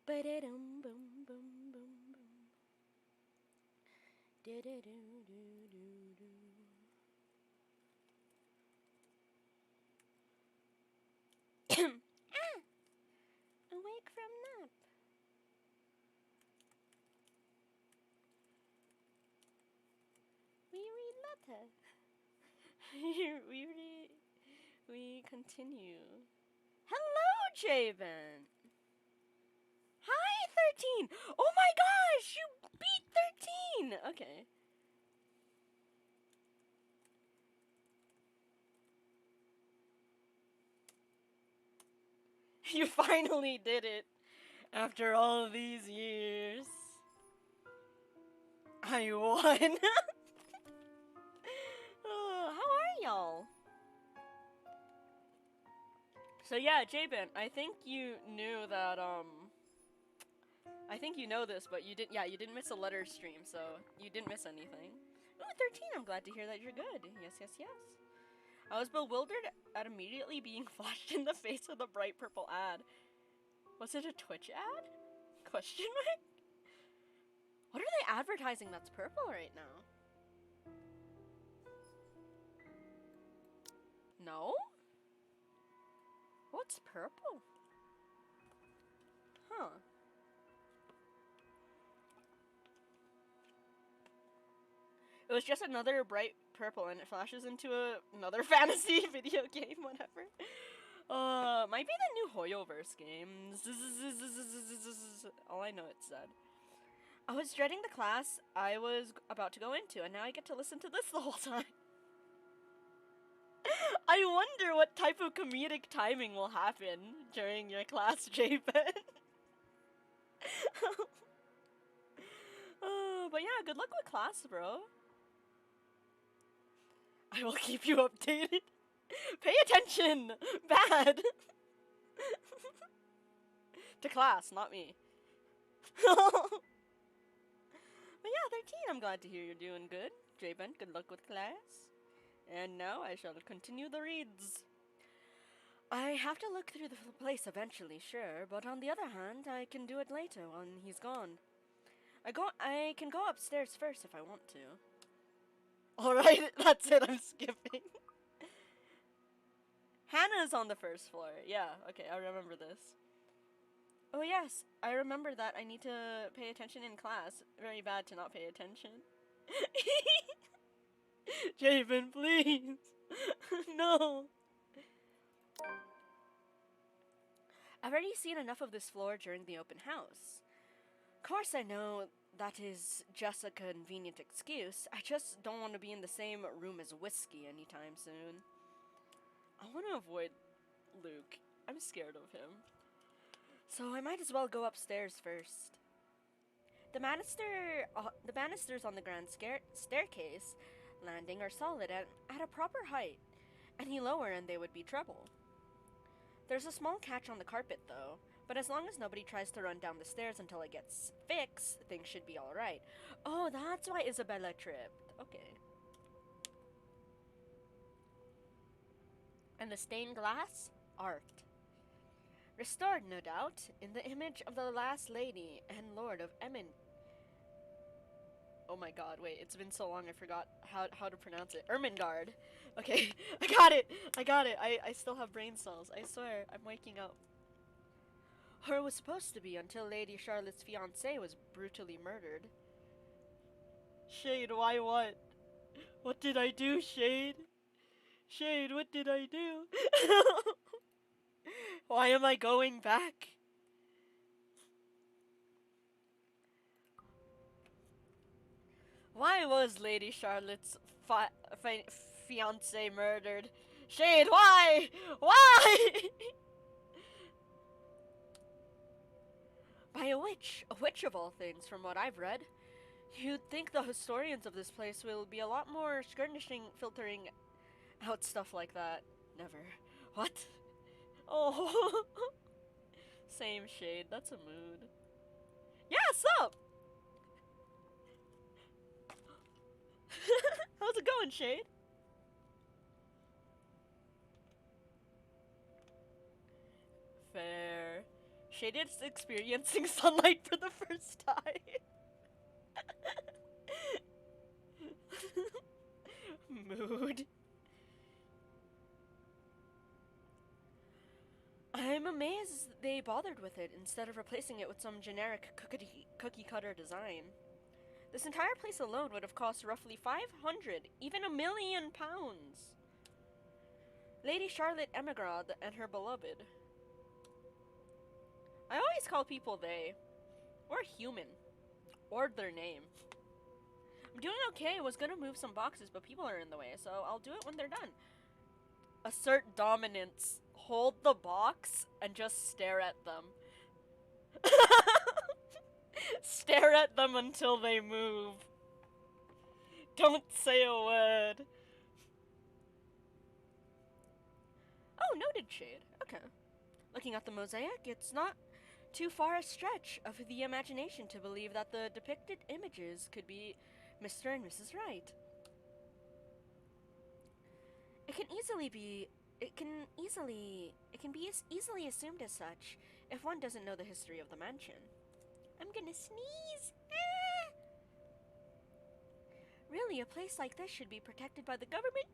Ba-da-dum, boom, boom, boom, boom. Da-da-do-do-do-do. Awake from nap. We read letter. we continue. Hello, Javen. Hi, 13. Oh my gosh, you beat 13. Okay. You finally did it. After all of these years. I won. How are y'all? So yeah, Jabin, I think you knew that, I think you know this, but you didn't miss a letter stream, so you didn't miss anything. Ooh, 13, I'm glad to hear that you're good. Yes, yes, yes. I was bewildered at immediately being flashed in the face with a bright purple ad. Was it a Twitch ad? Question mark? What are they advertising that's purple right now? No? What's purple? Huh. It was just another bright purple and it flashes into another fantasy video game, whatever. Might be the new Hoyoverse game. All I know it said. I was dreading the class I was about to go into, and now I get to listen to this the whole time. I wonder what type of comedic timing will happen during your class, Javen. But yeah, good luck with class, bro. I will keep you updated. Pay attention! Bad! To class, not me. But yeah, 13, I'm glad to hear you're doing good. Jaben, good luck with class. And now I shall continue the reads. I have to look through the place eventually, sure, but on the other hand, I can do it later when he's gone. I can go upstairs first if I want to. Alright, that's it, I'm skipping. Hannah's on the first floor. Yeah, okay, I remember this. Oh yes, I remember that I need to pay attention in class. Very bad to not pay attention. Javen, please. No. I've already seen enough of this floor during the open house. Of course I know that is just a convenient excuse. I just don't want to be in the same room as Whiskey anytime soon. I want to avoid Luke. I'm scared of him. So I might as well go upstairs first. The banisters on the grand staircase landing are solid at a proper height. Any lower and they would be trouble. There's a small catch on the carpet though, but as long as nobody tries to run down the stairs until it gets fixed, things should be alright. Oh, that's why Isabella tripped. Okay. And the stained glass? Art. Restored, no doubt, in the image of the last lady and lord of Emin. Oh my god, wait, it's been so long I forgot how to pronounce it. Ermengarde. Okay, I got it. I still have brain cells. I swear, I'm waking up. Or it was supposed to be until Lady Charlotte's fiancé was brutally murdered. Shade, why what? What did I do, Shade? Shade, what did I do? Why am I going back? Why was Lady Charlotte's fiancé murdered? Shade, why? Why? By a witch of all things, from what I've read. You'd think the historians of this place will be a lot more skirmishing, filtering out stuff like that. Never. What? Oh. Same, Shade, that's a mood. Yeah, sup? How's it going, Shade? Fair. Shade is experiencing sunlight for the first time. Mood. I'm amazed they bothered with it instead of replacing it with some generic cookie cutter design. This entire place alone would have cost roughly 500, even £1,000,000. Lady Charlotte Emigrad and her beloved. I always call people they, or human, or their name. I'm doing okay. I was gonna move some boxes, but people are in the way, so I'll do it when they're done. Assert dominance. Hold the box and just stare at them. Stare at them until they move. Don't say a word. Oh, noted, Shade. Okay. Looking at the mosaic, it's not too far a stretch of the imagination to believe that the depicted images could be Mr. and Mrs. Wright. It can be as easily assumed as such if one doesn't know the history of the mansion. I'm gonna sneeze. Ah! Really, a place like this should be protected by the government?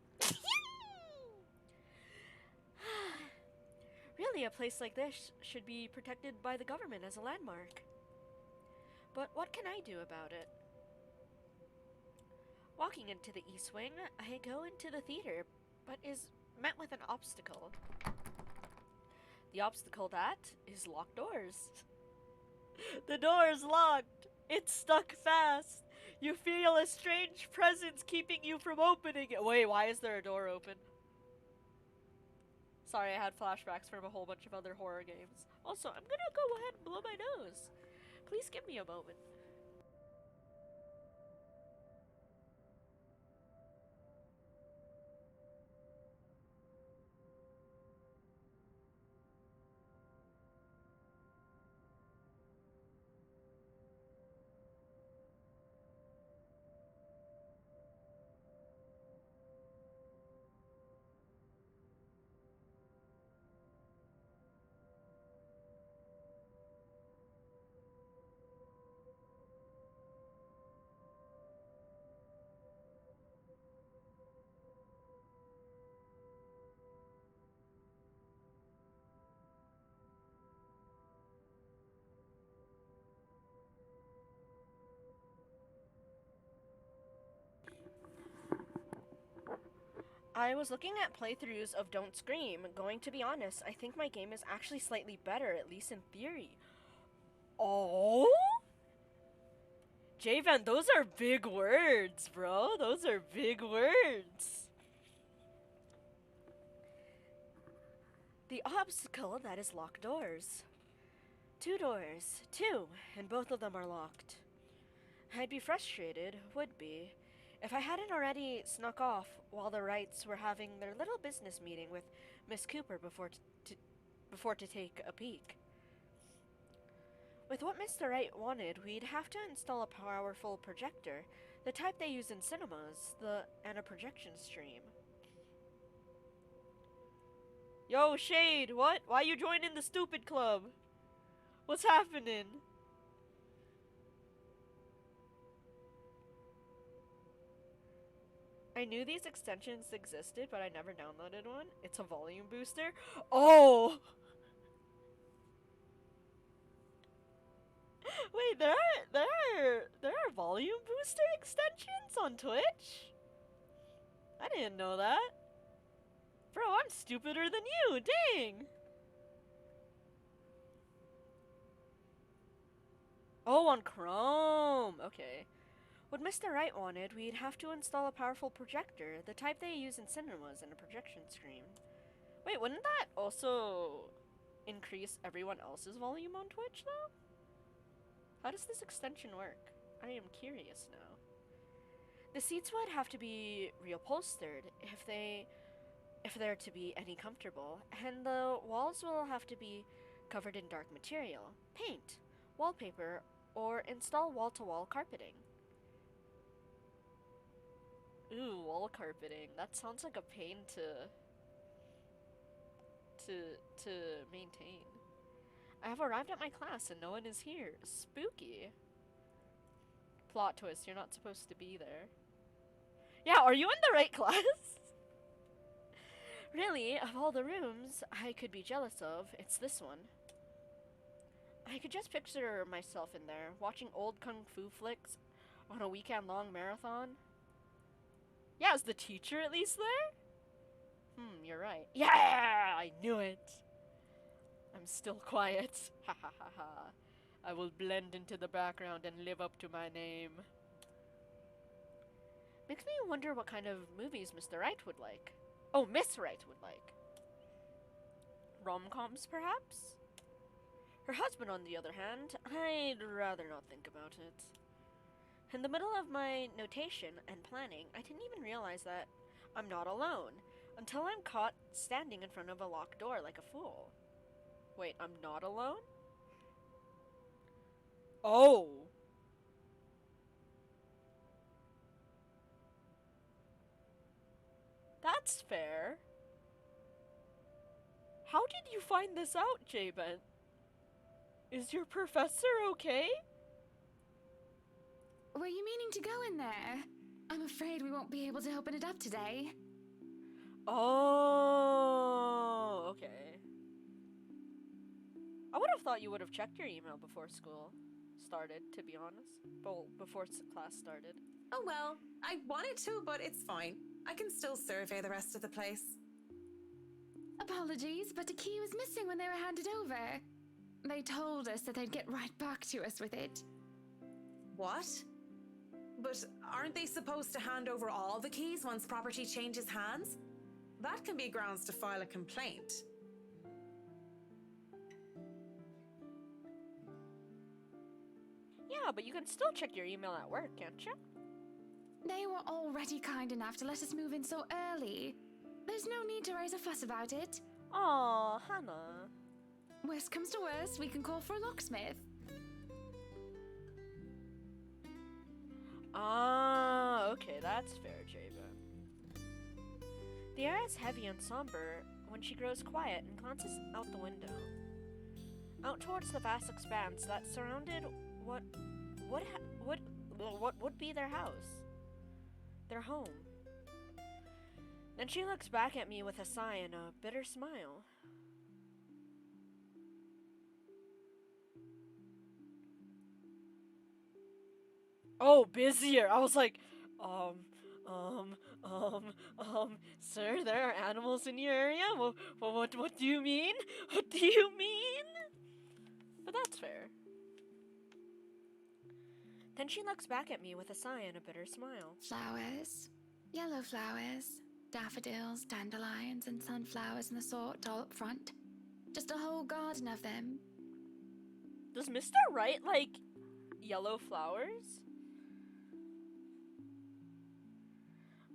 Really, a place like this should be protected by the government as a landmark. But what can I do about it? Walking into the East Wing, I go into the theater, but is met with an obstacle. The obstacle that is locked doors. The door is locked. It's stuck fast. You feel a strange presence keeping you from opening it. Wait, why is there a door open? Sorry, I had flashbacks from a whole bunch of other horror games. Also, I'm gonna go ahead and blow my nose. Please give me a moment. I was looking at playthroughs of Don't Scream. Going to be honest, I think my game is actually slightly better, at least in theory. Oh? Javen, those are big words, bro. Those are big words. The obstacle that is locked doors. 2 doors. 2, and both of them are locked. I'd be frustrated, would be, if I hadn't already snuck off while the Wrights were having their little business meeting with Miss Cooper before to take a peek. With what Mr. Wright wanted, we'd have to install a powerful projector, the type they use in cinemas, and a projection stream. Yo, Shade, what? Why you joining the stupid club? What's happening? I knew these extensions existed, but I never downloaded one. It's a volume booster. Oh! Wait, there are volume booster extensions on Twitch? I didn't know that. Bro, I'm stupider than you, dang! Oh, on Chrome, okay. What Mr. Wright wanted, we'd have to install a powerful projector, the type they use in cinemas, and a projection screen. Wait, wouldn't that also increase everyone else's volume on Twitch, though? How does this extension work? I am curious now. The seats would have to be reupholstered if they're to be any comfortable, and the walls will have to be covered in dark material, paint, wallpaper, or install wall-to-wall carpeting. Ooh, wall carpeting. That sounds like a pain to maintain. I have arrived at my class and no one is here. Spooky. Plot twist, you're not supposed to be there. Yeah, are you in the right class? Really, of all the rooms I could be jealous of, it's this one. I could just picture myself in there, watching old kung fu flicks on a weekend-long marathon. Yeah, is the teacher at least there? You're right. Yeah, I knew it. I'm still quiet. Ha ha ha ha. I will blend into the background and live up to my name. Makes me wonder what kind of movies Mr. Wright would like. Oh, Miss Wright would like. Rom-coms, perhaps? Her husband, on the other hand, I'd rather not think about it. In the middle of my notation and planning, I didn't even realize that I'm not alone, until I'm caught standing in front of a locked door like a fool. Wait, I'm not alone? Oh! That's fair. How did you find this out, J-Ben? Is your professor okay? Were you meaning to go in there? I'm afraid we won't be able to open it up today. Oh, okay. I would have thought you would have checked your email before school started, to be honest. Well, before class started. Oh well, I wanted to, but it's fine. I can still survey the rest of the place. Apologies, but the key was missing when they were handed over. They told us that they'd get right back to us with it. What? But aren't they supposed to hand over all the keys once property changes hands? That can be grounds to file a complaint. Yeah, but you can still check your email at work, can't you? They were already kind enough to let us move in so early. There's no need to raise a fuss about it. Aw, Hannah. Worst comes to worst, we can call for a locksmith. Ah, okay, that's fair, Java. The air is heavy and somber when she grows quiet and glances out the window. Out towards the vast expanse that surrounded what would be their house. Their home. Then she looks back at me with a sigh and a bitter smile. Oh, busier. I was like, sir, there are animals in your area? What do you mean? What do you mean? But that's fair. Then she looks back at me with a sigh and a bitter smile. Flowers. Yellow flowers. Daffodils, dandelions, and sunflowers and the sort all up front. Just a whole garden of them. Does Mr. Wright like yellow flowers?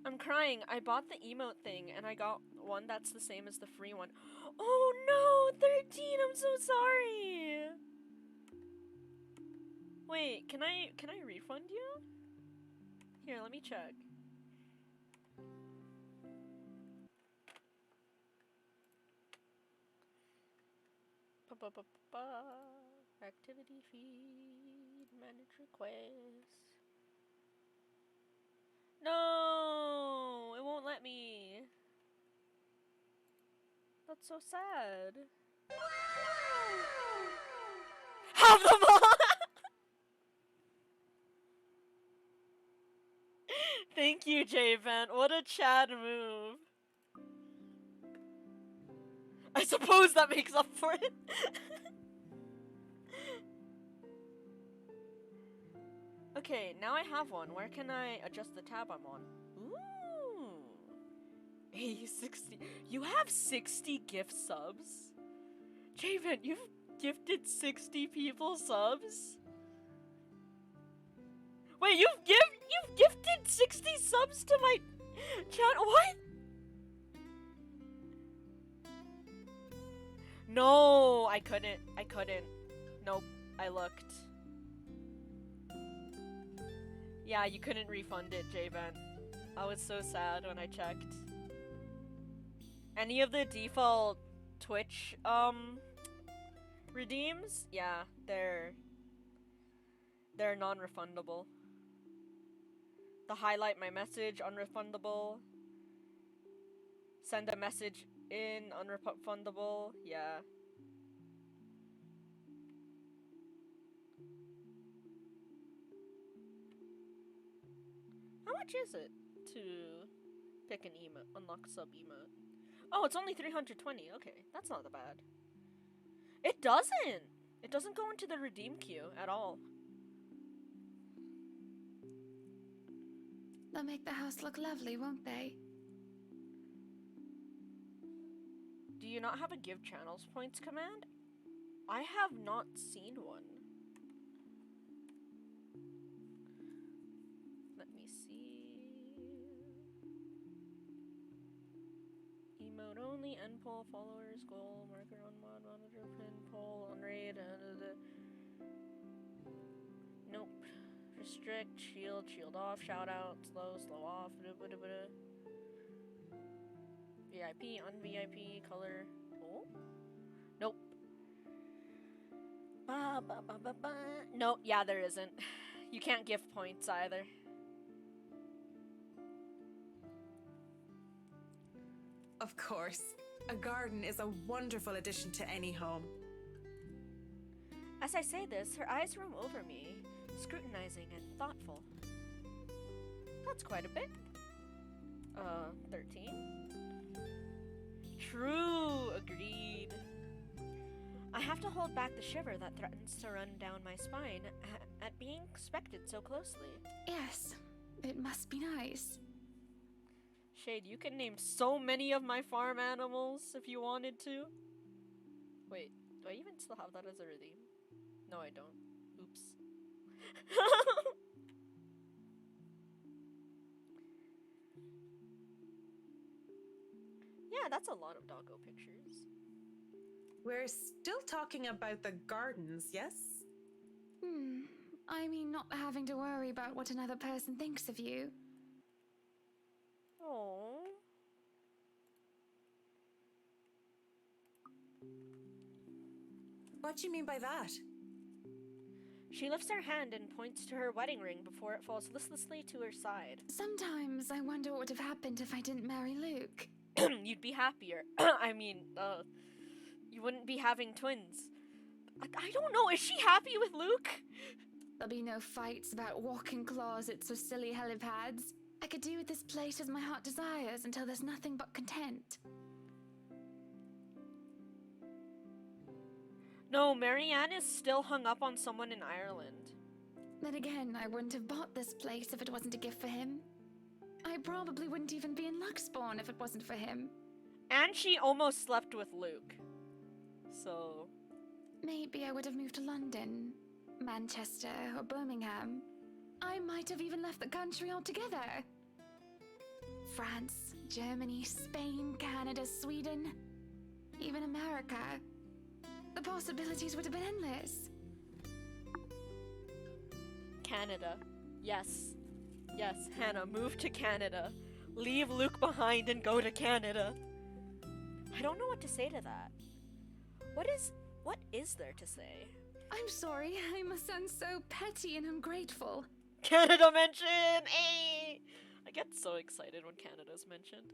I'm crying. I bought the emote thing and I got one that's the same as the free one. Oh no, 13, I'm so sorry. Wait, can I refund you? Here, let me check. Activity feed, manage requests. No, it won't let me. That's so sad. Have them all! Thank you, J-Vent. What a Chad move. I suppose that makes up for it. Okay, now I have one. Where can I adjust the tab I'm on? Ooh. Hey, 60. You have 60 gift subs? J-Vent, you've gifted 60 people subs? Wait, you've gifted 60 subs to my chat? What? No, I couldn't. Nope, I looked. Yeah, you couldn't refund it, J-Vent. I was so sad when I checked. Any of the default Twitch, Redeems? Yeah, they're non-refundable. The highlight my message, unrefundable. Send a message in, unrefundable. Yeah. How much is it to pick an emote, unlock sub emote? Oh, it's only 320. Okay, that's not that bad. It doesn't! It doesn't go into the redeem queue at all. They'll make the house look lovely, won't they? Do you not have a give channels points command? I have not seen one. Let me see. Emote only, end poll, followers, goal, marker on mod, monitor, pin, poll, on raid, Nope. Restrict, shield, shield off, shout out, slow, slow off, VIP, un-VIP, color. Oh? Nope. No, yeah, there isn't. You can't give points either. Of course. A garden is a wonderful addition to any home. As I say this, her eyes roam over me, scrutinizing and thoughtful. That's quite a bit. 13? True, agreed. I have to hold back the shiver that threatens to run down my spine at being inspected so closely. Yes, it must be nice. Shade, you can name so many of my farm animals if you wanted to. Wait, do I even still have that as a redeem? No, I don't. Oops. Yeah, that's a lot of doggo pictures. We're still talking about the gardens, yes? I mean, not having to worry about what another person thinks of you. Oh. What do you mean by that? She lifts her hand and points to her wedding ring before it falls listlessly to her side. Sometimes I wonder what would have happened if I didn't marry Luke. You'd be happier. I mean, you wouldn't be having twins. I don't know, is she happy with Luke? There'll be no fights about walk-in closets or silly helipads. I could do with this place as my heart desires until there's nothing but content. No, Marianne is still hung up on someone in Ireland. Then again, I wouldn't have bought this place if it wasn't a gift for him. I probably wouldn't even be in Luxborn if it wasn't for him. And she almost slept with Luke. So... Maybe I would have moved to London, Manchester, or Birmingham. I might have even left the country altogether. France, Germany, Spain, Canada, Sweden, even America. The possibilities would have been endless. Canada. Yes. Yes, Hannah, move to Canada. Leave Luke behind and go to Canada. I don't know what to say to that. What is there to say? I'm sorry, I must sound so petty and ungrateful. Canada mention! Hey! I get so excited when Canada's mentioned.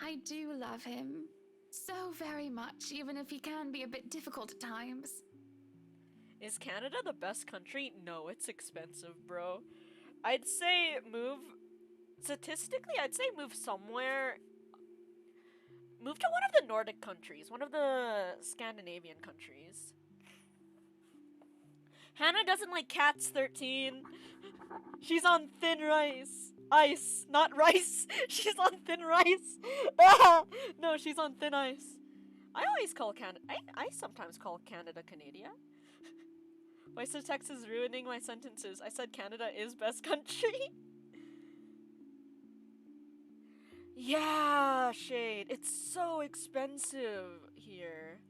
I do love him. So very much, even if he can be a bit difficult at times. Is Canada the best country? No, it's expensive, bro. I'd say move... Statistically, I'd say move somewhere... Move to one of the Nordic countries. One of the Scandinavian countries. Hannah doesn't like cats, 13. She's on thin rice. Ice, not rice. She's on thin rice. Ah! No, she's on thin ice. I always call Canada... I sometimes call Canada Canada. My syntax is ruining my sentences. I said Canada is best country. Yeah, Shade. It's so expensive here.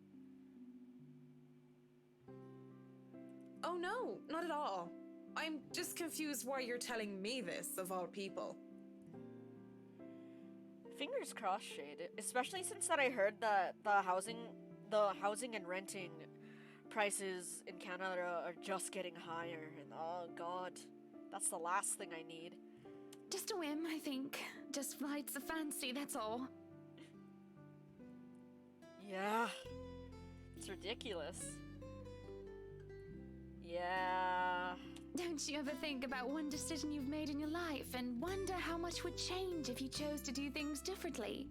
Oh no, not at all. I'm just confused why you're telling me this, of all people. Fingers crossed, Shade. Especially since that I heard that the housing the housing and renting prices in Canada are just getting higher, and oh god, that's the last thing I need. Just a whim, I think. Just flights of fancy, that's all. Yeah. It's ridiculous. Yeah. Don't you ever think about one decision you've made in your life and wonder how much would change if you chose to do things differently?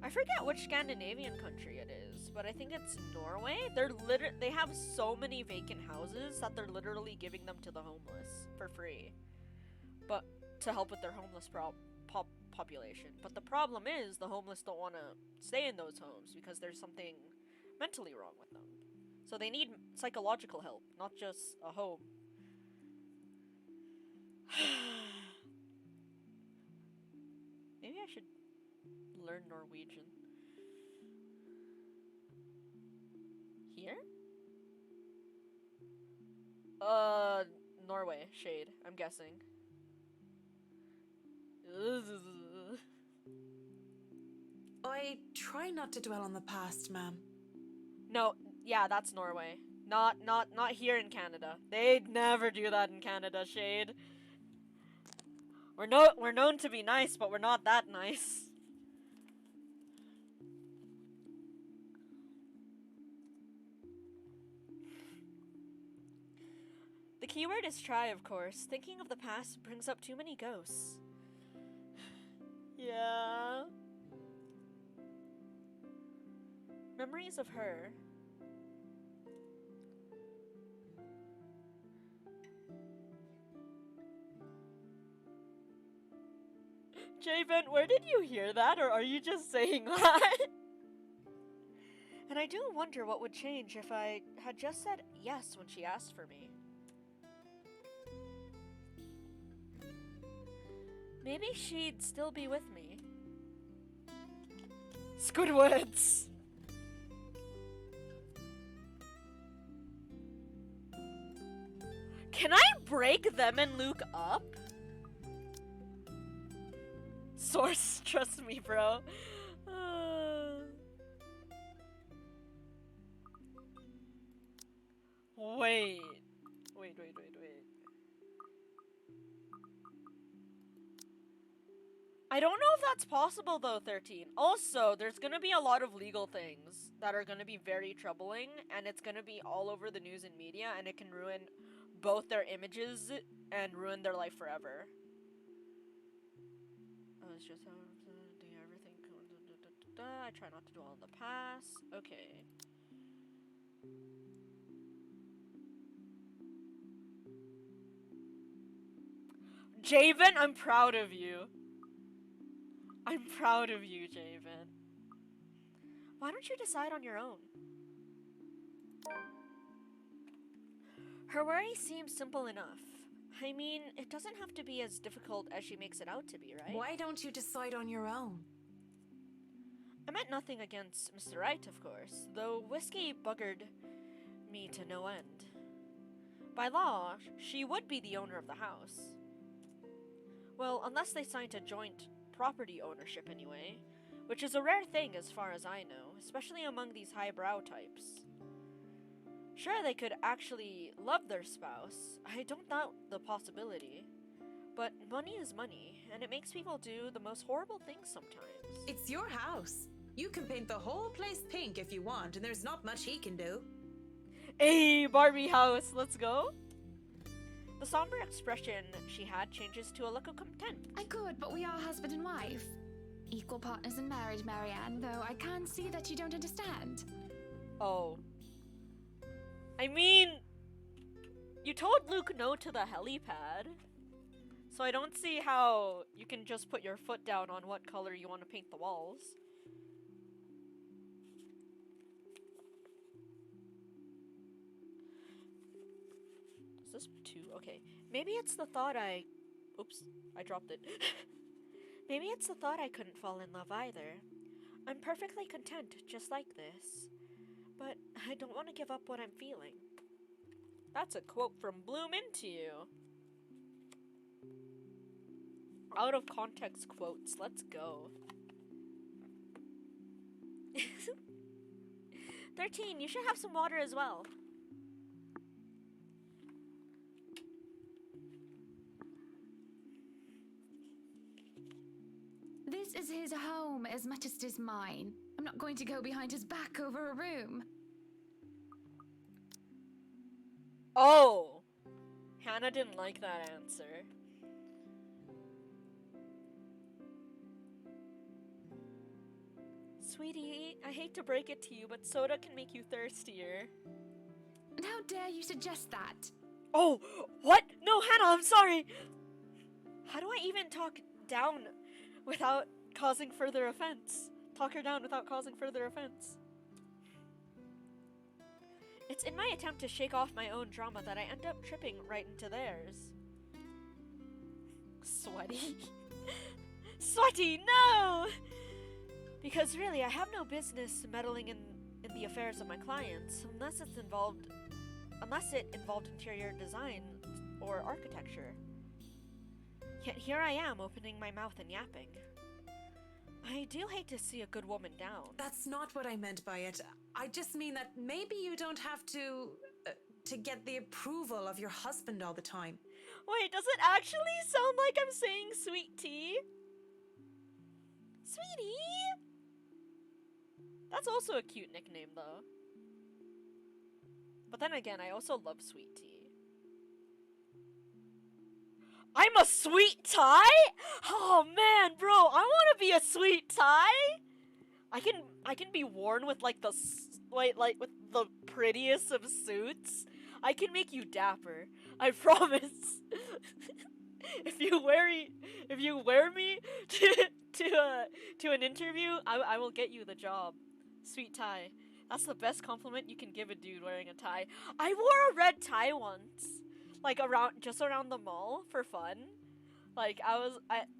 I forget which Scandinavian country it is, but I think it's Norway. They have so many vacant houses that they're literally giving them to the homeless for free. But to help with their homeless population. But the problem is the homeless don't want to stay in those homes because there's something mentally wrong with them. So they need psychological help, not just a home. Maybe I should learn Norwegian. Here? Norway, shade, I'm guessing. I try not to dwell on the past, ma'am. No, yeah, that's Norway. Not here in Canada. They'd never do that in Canada, shade. We're known to be nice, but we're not that nice. The keyword is try, of course. Thinking of the past brings up too many ghosts. Yeah. Memories of her. Javen, where did you hear that, or are you just saying that? And I do wonder what would change if I had just said yes when she asked for me. Maybe she'd still be with me. Squidwards! Can I break them and Luke up? Source, trust me, bro. Wait. I don't know if that's possible though, 13. Also, there's gonna be a lot of legal things that are gonna be very troubling, and it's gonna be all over the news and media, and it can ruin both their images and ruin their life forever. Oh, it's just how do everything. I try not to dwell on the past. Okay. Javen, I'm proud of you. I'm proud of you, Javen. Why don't you decide on your own? Her worry seems simple enough. I mean, it doesn't have to be as difficult as she makes it out to be, right? Why don't you decide on your own? I meant nothing against Mr. Wright, of course, though whiskey buggered me to no end. By law, she would be the owner of the house. Well, unless they signed a joint property ownership anyway, which is a rare thing as far as I know, especially among these highbrow types. Sure, they could actually love their spouse, I don't doubt the possibility, but money is money, and it makes people do the most horrible things sometimes. It's your house. You can paint the whole place pink if you want, and there's not much he can do. Hey, Barbie house, let's go! The somber expression she had changes to a look of contempt. I could, but we are husband and wife. Equal partners in marriage, Marianne, though I can see that you don't understand. Oh. I mean, you told Luke no to the helipad, so I don't see how you can just put your foot down on what color you want to paint the walls. Is this 2? Okay. Maybe it's the thought Oops, I dropped it. Maybe it's the thought I couldn't fall in love either. I'm perfectly content just like this. But I don't want to give up what I'm feeling. That's a quote from Bloom Into You. Out of context quotes, let's go. 13, you should have some water as well. This is his home as much as it is mine. I'm not going to go behind his back over a room. Oh! Hannah didn't like that answer. Sweetie, I hate to break it to you, but soda can make you thirstier. And how dare you suggest that? Oh! What? No, Hannah, I'm sorry! How do I even talk down without causing further offense? Talk her down without causing further offense. It's in my attempt to shake off my own drama that I end up tripping right into theirs. Sweaty? Sweaty, no! Because really, I have no business meddling in the affairs of my clients unless it involved interior design or architecture. Yet here I am opening my mouth and yapping. I do hate to see a good woman down. That's not what I meant by it. I just mean that maybe you don't have to get the approval of your husband all the time. Wait, does it actually sound like I'm saying sweet tea? Sweetie? That's also a cute nickname, though. But then again, I also love sweet tea. I'm a sweet tie? Oh man, bro, I want to be a sweet tie. I can be worn with like with the prettiest of suits. I can make you dapper. I promise. If you wear me to an interview, I will get you the job. Sweet tie. That's the best compliment you can give a dude wearing a tie. I wore a red tie once. Like around the mall for fun. Like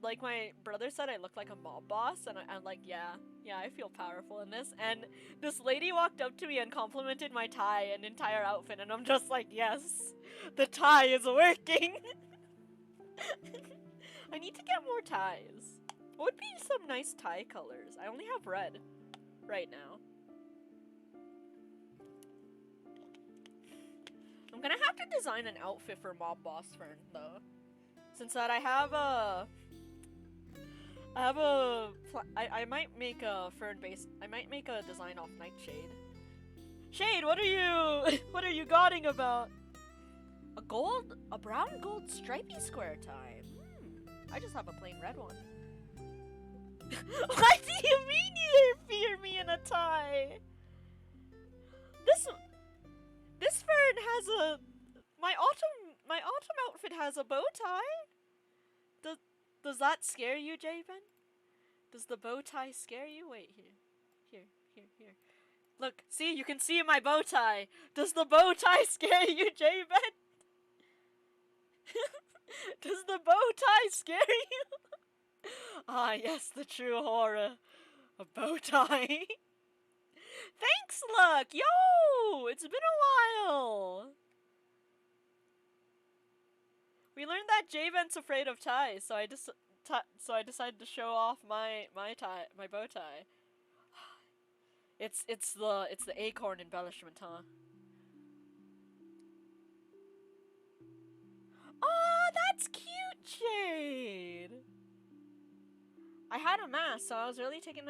like my brother said I looked like a mob boss, and I'm like, yeah, I feel powerful in this. And this lady walked up to me and complimented my tie and entire outfit, and I'm just like, yes, the tie is working. I need to get more ties. What would be some nice tie colors? I only have red right now. I'm gonna have to design an outfit for Mob Boss Fern, though. Since that I might make a Fern-based, I might make a design off Nightshade. Shade, what are you gauding about? A brown gold stripy square tie. I just have a plain red one. What do you mean you fear me in a tie? This Fern has my autumn outfit has a bow tie. Does that scare you, Javen? Does the bow tie scare you? Wait, here. Look, see, you can see my bow tie. Does the bow tie scare you, Javen? Does the bow tie scare you? Ah, yes, the true horror. A bow tie. Thanks, Luck! Yo! It's been a while! We learned that Javen's afraid of ties, so I decided to show off my tie, my bow tie. It's the acorn embellishment, huh? Oh, that's cute, Jade! I had a mask, so I was really taken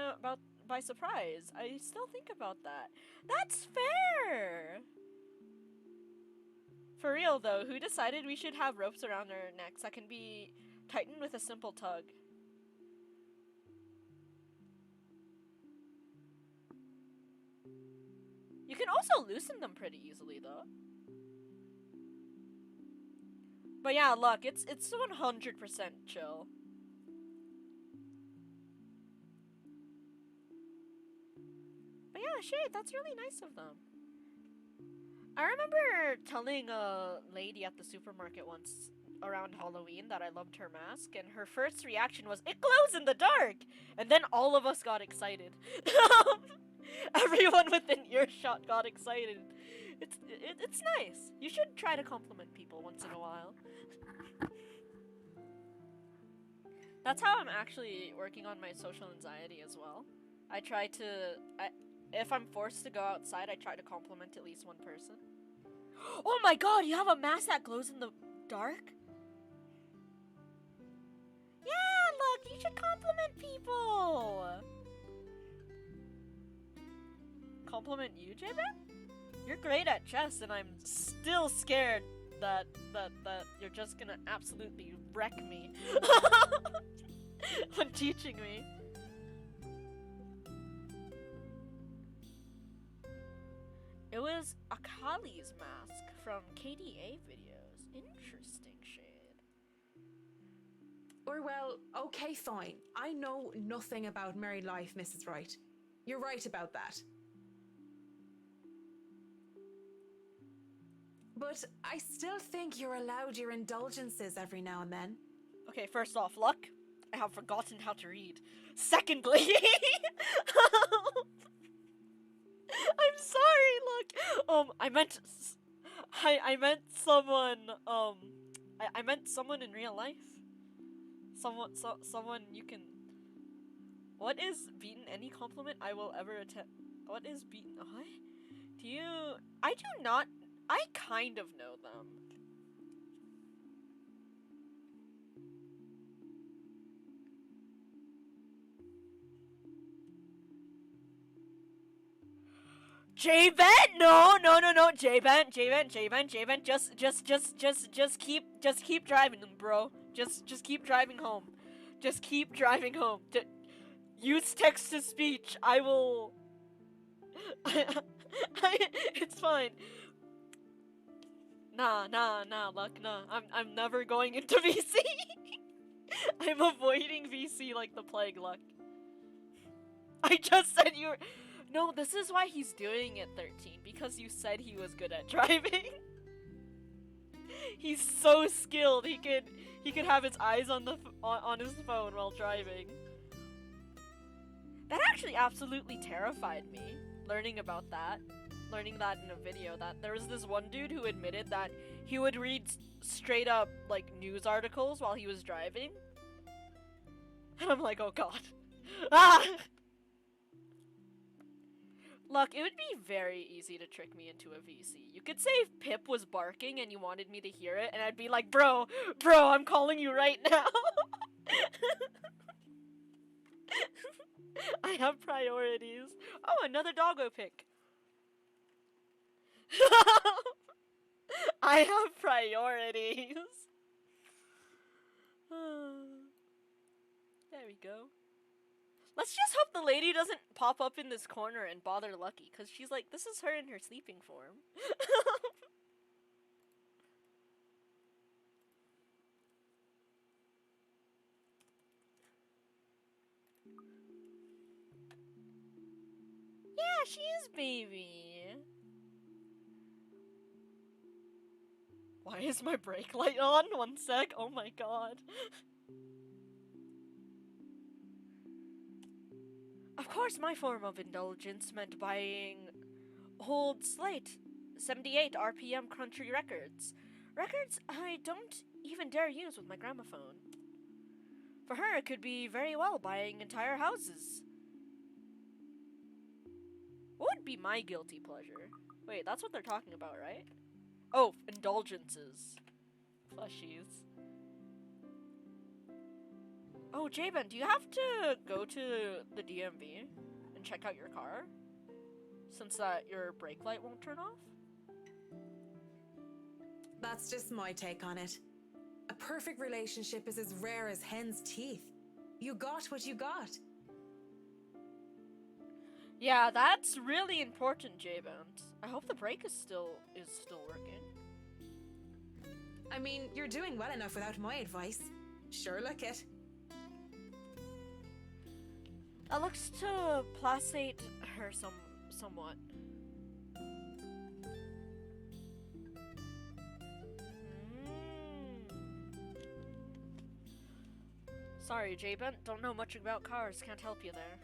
by surprise. I still think about that. That's fair! For real though, who decided we should have ropes around our necks that can be tightened with a simple tug? You can also loosen them pretty easily though. But yeah, look, it's 100% chill. But yeah, shit, that's really nice of them. I remember telling a lady at the supermarket once around Halloween that I loved her mask, and her first reaction was, "It glows in the dark!" And then all of us got excited. Everyone within earshot got excited. It's nice. You should try to compliment people once in a while. That's how I'm actually working on my social anxiety as well. I try to if I'm forced to go outside, I try to compliment at least one person. Oh my god, you have a mask that glows in the dark? Yeah, look, you should compliment people. Compliment you, Javen? You're great at chess, and I'm still scared that you're just gonna absolutely wreck me when teaching me. It was Akali's mask from KDA videos. Interesting shade. Or, well, okay, fine. I know nothing about married life, Mrs. Wright. You're right about that. But I still think you're allowed your indulgences every now and then. Okay, first off, luck, I have forgotten how to read. Secondly, I'm sorry, look. I meant someone. I meant someone in real life. Someone you can. What is beaten any compliment I will ever attempt? What is beaten? What? Do you? I do not. I kind of know them. J-Ben, no, J-Ben, just keep driving them, bro. Just keep driving home. Just keep driving home. Use text to speech. I will. It's fine. Nah, luck, nah. I'm never going into VC. I'm avoiding VC like the plague, luck. I just said you were. No, this is why he's doing it 13, because you said he was good at driving. He's so skilled. He could have his eyes on his phone while driving. That actually absolutely terrified me, learning that in a video, that there was this one dude who admitted that he would read straight up like news articles while he was driving. And I'm like, oh god. Ah! Look, it would be very easy to trick me into a VC. You could say if Pip was barking and you wanted me to hear it, and I'd be like, bro, I'm calling you right now. I have priorities. Oh, another doggo pic. I have priorities. There we go. Let's just hope the lady doesn't pop up in this corner and bother Lucky, because she's like, this is her in her sleeping form. Yeah, she is, baby. Why is my brake light on? One sec. Oh my god. Of course, my form of indulgence meant buying old Slate 78 RPM country records. Records I don't even dare use with my gramophone. For her, it could be very well buying entire houses. What would be my guilty pleasure? Wait, that's what they're talking about, right? Oh, indulgences. Plushies. Oh, Jabin, do you have to go to the DMV and check out your car? Since your brake light won't turn off? That's just my take on it. A perfect relationship is as rare as hen's teeth. You got what you got. Yeah, that's really important, J-Band. I hope the brake is still working. I mean, you're doing well enough without my advice. Sure, look it. That looks to placate her somewhat. Sorry, J-Bent. Don't know much about cars. Can't help you there.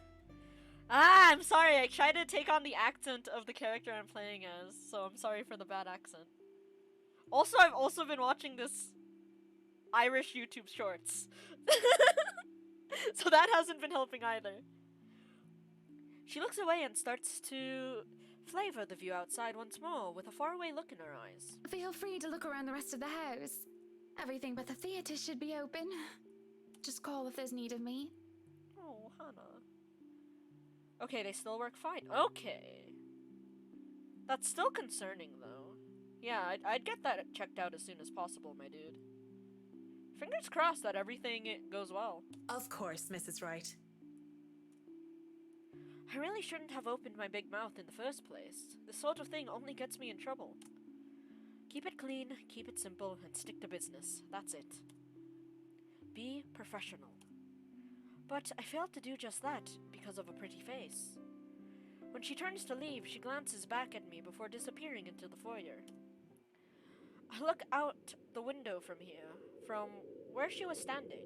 Ah, I'm sorry. I tried to take on the accent of the character I'm playing as, so I'm sorry for the bad accent. Also, I've also been watching this Irish YouTube shorts. So that hasn't been helping either. She looks away and starts to flavor the view outside once more, with a faraway look in her eyes. Feel free to look around the rest of the house. Everything but the theatre should be open. Just call if there's need of me. Oh, Hannah. Okay, they still work fine. Okay. That's still concerning, though. Yeah, I'd get that checked out as soon as possible, my dude. Fingers crossed that everything goes well. Of course, Mrs. Wright. I really shouldn't have opened my big mouth in the first place. This sort of thing only gets me in trouble. Keep it clean, keep it simple, and stick to business. That's it. Be professional. But I failed to do just that because of a pretty face. When she turns to leave, she glances back at me before disappearing into the foyer. I look out the window from here, from where she was standing.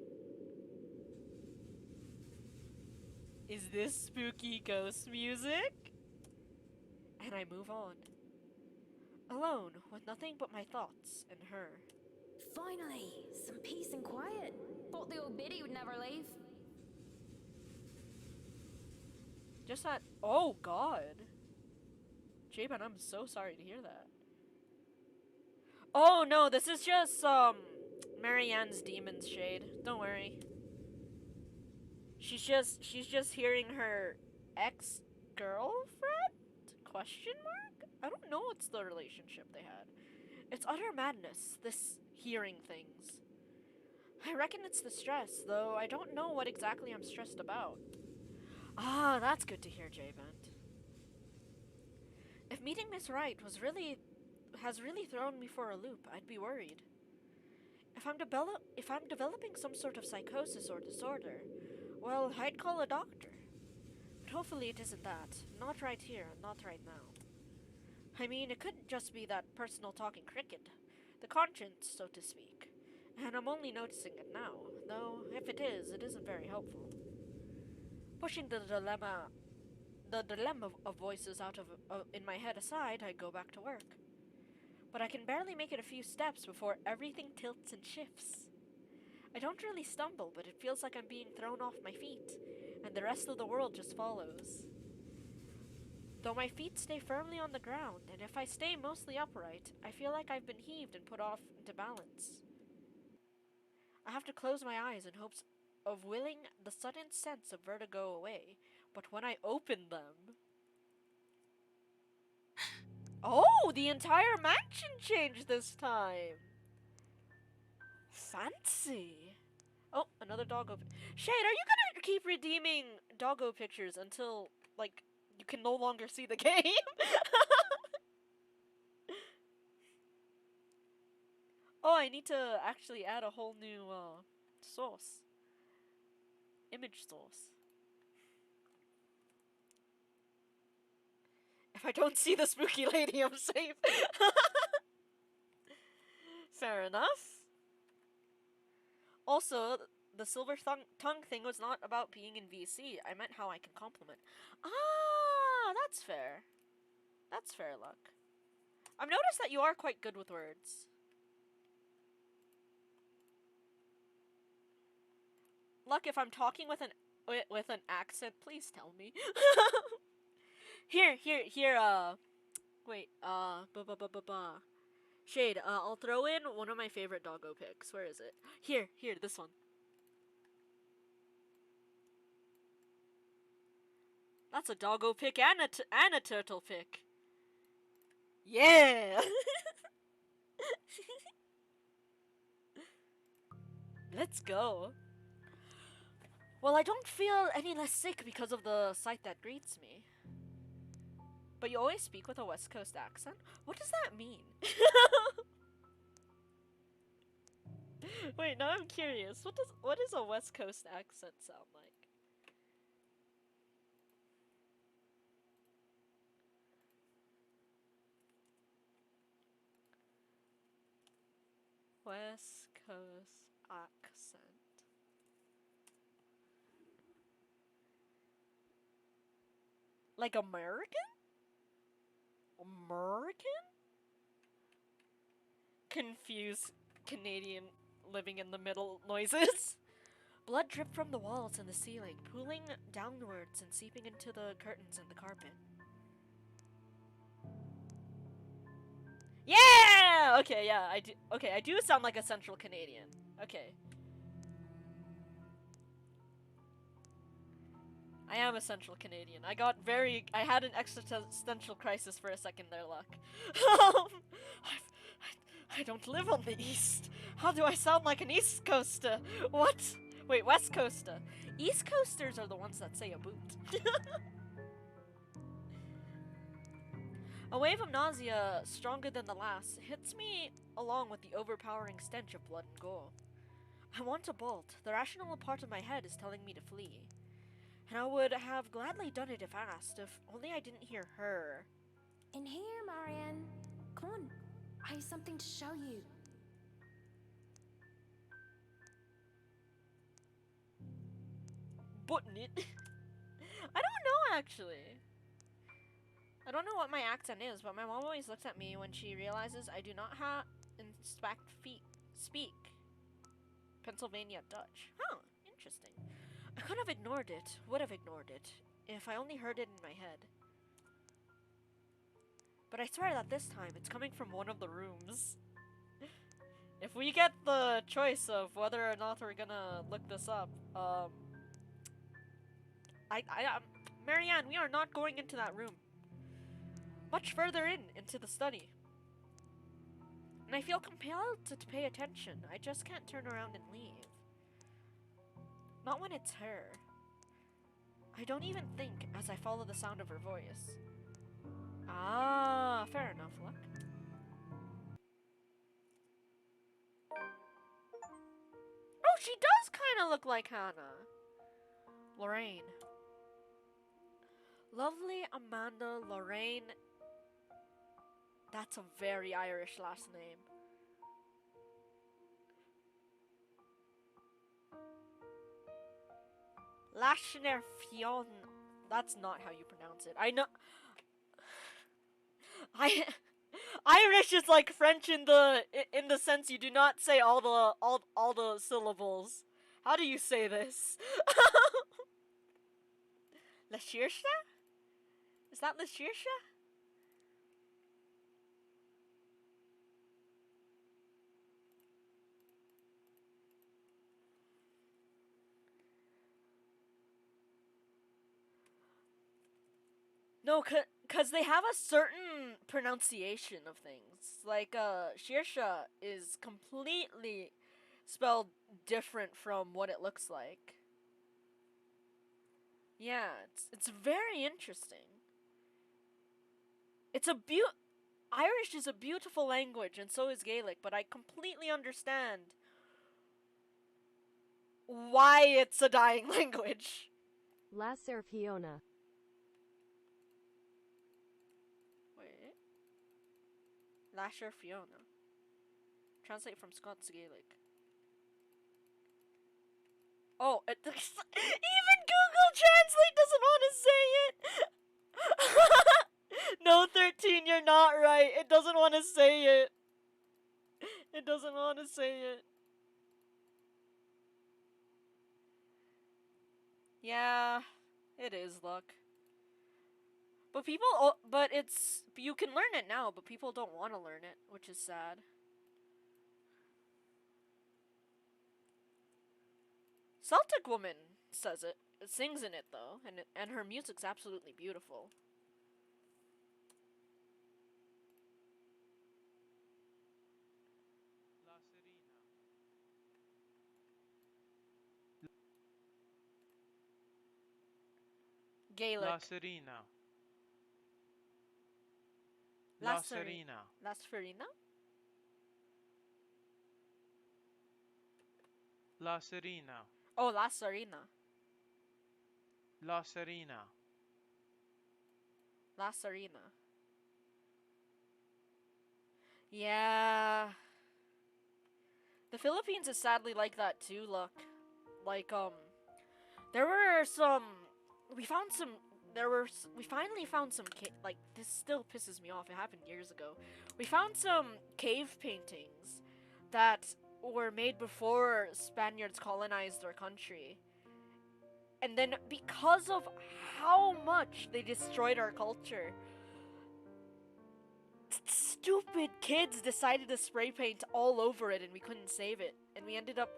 Is this spooky ghost music? And I move on. Alone, with nothing but my thoughts and her. Finally, some peace and quiet. Thought the old biddy would never leave. Just that. Oh, God. Jabin, I'm so sorry to hear that. Oh, no, this is just, Marianne's demon's shade. Don't worry. She's just hearing her ex-girlfriend? Question mark? I don't know what's the relationship they had. It's utter madness, this hearing things. I reckon it's the stress, though I don't know what exactly I'm stressed about. Ah, that's good to hear, J-Vent. If meeting Miss Wright has really thrown me for a loop, I'd be worried. If I'm developing some sort of psychosis or disorder, well, I'd call a doctor. But hopefully it isn't that. Not right here, and not right now. I mean, it couldn't just be that personal talking cricket. The conscience, so to speak. And I'm only noticing it now, though if it isn't very helpful. Pushing the dilemma of voices out of in my head aside, I go back to work. But I can barely make it a few steps before everything tilts and shifts. I don't really stumble, but it feels like I'm being thrown off my feet, and the rest of the world just follows. Though my feet stay firmly on the ground, and if I stay mostly upright, I feel like I've been heaved and put off into balance. I have to close my eyes in hopes of willing the sudden sense of vertigo away, but when I open them... Oh, the entire mansion changed this time! Fancy! Oh, another doggo. Shade, are you gonna keep redeeming doggo pictures until, like, you can no longer see the game? Oh, I need to actually add a whole new, source. Image source. If I don't see the spooky lady, I'm safe. Fair enough. Also, the silver tongue thing was not about being in VC. I meant how I can compliment. Ah, that's fair. That's fair, Luck. I've noticed that you are quite good with words. Luck, if I'm talking with an accent, please tell me. Here, wait, Shade, I'll throw in one of my favorite doggo pics. Where is it? Here, this one. That's a doggo pic and a turtle pic. Yeah! Let's go. Well, I don't feel any less sick because of the sight that greets me. But you always speak with a West Coast accent? What does that mean? Wait, now I'm curious. What does a West Coast accent sound like? West Coast accent. Like American? American? Confused Canadian living in the middle noises. Blood dripped from the walls and the ceiling, pooling downwards and seeping into the curtains and the carpet. Yeah! Okay, yeah, I do. Okay, I do sound like a Central Canadian. Okay. I am a Central Canadian. I had an existential crisis for a second there, Luck. I don't live on the East. How do I sound like an East Coaster? What? Wait, West Coaster. East Coasters are the ones that say a boot. A wave of nausea, stronger than the last, hits me along with the overpowering stench of blood and gore. I want to bolt. The rational part of my head is telling me to flee. And I would have gladly done it if asked, if only I didn't hear her. In here, Marianne. Come on. I have something to show you. Button it. I don't know, actually. I don't know what my accent is, but my mom always looks at me when she realizes I do not speak Pennsylvania Dutch. Huh, interesting. I could have ignored it, would have ignored it, if I only heard it in my head. But I swear that this time, it's coming from one of the rooms. If we get the choice of whether or not we're gonna look this up, Marianne, we are not going into that room. Much further into the study. And I feel compelled to pay attention. I just can't turn around and leave. Not when it's her. I don't even think as I follow the sound of her voice. Ah, fair enough, look. Oh, she does kind of look like Hannah. Lorraine. Lovely Amanda Lorraine. That's a very Irish last name. Lashner Fionn. That's not how you pronounce it. I know. Irish is like French in the sense you do not say all the syllables. How do you say this? La Saoirse? Is that La Saoirse? No, cause they have a certain pronunciation of things. Like, Saoirse is completely spelled different from what it looks like. Yeah, it's very interesting. Irish is a beautiful language, and so is Gaelic, but I completely understand why it's a dying language. La Serpiona. Wait. Lasher Fiona. Translate from Scots Gaelic. Oh, even Google Translate doesn't want to say it! No, 13, you're not right. It doesn't want to say it. It doesn't want to say it. Yeah, it is, look. But you can learn it now, but people don't want to learn it, which is sad. Celtic Woman says it. It sings in it, though, and her music's absolutely beautiful. Gaelic. La Serena. La La Serena. La Sferina? La Serena. Oh, La Serena. La Serena. La Serena. Yeah. The Philippines is sadly like that too, look. Like, there were some... We finally found some like, this still pisses me off. It happened years ago. We found some cave paintings that were made before Spaniards colonized our country. And then because of how much they destroyed our culture, stupid kids decided to spray paint all over it and we couldn't save it. And we ended up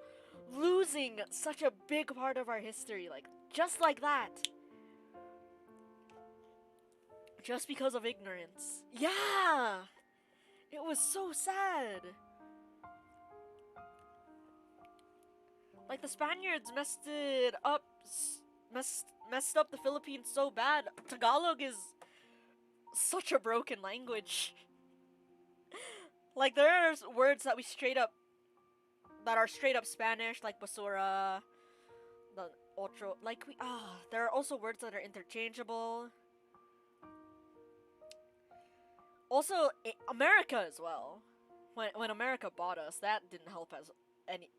losing such a big part of our history, like, just like that. Just because of ignorance. Yeah! It was so sad. Like, the Spaniards messed it up, messed up the Philippines so bad. Tagalog is such a broken language. Like, there are words that are straight up Spanish, like basura, the otro, like there are also words that are interchangeable. Also, America as well. When America bought us, that didn't help us any.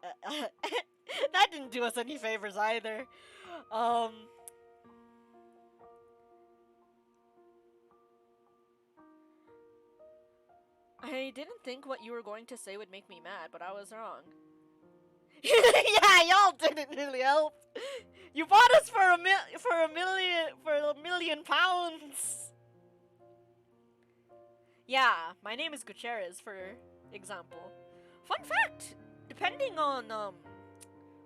That didn't do us any favors either. I didn't think what you were going to say would make me mad, but I was wrong. Yeah, y'all didn't really help. You bought us for a million pounds. Yeah, my name is Gutierrez, for example. Fun fact, depending on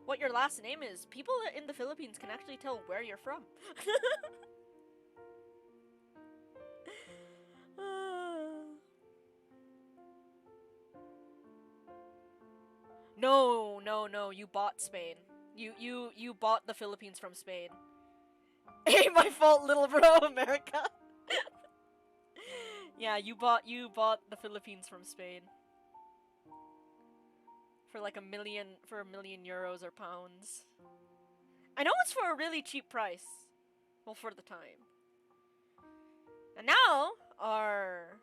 what your last name is, people in the Philippines can actually tell where you're from. No, you bought Spain. You bought the Philippines from Spain. Ain't my fault, little bro, America. Yeah, you bought the Philippines from Spain. For like a million euros or pounds. I know it's for a really cheap price. Well, for the time. And now our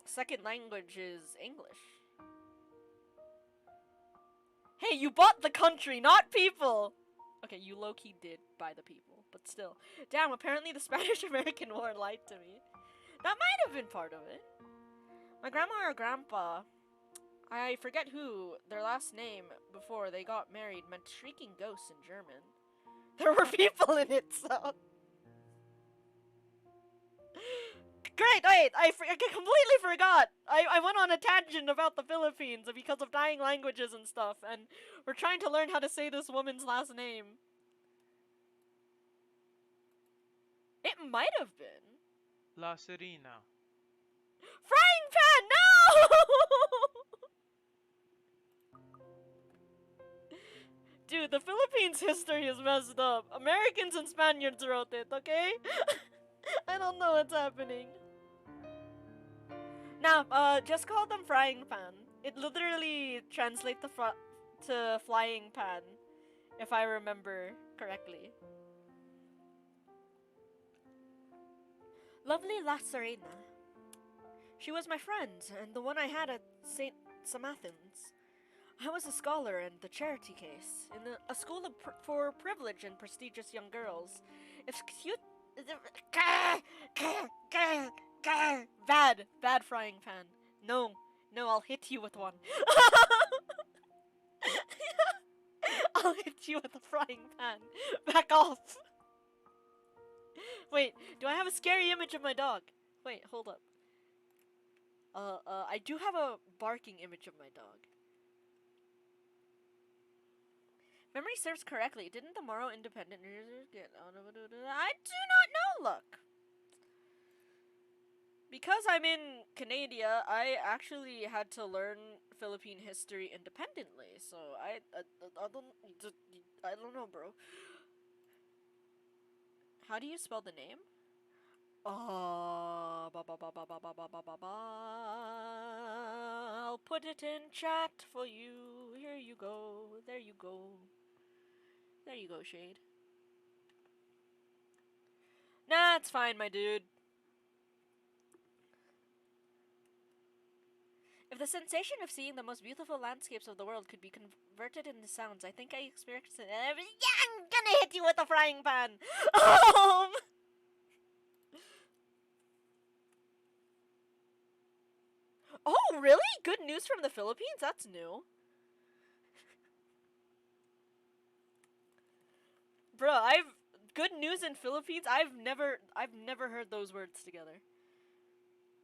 second language is English. Hey, you bought the country, not people! Okay, you low-key did buy the people, but still. Damn, apparently the Spanish-American War lied to me. That might have been part of it. My grandma or grandpa, I forget who, their last name before they got married meant shrieking ghosts in German. There were people in it, so... Great, wait, I completely forgot. I went on a tangent about the Philippines because of dying languages and stuff, and we're trying to learn how to say this woman's last name. It might have been. La Serena. Frying pan, no! Dude, the Philippines history is messed up. Americans and Spaniards wrote it, okay? I don't know what's happening. Now, just call them frying pan. It literally translates to flying pan, if I remember correctly. Lovely La Serena. She was my friend, and the one I had at St. Samathans. I was a scholar in the Charity Case, in a school for privileged and prestigious young girls. Excuse... Bad frying pan. No, I'll hit you with one. I'll hit you with a frying pan. Back off. Wait, do I have a scary image of my dog? Wait, hold up. I do have a barking image of my dog. Memory serves correctly. Didn't the Morrow Independent users get out of it? I do not know, look. Because I'm in Canada, I actually had to learn Philippine history independently. So I don't know, bro. How do you spell the name? I'll put it in chat for you. Here you go. There you go. There you go, Shade. Nah, it's fine, my dude. If the sensation of seeing the most beautiful landscapes of the world could be converted into sounds, I think I experienced it. Yeah, I'm gonna hit you with a frying pan! Oh, really? Good news from the Philippines? That's new. Bruh, good news in Philippines. I've never heard those words together.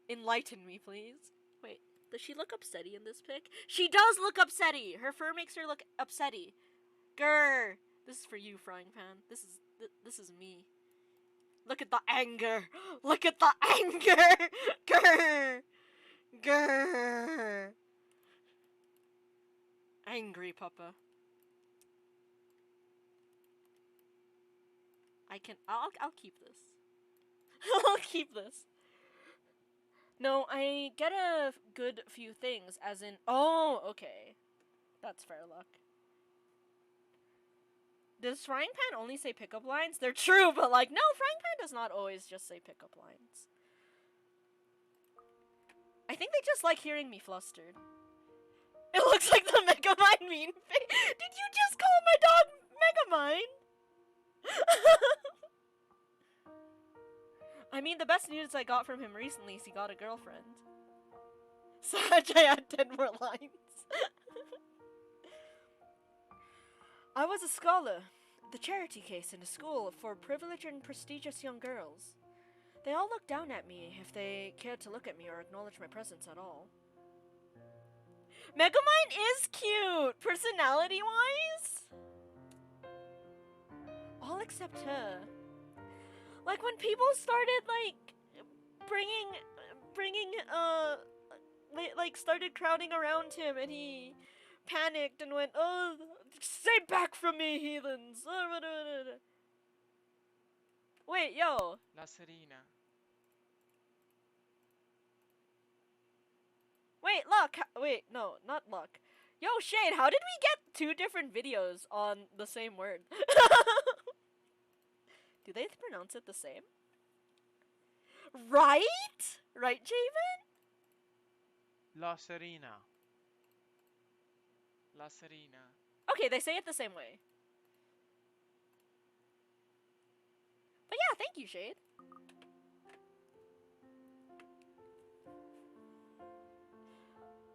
Enlighten me, please. Wait, does she look upsetty in this pic? She does look upsetty. Her fur makes her look upsetty. Grr. This is for you, Frying Pan. This is me. Look at the anger. Look at the anger. Grr. Grr. Angry Papa. I'll keep this. I'll keep this. No, I get a good few things, as in, oh, okay. That's fair luck. Does Frying Pan only say pickup lines? They're true, but like, no, Frying Pan does not always just say pickup lines. I think they just like hearing me flustered. It looks like the Megamind meme. Did you just call my dog Megamind? I mean, the best news I got from him recently is he got a girlfriend. Saj, I had 10 more lines. I was a scholar, the charity case in a school for privileged and prestigious young girls. They all looked down at me if they cared to look at me or acknowledge my presence at all. Megamind is cute, personality-wise. All except her. Like, when people started, like, started crowding around him, and he panicked and went, "Oh, stay back from me, heathens!" Wait, yo. La Serena. Wait, Luck. Wait, no, not Luck. Yo, Shade, how did we get 2 different videos on the same word? Do they pronounce it the same? Right? Right, Javen? La Serena. La Serena. Okay, they say it the same way. But yeah, thank you, Shade.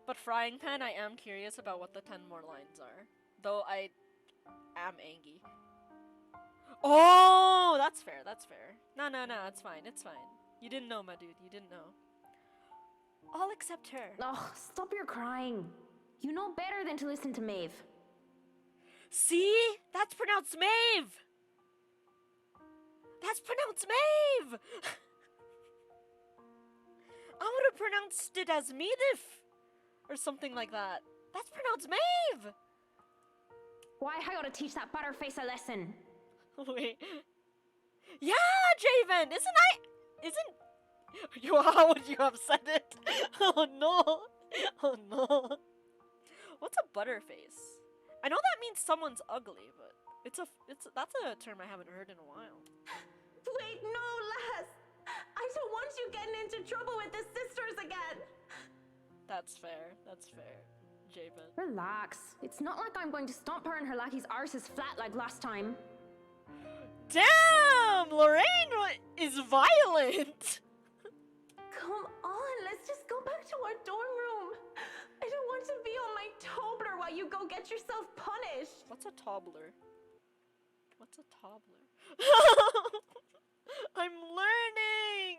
But Frying Pan, I am curious about what the 10 more lines are. Though I am angry. Oh, that's fair, that's fair. No, it's fine, it's fine. You didn't know, my dude, you didn't know. All except her. Oh, stop your crying. You know better than to listen to Maeve. See? That's pronounced Maeve! That's pronounced Maeve! I would have pronounced it as Medif! Or something like that. That's pronounced Maeve! Why I gotta teach that butterface a lesson? Wait. Yeah, Javen! How would you have said it? Oh no! Oh no. What's a butterface? I know that means someone's ugly, but that's a term I haven't heard in a while. Wait, no, lass! I don't want you getting into trouble with the sisters again! That's fair, Javen. Relax. It's not like I'm going to stomp her and her lackey's arses flat like last time. Damn! Lorraine is violent! Come on, let's just go back to our dorm room. I don't want to be on my Tobler while you go get yourself punished. What's a toddler? What's a toddler? I'm learning!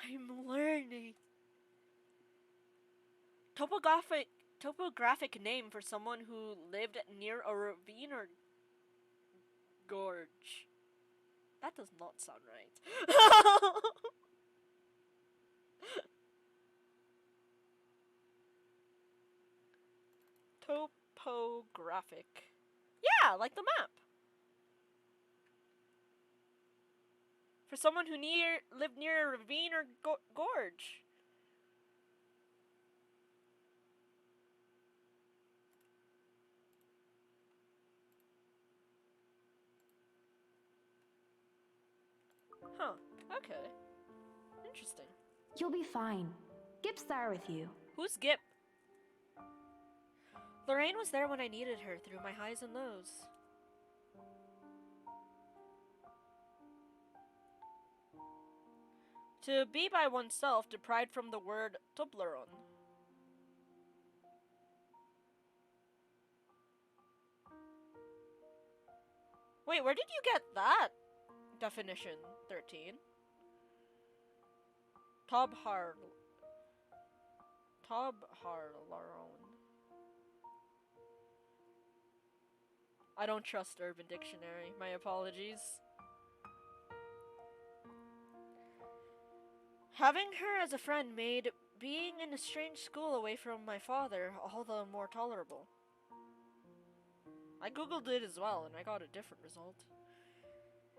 I'm learning. Topographic name for someone who lived near a ravine or gorge. That does not sound right. Topographic. Yeah, like the map. For someone who lived near a ravine or gorge. Huh. Okay. Interesting. You'll be fine. Gip's there with you. Who's Gip? Lorraine was there when I needed her through my highs and lows. To be by oneself, deprived from the word Toblerone. Wait, where did you get that definition, 13? Tobharlone. I don't trust Urban Dictionary. My apologies. Having her as a friend made being in a strange school away from my father all the more tolerable. I googled it as well, and I got a different result.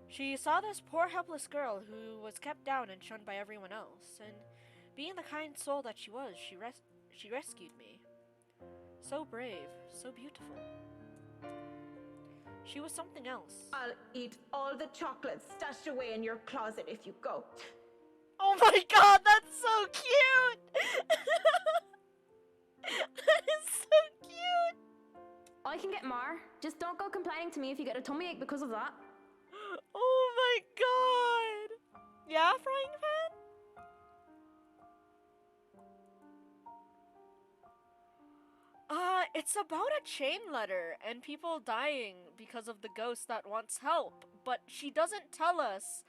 She saw this poor helpless girl who was kept down and shunned by everyone else, and being the kind soul that she was, she rescued me. So brave, so beautiful. She was something else. I'll eat all the chocolates stashed away in your closet if you go. Oh my god, that's so cute! That is so cute! I can get more. Just don't go complaining to me if you get a tummy ache because of that. Oh my god! Yeah, frying pan? It's about a chain letter and people dying because of the ghost that wants help, but she doesn't tell us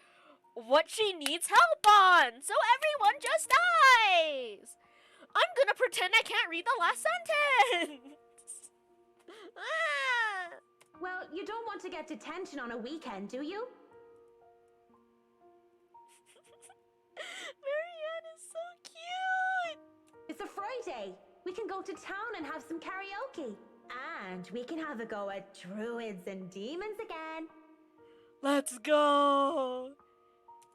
what she needs help on, so everyone just dies! I'm gonna pretend I can't read the last sentence! Ah! Well, you don't want to get detention on a weekend, do you? Marianne is so cute! It's a Friday. We can go to town and have some karaoke. And we can have a go at druids and demons again. Let's go!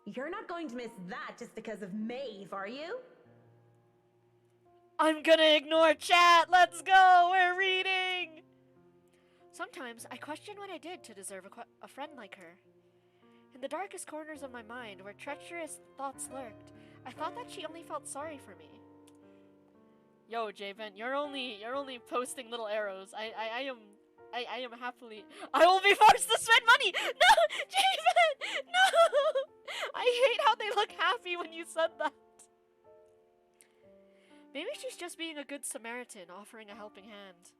You're not going to miss that just because of Maeve, are you? I'm gonna ignore chat! Let's go! We're reading! Sometimes I question what I did to deserve a friend like her. In the darkest corners of my mind, where treacherous thoughts lurked, I thought that she only felt sorry for me. Yo, Javen, you're only posting little arrows. I am happily. I will be forced to spend money. No, Javen, no. I hate how they look happy when you said that. Maybe she's just being a good Samaritan, offering a helping hand.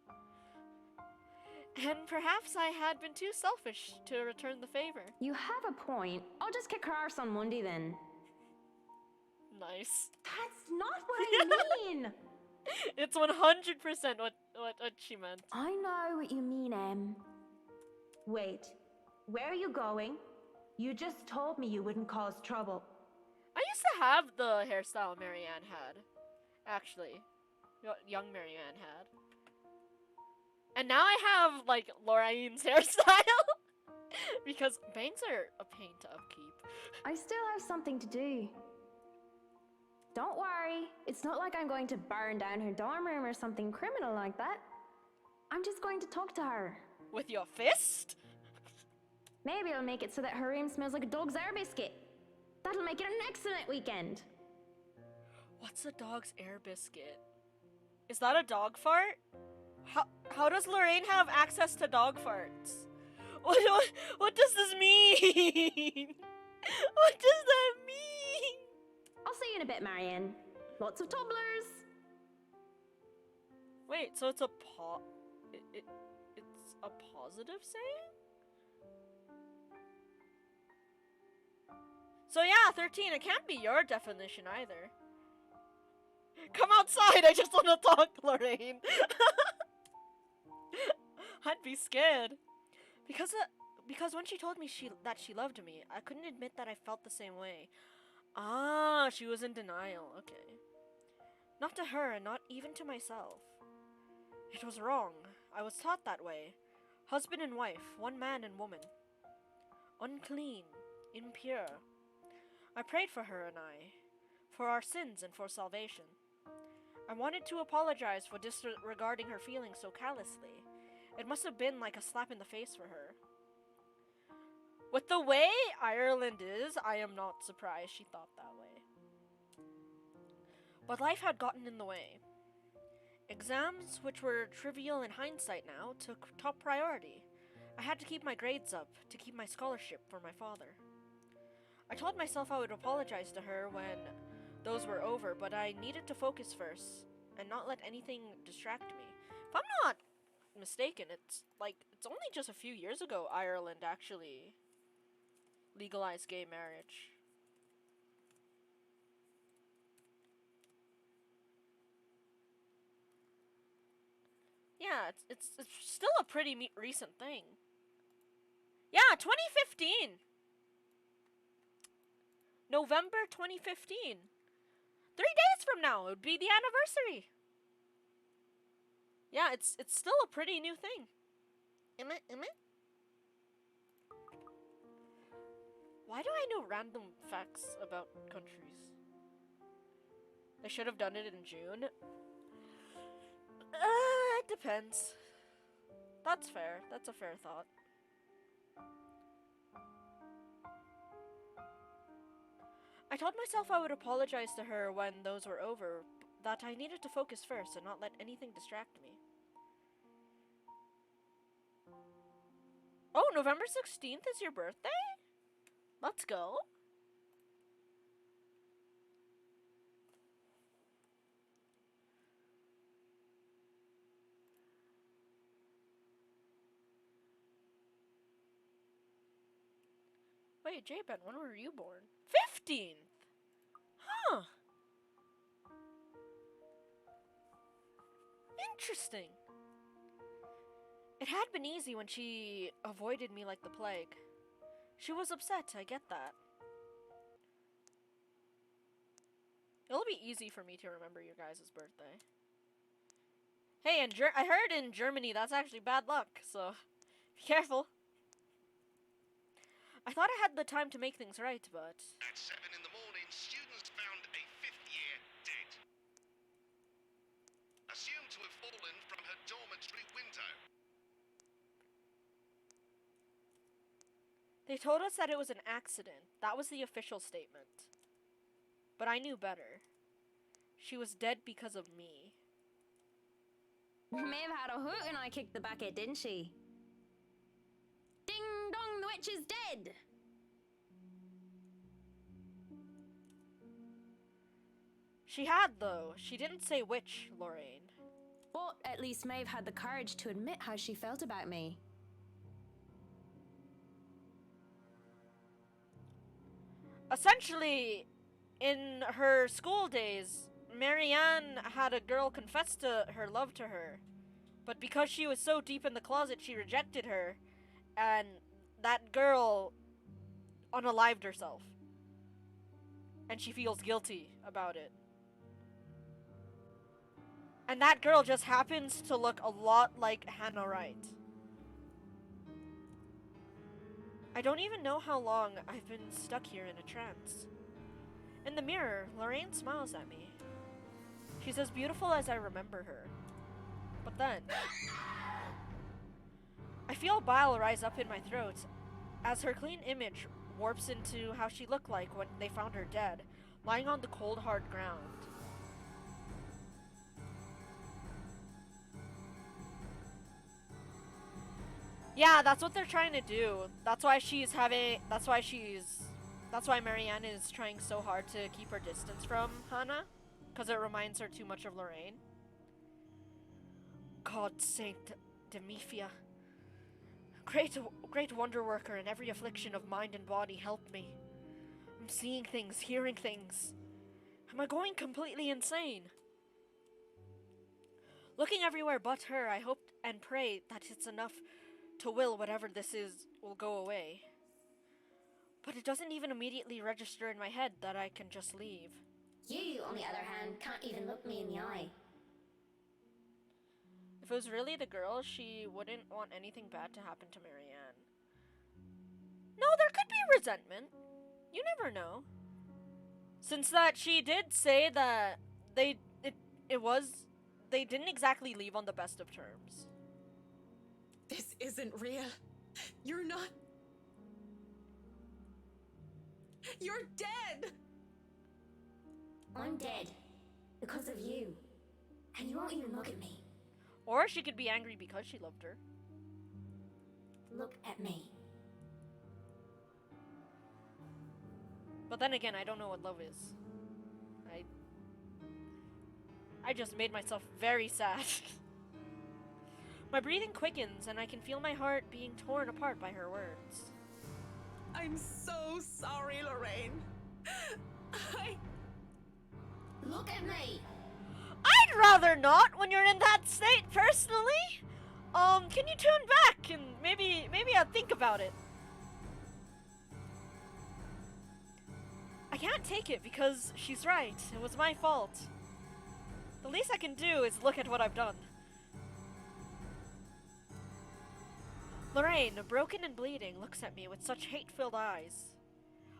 And perhaps I had been too selfish to return the favor. You have a point. I'll just kick her arse on Monday then. Nice. That's not what I mean. It's 100% what she meant. I know what you mean, Em. Wait, where are you going? You just told me you wouldn't cause trouble. I used to have the hairstyle Marianne had. Actually. Young Marianne had. And now I have, like, Lorraine's hairstyle. Because bangs are a pain to upkeep. I still have something to do. Don't worry, it's not like I'm going to burn down her dorm room or something criminal like that. I'm just going to talk to her. With your fist? Maybe I'll make it so that her room smells like a dog's air biscuit. That'll make it an excellent weekend. What's a dog's air biscuit? Is that a dog fart? How does Lorraine have access to dog farts? What does this mean? What does that mean? I'll see you in a bit, Marianne. Lots of tumblers. Wait, so it's a it's a positive saying? So yeah, 13, it can't be your definition either. Come outside, I just want to talk, Lorraine. I'd be scared. Because when she told me that she loved me, I couldn't admit that I felt the same way. Ah, she was in denial, okay. Not to her, and not even to myself. It was wrong. I was taught that way. Husband and wife, one man and woman. Unclean, impure. I prayed for her and I, for our sins and for salvation. I wanted to apologize for disregarding her feelings so callously. It must have been like a slap in the face for her. With the way Ireland is, I am not surprised she thought that way. But life had gotten in the way. Exams, which were trivial in hindsight now, took top priority. I had to keep my grades up to keep my scholarship for my father. I told myself I would apologize to her when those were over, but I needed to focus first and not let anything distract me. If I'm not mistaken, it's only just a few years ago Ireland actually legalized gay marriage. Yeah, it's still a pretty recent thing. Yeah, 2015. November 2015. 3 days from now, it would be the anniversary. Yeah, it's still a pretty new thing. Am it? Why do I know random facts about countries? They should have done it in June. It depends. That's fair. That's a fair thought. I told myself I would apologize to her when those were over, that I needed to focus first and not let anything distract me. Oh, November 16th is your birthday? Let's go. Wait, J-Ben, when were you born? 15th! Huh. Interesting. It had been easy when she avoided me like the plague. She was upset, I get that. It'll be easy for me to remember your guys' birthday. Hey, I heard in Germany that's actually bad luck, so be careful. I thought I had the time to make things right, but... At 7 in the morning, students found a 5th-year dead. Assumed to have fallen from her dormitory window. They told us that it was an accident. That was the official statement. But I knew better. She was dead because of me. Maeve had a hoot and I kicked the bucket, didn't she? Ding dong, the witch is dead! She had, though. She didn't say which, Lorraine. But at least Maeve had the courage to admit how she felt about me. Essentially, in her school days, Marianne had a girl confess to her love to her. But because she was so deep in the closet, she rejected her. And that girl unalived herself. And she feels guilty about it. And that girl just happens to look a lot like Hannah Wright. I don't even know how long I've been stuck here in a trance. In the mirror, Lorraine smiles at me. She's as beautiful as I remember her. But then... I feel bile rise up in my throat as her clean image warps into how she looked like when they found her dead, lying on the cold, hard ground. Yeah, that's what they're trying to do. That's why Marianne is trying so hard to keep her distance from Hannah, because it reminds her too much of Lorraine. God Saint Demifia. Great wonder worker in every affliction of mind and body, help me. I'm seeing things, hearing things. Am I going completely insane? Looking everywhere but her, I hope and pray that it's enough to will whatever this is will go away. But it doesn't even immediately register in my head that I can just leave. You, on the other hand, can't even look me in the eye. If it was really the girl, she wouldn't want anything bad to happen to Marianne. No, there could be resentment. You never know. Since that she did say that they didn't exactly leave on the best of terms. This isn't real. You're not... You're dead! I'm dead. Because of you. And you won't even look at me. Or she could be angry because she loved her. Look at me. But then again, I don't know what love is. I just made myself very sad. My breathing quickens, and I can feel my heart being torn apart by her words. I'm so sorry, Lorraine. Look at me. I'd rather not when you're in that state, personally. Can you turn back and maybe I'll think about it. I can't take it because she's right. It was my fault. The least I can do is look at what I've done. Lorraine, broken and bleeding, looks at me with such hate-filled eyes.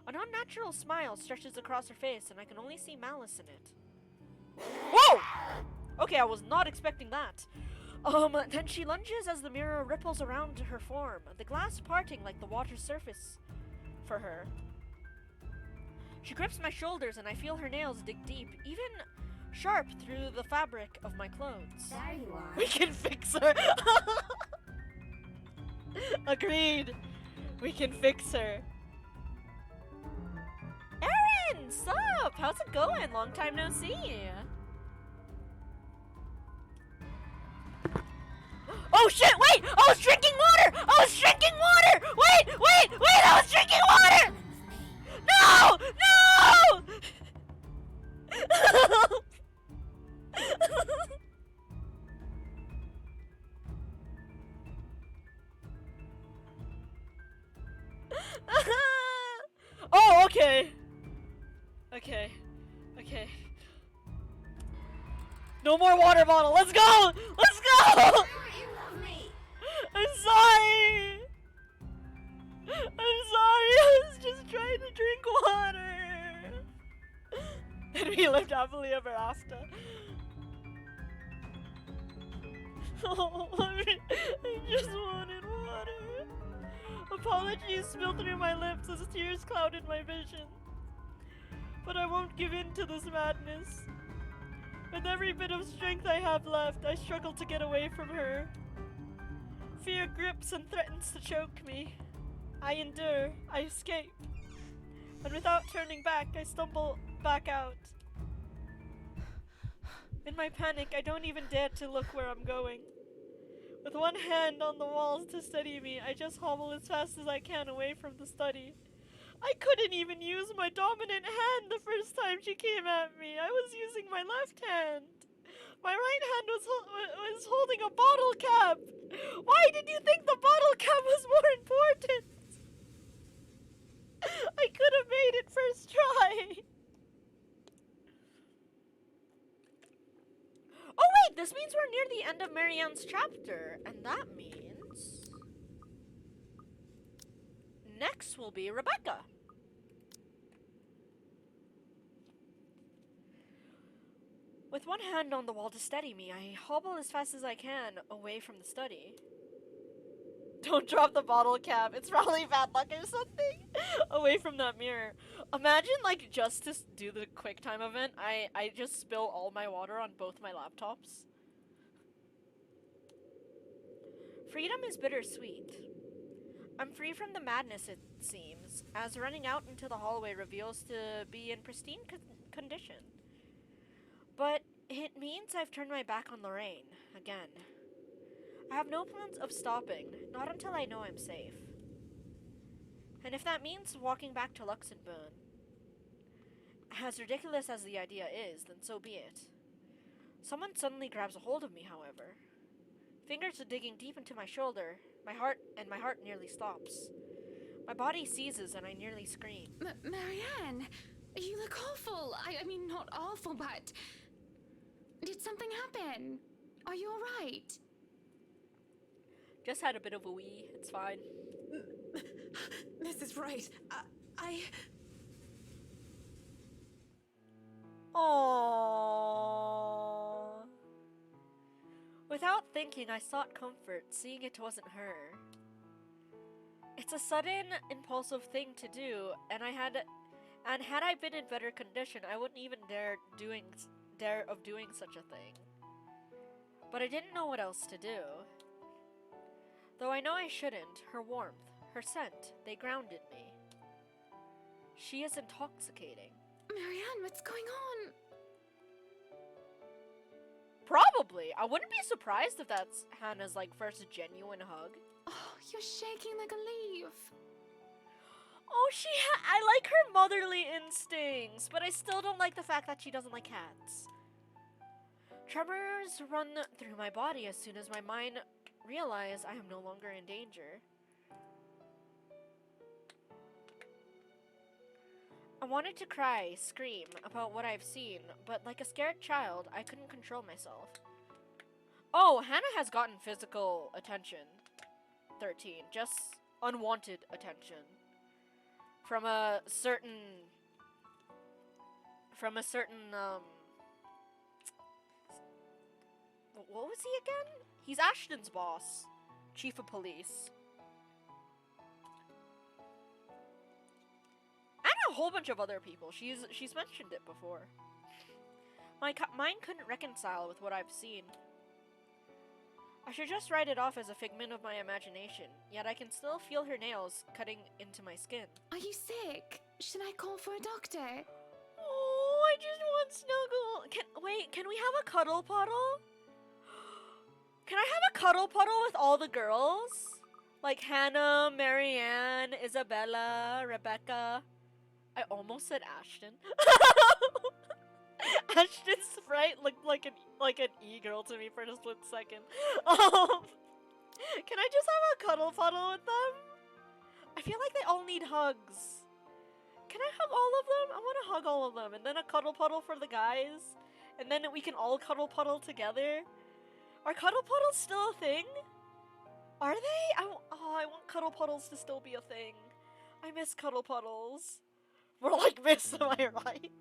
An unnatural smile stretches across her face, and I can only see malice in it. Whoa! Okay, I was not expecting that. Then she lunges as the mirror ripples around her form, the glass parting like the water's surface for her. She grips my shoulders, and I feel her nails dig deep, even sharp through the fabric of my clothes. There you are. We can fix her. Agreed. We can fix her. Erin, sup? How's it going? Long time no see. Oh shit, wait! I was drinking water! I was drinking water! Wait! I was drinking water! No! Oh, okay. Okay. No more water bottle. Let's go! You love me. I'm sorry. I was just trying to drink water. And we lived happily ever after. Oh, I just wanted water. Apologies spilled through my lips as tears clouded my vision. But I won't give in to this madness. With every bit of strength I have left, I struggle to get away from her. Fear grips and threatens to choke me. I endure, I escape. And without turning back, I stumble back out. In my panic, I don't even dare to look where I'm going. With one hand on the walls to steady me, I just hobble as fast as I can away from the study. I couldn't even use my dominant hand the first time she came at me. I was using my left hand. My right hand was holding a bottle cap. Why did you think the bottle cap was more important? I could have made it first try. Oh wait, this means we're near the end of Marianne's chapter, and that means next will be Rebecca. With one hand on the wall to steady me, I hobble as fast as I can away from the study. Don't drop the bottle cap, it's probably bad luck or something. Away from that mirror. Imagine, like, just to do the QuickTime event, I just spill all my water on both my laptops. Freedom is bittersweet. I'm free from the madness, it seems, as running out into the hallway reveals to be in pristine condition. But it means I've turned my back on Lorraine, again. I have no plans of stopping, not until I know I'm safe. And if that means walking back to Luxembourg, as ridiculous as the idea is, then so be it. Someone suddenly grabs a hold of me, however. Fingers are digging deep into my shoulder, my heart nearly stops. My body seizes and I nearly scream. Marianne, you look awful. I mean, not awful, but... Did something happen? Are you alright? Just had a bit of a wee, it's fine. This is right. Aww. Without thinking, I sought comfort, seeing it wasn't her. It's a sudden, impulsive thing to do, and had I been in better condition, I wouldn't even dare of doing such a thing. But I didn't know what else to do. Though I know I shouldn't, her warmth, her scent, they grounded me. She is intoxicating. Marianne, what's going on? Probably. I wouldn't be surprised if that's Hannah's like first genuine hug. Oh, you're shaking like a leaf. Oh, I like her motherly instincts, but I still don't like the fact that she doesn't like cats. Tremors run through my body as soon as my mind realizes I am no longer in danger. I wanted to cry, scream about what I've seen, but like a scared child, I couldn't control myself. Oh, Hannah has gotten physical attention. 13. Just unwanted attention. From a certain, what was he again? He's Ashton's boss. Chief of police. And a whole bunch of other people. She's mentioned it before. My mind couldn't reconcile with what I've seen. I should just write it off as a figment of my imagination, yet I can still feel her nails cutting into my skin. Are you sick? Should I call for a doctor? Oh, I just want snuggle. Can we have a cuddle puddle? Can I have a cuddle puddle with all the girls? Like Hannah, Marianne, Isabella, Rebecca. I almost said Ashton. Ashton's sprite looked like an e-girl to me for a split second. Can I just have a cuddle puddle with them? I feel like they all need hugs. Can I hug all of them? I want to hug all of them, and then a cuddle puddle for the guys, and then we can all cuddle puddle together. Are cuddle puddles still a thing? Are they? I want cuddle puddles to still be a thing. I miss cuddle puddles. More like miss, am I right?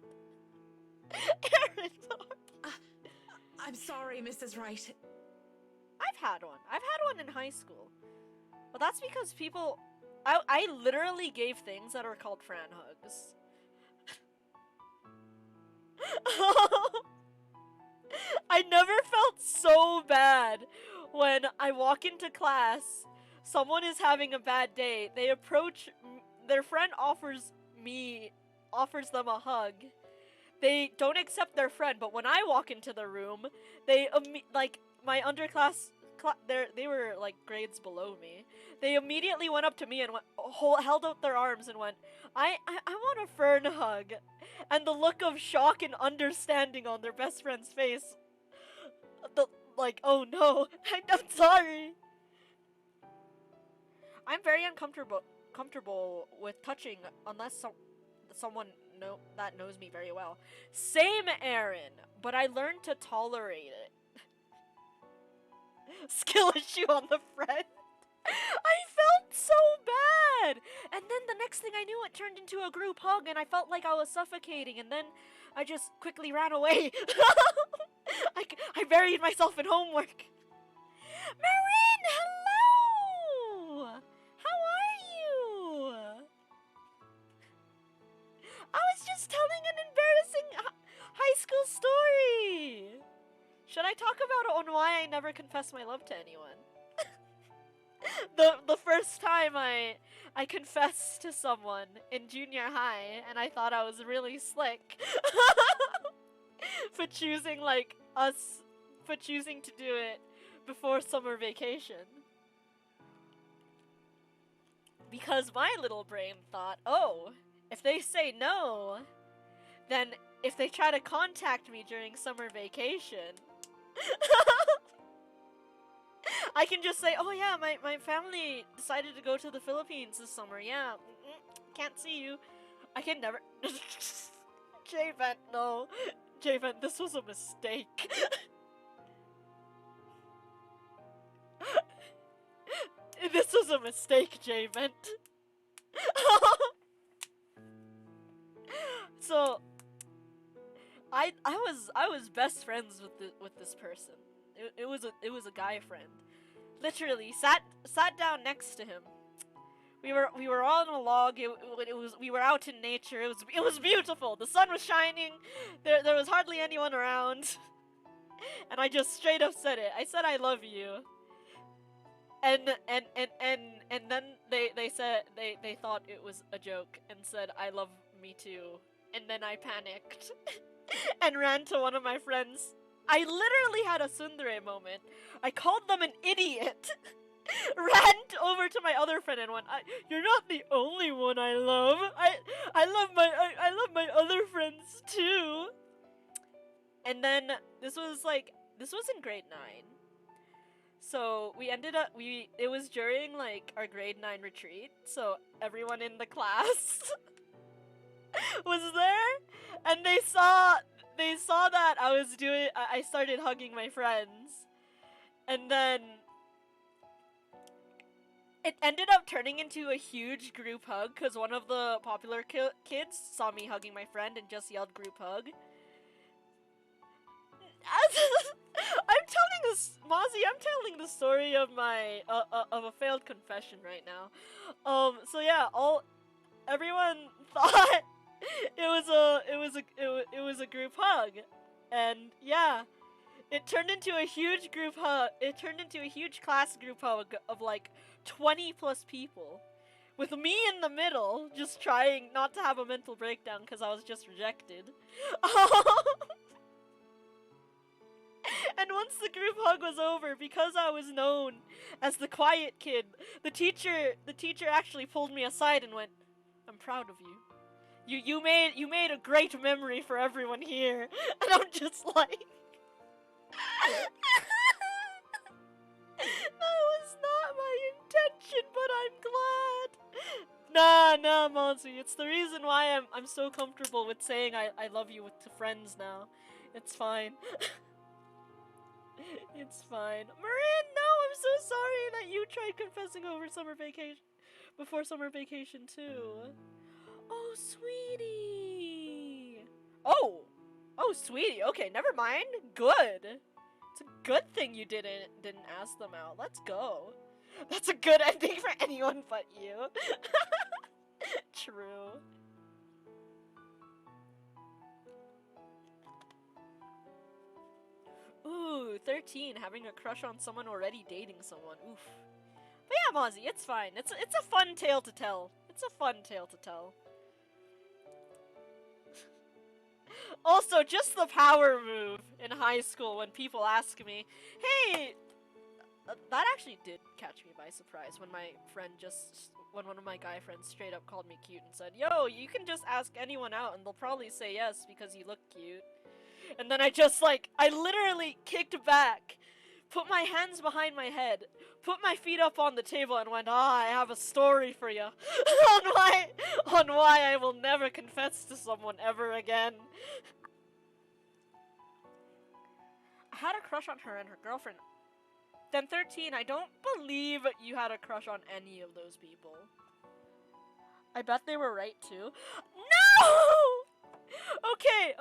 Aaron, I'm sorry, Mrs. Wright. I've had one. I've had one in high school. But that's because people... I literally gave things that are called Fran hugs. I never felt so bad when I walk into class, someone is having a bad day, they approach, their friend offers them a hug. They don't accept their friend, but when I walk into the room, they, like, my underclass, they were, like, grades below me. They immediately went up to me and held out their arms and went, I want a Fern hug. And the look of shock and understanding on their best friend's face, like, oh no, I'm sorry. I'm very comfortable with touching unless someone that knows me very well. Same, Aaron, but I learned to tolerate it. Skill issue on the friend. I felt so bad! And then the next thing I knew, it turned into a group hug and I felt like I was suffocating, and then I just quickly ran away. I buried myself in homework. Marin, hello! How are you? I was just telling an embarrassing high school story. Should I talk about it on why I never confessed my love to anyone? The first time I confessed to someone in junior high, and I thought I was really slick for choosing to do it before summer vacation. Because my little brain thought, oh, if they say no, then if they try to contact me during summer vacation, I can just say, oh yeah, my family decided to go to the Philippines this summer, yeah, can't see you. I can never... J-Vent, no. J-Vent, this was a mistake. This was a mistake, J-Vent. So, I was best friends with this person. It was a guy friend. Literally sat down next to him. We were on a log. We were out in nature. It was beautiful. The sun was shining. There was hardly anyone around. And I just straight up said it. I said I love you. And then they said they thought it was a joke and said I love me too. And then I panicked and ran to one of my friends. I literally had a tsundere moment. I called them an idiot. Ran over to my other friend and went, "You're not the only one I love. I love my other friends too." And then this was in grade 9. So we ended up it was during like our grade 9 retreat, so everyone in the class was there, and they saw that I started hugging my friends, and then it ended up turning into a huge group hug because one of the popular kids saw me hugging my friend and just yelled group hug. I'm telling this, Mozzie, I'm telling the story of my of a failed confession right now. So yeah, everyone thought it was a group hug, and yeah, it turned into a huge group hug. It turned into a huge class group hug of like 20 plus people, with me in the middle, just trying not to have a mental breakdown because I was just rejected. And once the group hug was over, because I was known as the quiet kid, the teacher actually pulled me aside and went, "I'm proud of you. You made a great memory for everyone here." And I'm just like, that was not my intention, but I'm glad. Nah, Monty. It's the reason why I'm so comfortable with saying I love you to friends now. It's fine. It's fine. Marin, no, I'm so sorry that you tried confessing before summer vacation too. Oh, sweetie. Oh, sweetie. Okay, never mind. Good. It's a good thing you didn't ask them out. Let's go. That's a good ending for anyone but you. True. Ooh, 13, having a crush on someone already dating someone. Oof. But yeah, Mozzie, it's fine. It's a fun tale to tell. It's a fun tale to tell. Also, just the power move in high school when people ask me, "Hey," that actually did catch me by surprise when when one of my guy friends straight up called me cute and said, "Yo, you can just ask anyone out and they'll probably say yes because you look cute." And then I literally kicked back, put my hands behind my head, put my feet up on the table and went, "I have a story for you." on why I will never confess to someone ever again. I had a crush on her and her girlfriend. Then 13, I don't believe you had a crush on any of those people. I bet they were right too. No! Okay.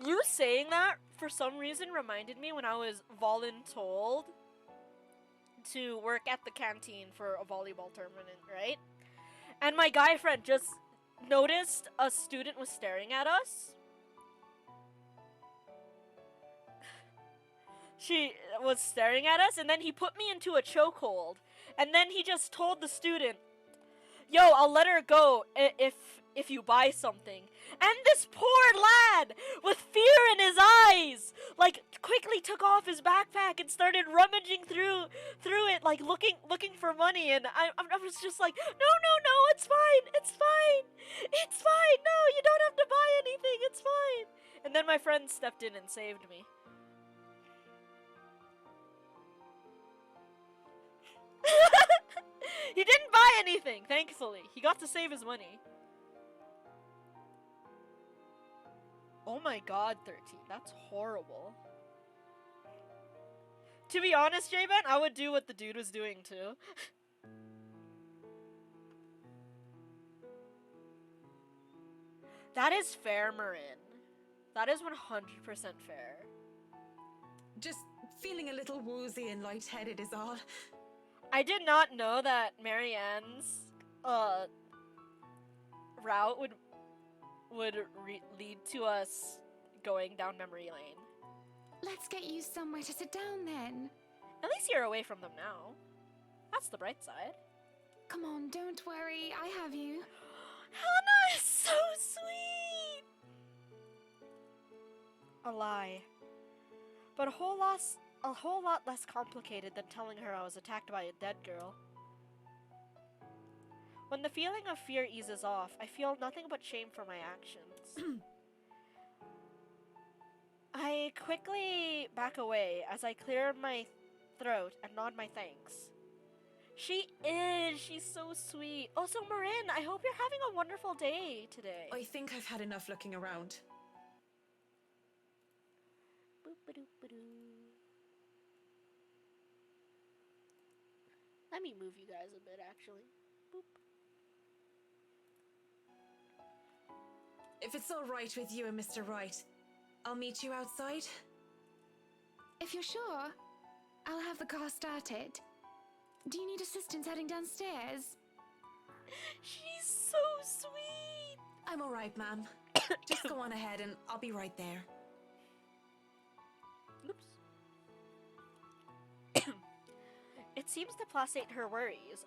You saying that for some reason reminded me when I was voluntold to work at the canteen for a volleyball tournament, right? And my guy friend just noticed a student was staring at us. She was staring at us, and then he put me into a chokehold. And then he just told the student, "Yo, I'll let her go if you buy something." And this poor lad, with fear in his eyes, like quickly took off his backpack and started rummaging through it, like looking for money. And I was just like, no, it's fine, no, you don't have to buy anything, it's fine. And then my friend stepped in and saved me. He didn't buy anything, thankfully. He got to save his money. Oh my god, 13. That's horrible. To be honest, J-Ben, I would do what the dude was doing too. That is fair, Marin. That is 100% fair. Just feeling a little woozy and lightheaded is all. I did not know that Marianne's route would lead to us going down memory lane. Let's get you somewhere to sit down then. At least you're away from them now. That's the bright side. Come on, don't worry. I have you. Hannah is so sweet! A lie. But a whole lot less complicated than telling her I was attacked by a dead girl. When the feeling of fear eases off, I feel nothing but shame for my actions. I quickly back away as I clear my throat and nod my thanks. She is! She's so sweet. Also, Marin, I hope you're having a wonderful day today. I think I've had enough looking around. Boop-a-doop-a-doo. Let me move you guys a bit, actually. Boop. If it's all right with you and Mr. Wright, I'll meet you outside. If you're sure, I'll have the car started. Do you need assistance heading downstairs? She's so sweet! I'm all right, ma'am. Just go on ahead and I'll be right there. Oops. It seems to placate her worries,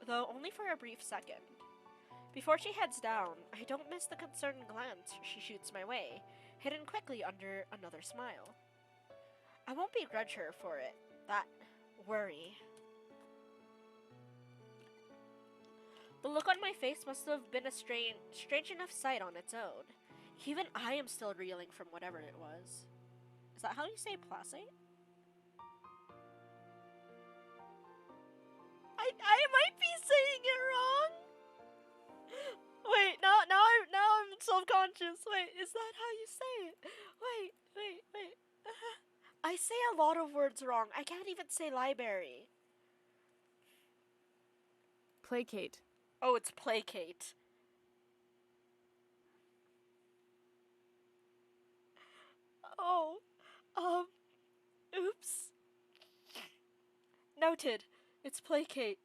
though only for a brief second. Before she heads down, I don't miss the concerned glance she shoots my way, hidden quickly under another smile. I won't begrudge her for it, that worry. The look on my face must have been a strange enough sight on its own. Even I am still reeling from whatever it was. Is that how you say placate? I might be saying it wrong. Wait, now I'm self-conscious. Wait, is that how you say it? Wait. I say a lot of words wrong. I can't even say library. Placate. Oh, it's placate. Oh, oops. Noted. It's placate.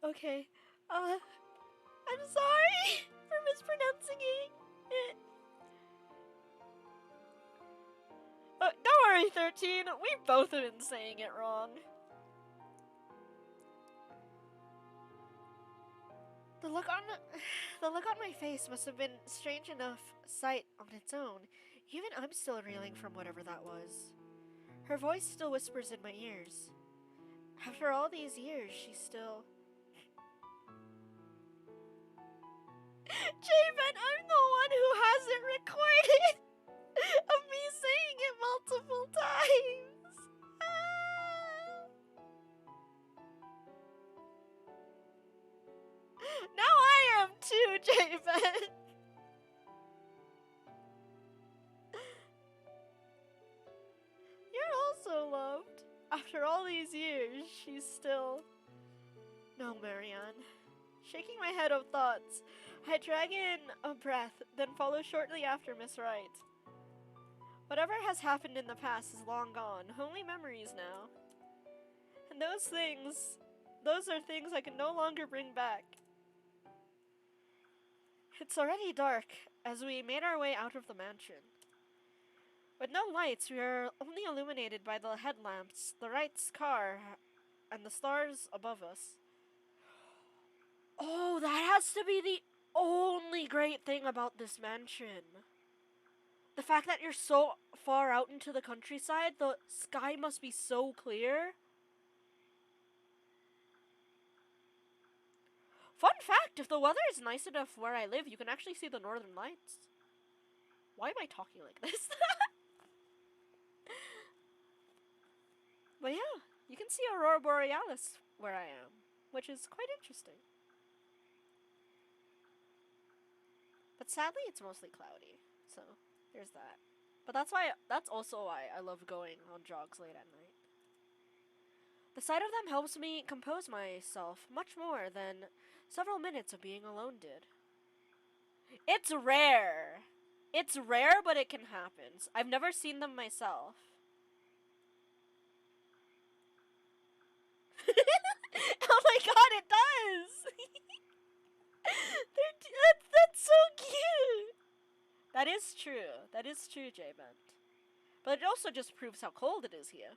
Okay. I'm sorry for mispronouncing it. Don't worry, 13. We both have been saying it wrong. The look on my face must have been strange enough sight on its own. Even I'm still reeling from whatever that was. Her voice still whispers in my ears. After all these years, she's still... Javen, I'm the one who has it recorded of me saying it multiple times. Now I am too, Javen. You're also loved. After all these years, she's still... No, Marianne. Shaking my head of thoughts, I drag in a breath, then follow shortly after Miss Wright. Whatever has happened in the past is long gone, only memories now. And those are things I can no longer bring back. It's already dark as we made our way out of the mansion. With no lights, we are only illuminated by the headlamps, the Wright's car, and the stars above us. Oh, that has to be the only great thing about this mansion. The fact that you're so far out into the countryside, the sky must be so clear. Fun fact, if the weather is nice enough where I live, you can actually see the northern lights. Why am I talking like this? But yeah, you can see Aurora Borealis where I am, which is quite interesting. But sadly, it's mostly cloudy, so there's that. But that's also why I love going on jogs late at night. The sight of them helps me compose myself much more than several minutes of being alone did. It's rare. It's rare, but it can happen. I've never seen them myself. Oh my god, it does! That's so cute! That is true. That is true, J-Bent. But it also just proves how cold it is here.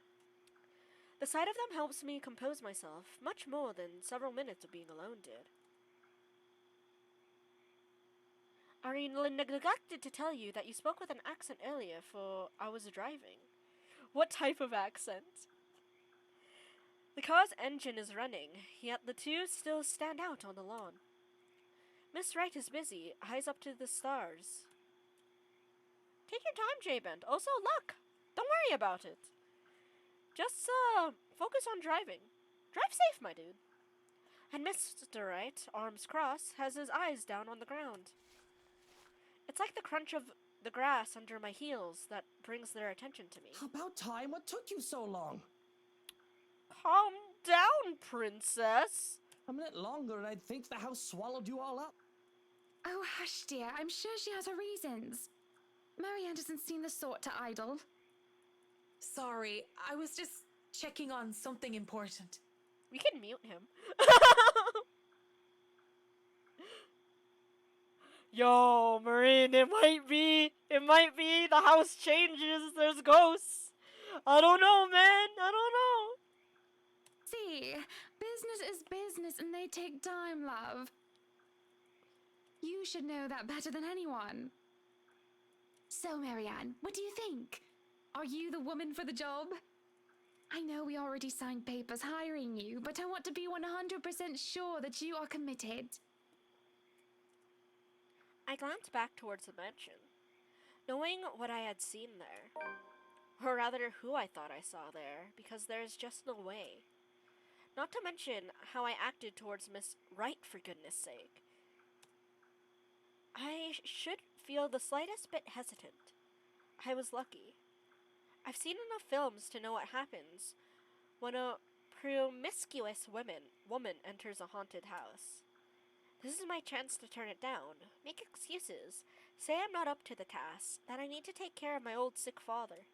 The sight of them helps me compose myself much more than several minutes of being alone did. I neglected to tell you that you spoke with an accent earlier, for I was driving. What type of accent? The car's engine is running, yet the two still stand out on the lawn. Miss Wright is busy, eyes up to the stars. Take your time, J-Bent. Also, luck. Don't worry about it. Just, focus on driving. Drive safe, my dude. And Mr. Wright, arms crossed, has his eyes down on the ground. It's like the crunch of the grass under my heels that brings their attention to me. About time. What took you so long? Calm down, princess. A minute longer and I'd think the house swallowed you all up. Oh, hush, dear. I'm sure she has her reasons. Marianne doesn't seem the sort to idle. Sorry, I was just checking on something important. We can mute him. Yo, Marine, it might be the house changes, there's ghosts. I don't know, man, I don't know. See, business is business and they take time, love. You should know that better than anyone. So, Marianne, what do you think? Are you the woman for the job? I know we already signed papers hiring you, but I want to be 100% sure that you are committed. I glanced back towards the mansion, knowing what I had seen there. Or rather, who I thought I saw there, because there's just no way. Not to mention how I acted towards Miss Wright, for goodness sake. I should feel the slightest bit hesitant. I was lucky. I've seen enough films to know what happens when a promiscuous woman enters a haunted house. This is my chance to turn it down, make excuses, say I'm not up to the task, that I need to take care of my old sick father.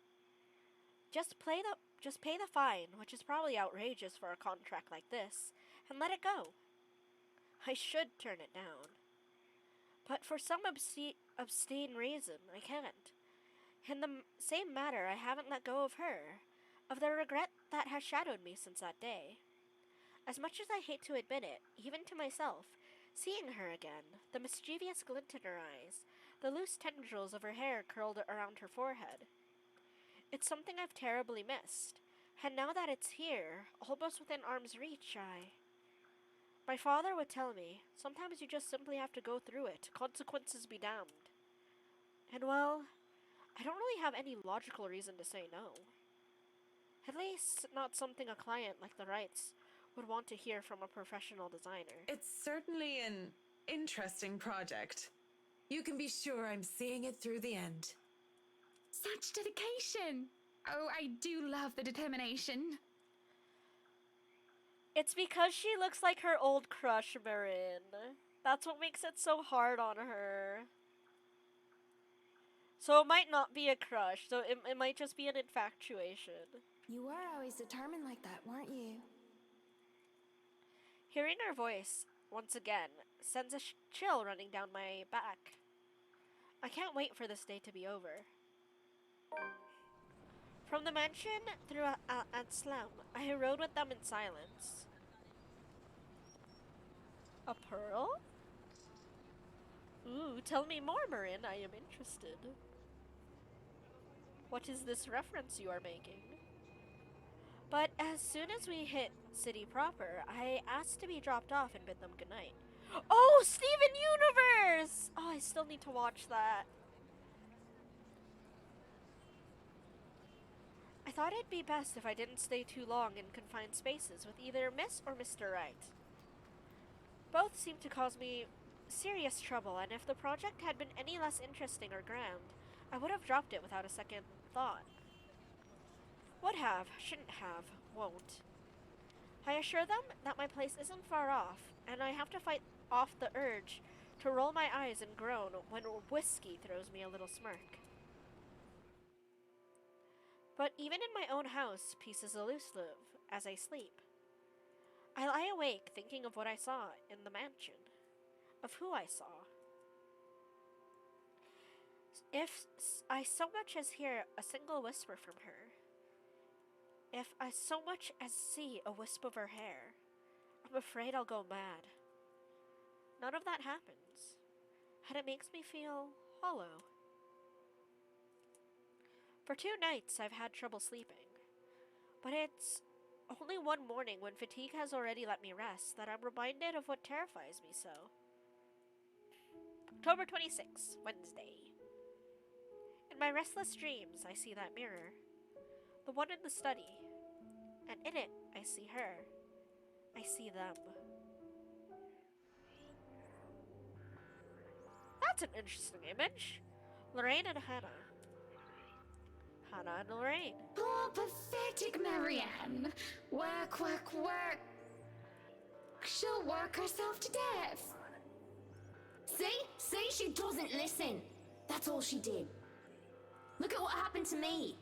Just pay the fine, which is probably outrageous for a contract like this, and let it go. I should turn it down. But for some obscene reason, I can't. In the same matter, I haven't let go of her, of the regret that has shadowed me since that day. As much as I hate to admit it, even to myself, seeing her again, the mischievous glint in her eyes, the loose tendrils of her hair curled around her forehead. It's something I've terribly missed, and now that it's here, almost within arm's reach, My father would tell me, sometimes you just simply have to go through it, consequences be damned. And well, I don't really have any logical reason to say no. At least, not something a client like the Wrights would want to hear from a professional designer. It's certainly an interesting project. You can be sure I'm seeing it through the end. Such dedication! Oh, I do love the determination. It's because she looks like her old crush, Marin. That's what makes it so hard on her. So it might not be a crush, so it might just be an infatuation. You were always determined like that, weren't you? Hearing her voice, once again, sends a chill running down my back. I can't wait for this day to be over. From the mansion through Anslam, I rode with them in silence. A pearl? Ooh, tell me more, Marin. I am interested. What is this reference you are making? But as soon as we hit city proper, I asked to be dropped off and bid them goodnight. Oh, Steven Universe! Oh, I still need to watch that. I thought it'd be best if I didn't stay too long in confined spaces with either Miss or Mr. Wright. Both seemed to cause me serious trouble, and if the project had been any less interesting or grand, I would have dropped it without a second thought. Would have, shouldn't have, won't. I assure them that my place isn't far off, and I have to fight off the urge to roll my eyes and groan when whiskey throws me a little smirk. But even in my own house, peace is elusive as I sleep. I lie awake thinking of what I saw in the mansion, of who I saw. If I so much as hear a single whisper from her, if I so much as see a wisp of her hair, I'm afraid I'll go mad. None of that happens. and it makes me feel hollow. For 2 nights, I've had trouble sleeping, but it's only one morning when fatigue has already let me rest that I'm reminded of what terrifies me so. October 26, Wednesday. In my restless dreams, I see that mirror, the one in the study, and in it, I see her. I see them. That's an interesting image. Lorraine and Hannah. Hannah and Lorraine. Poor pathetic Marianne. Work, work, work. She'll work herself to death. See, she doesn't listen. That's all she did. Look at what happened to me.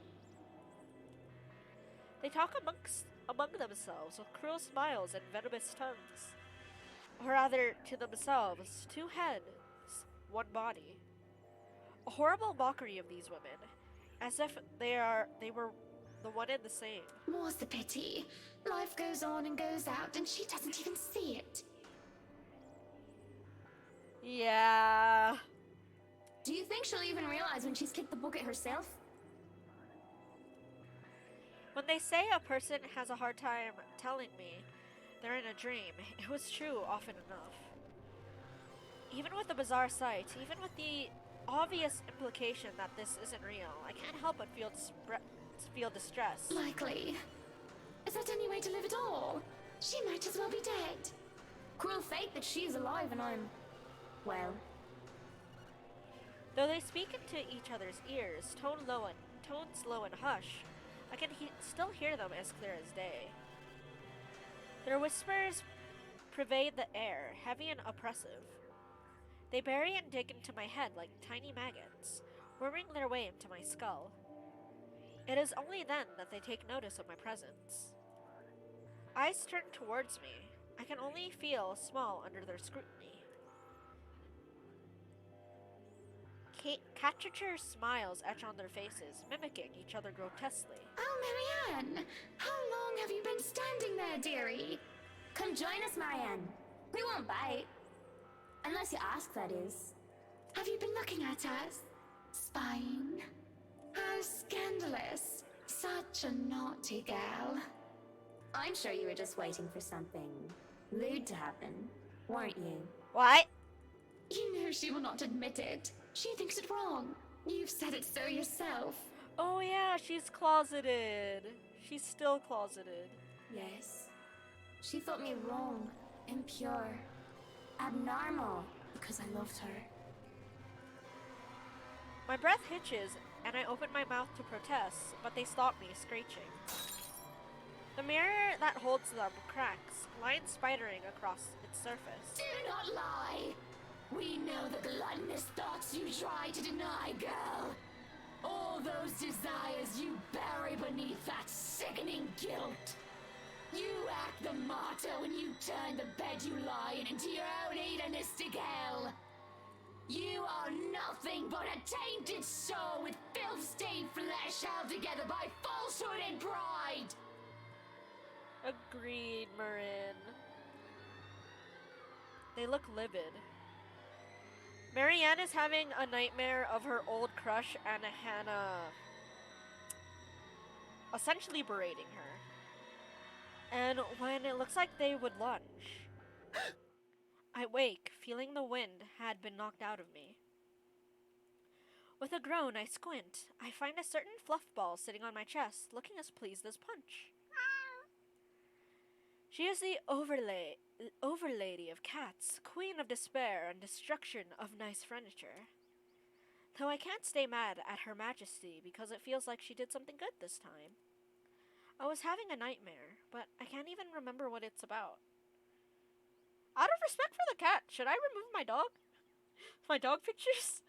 They talk among themselves with cruel smiles and venomous tongues. Or rather, to themselves, 2 heads, 1 body. A horrible mockery of these women, as if they were the one and the same. More's the pity. Life goes on and goes out, and she doesn't even see it. Yeah. Do you think she'll even realize when she's kicked the bucket herself? When they say a person has a hard time telling me they're in a dream, it was true often enough. Even with the bizarre sight, even with the obvious implication that this isn't real, I can't help but feel distress. Likely. Is that any way to live at all? She might as well be dead. Cruel fate that she's alive and I'm... well... Though they speak into each other's ears, tones low and hush, I can still hear them as clear as day. Their whispers pervade the air, heavy and oppressive. They bury and dig into my head like tiny maggots, worming their way into my skull. It is only then that they take notice of my presence. Eyes turn towards me. I can only feel small under their scrutiny. Caricature smiles etch on their faces, mimicking each other grotesquely. Oh, Marianne! How long have you been standing there, dearie? Come join us, Marianne. We won't bite. Unless you ask, that is. Have you been looking at us? Spying? How scandalous. Such a naughty girl. I'm sure you were just waiting for something lewd to happen, weren't you? What? You know she will not admit it. She thinks it wrong. You've said it so yourself. Oh yeah, she's closeted. She's still closeted. Yes. She thought me wrong, impure, abnormal, because I loved her. My breath hitches, and I open my mouth to protest, but they stop me, screeching. The mirror that holds them cracks, lines spidering across its surface. Do not lie! We know the gluttonous thoughts you try to deny, girl. All those desires you bury beneath that sickening guilt. You act the martyr when you turn the bed you lie in into your own hedonistic hell. You are nothing but a tainted soul with filth-stained flesh held together by falsehood and pride. Agreed, Marin. They look livid. Marianne is having a nightmare of her old crush and Hannah essentially berating her. And when it looks like they would lunge, I wake, feeling the wind had been knocked out of me. With a groan, I squint. I find a certain fluff ball sitting on my chest, looking as pleased as Punch. She is the overlady of cats, queen of despair and destruction of nice furniture. Though I can't stay mad at Her Majesty because it feels like she did something good this time. I was having a nightmare, but I can't even remember what it's about. Out of respect for the cat, should I remove my dog? My dog pictures?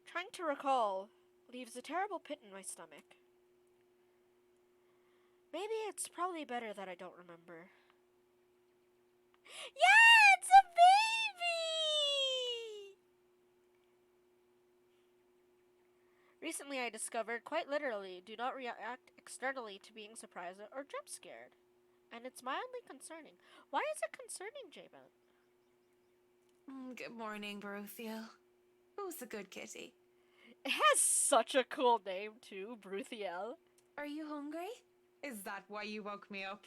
Trying to recall leaves a terrible pit in my stomach. Maybe it's probably better that I don't remember. Yeah, it's a baby! Recently I discovered, quite literally, do not react externally to being surprised or jump scared. And it's mildly concerning. Why is it concerning, J-Bent? Good morning, Baruthiel. Who's the good kitty? It has such a cool name too, Bruthiel. Are you hungry? Is that why you woke me up?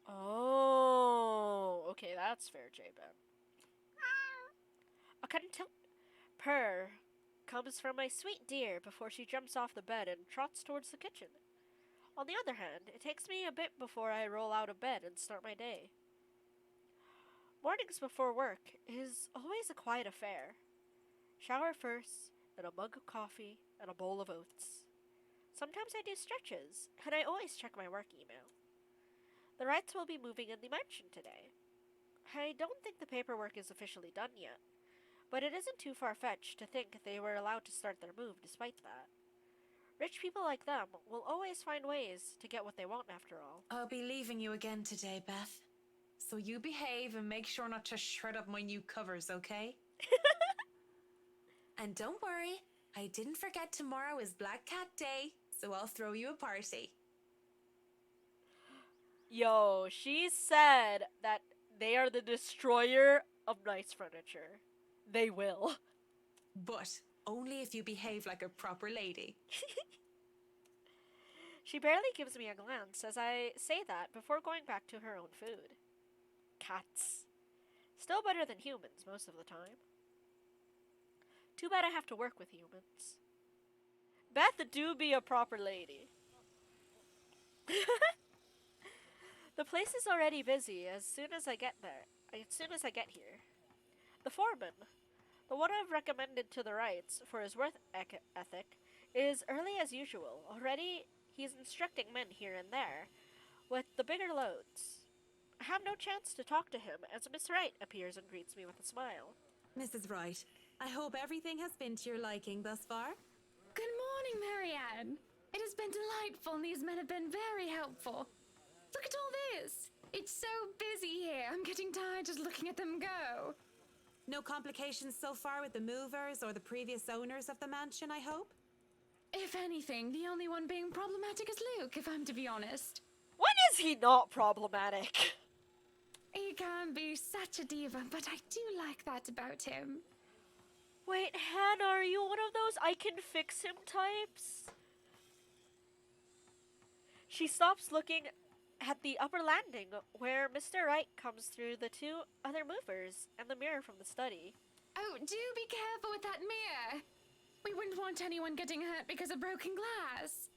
Oh, okay, that's fair, J-Ben. A content purr comes from my sweet dear before she jumps off the bed and trots towards the kitchen. On the other hand, it takes me a bit before I roll out of bed and start my day. Mornings before work is always a quiet affair. Shower first, then a mug of coffee, and a bowl of oats. Sometimes I do stretches, and I always check my work email. The Wrights will be moving in the mansion today. I don't think the paperwork is officially done yet, but it isn't too far-fetched to think they were allowed to start their move despite that. Rich people like them will always find ways to get what they want after all. I'll be leaving you again today, Beth. So you behave and make sure not to shred up my new covers, okay? And don't worry, I didn't forget tomorrow is Black Cat Day, so I'll throw you a party. Yo, she said that they are the destroyer of nice furniture. They will. But only if you behave like a proper lady. She barely gives me a glance as I say that before going back to her own food. Cats. Still better than humans most of the time. Too bad I have to work with humans. Beth do be a proper lady. The place is already busy as soon as I get here. The foreman, the one I've recommended to the Wrights for his work ethic, is early as usual. Already, he's instructing men here and there with the bigger loads. I have no chance to talk to him as Miss Wright appears and greets me with a smile. Mrs. Wright, I hope everything has been to your liking thus far. Good morning, Marianne. It has been delightful, and these men have been very helpful. Look at all this. It's so busy here. I'm getting tired just looking at them go. No complications so far with the movers or the previous owners of the mansion, I hope? If anything, the only one being problematic is Luke, if I'm to be honest. When is he not problematic? He can be such a diva, but I do like that about him. Wait, Hannah, are you one of those I can fix him types? She stops looking at the upper landing where Mr. Wright comes through the two other movers and the mirror from the study. Oh, do be careful with that mirror. We wouldn't want anyone getting hurt because of broken glass.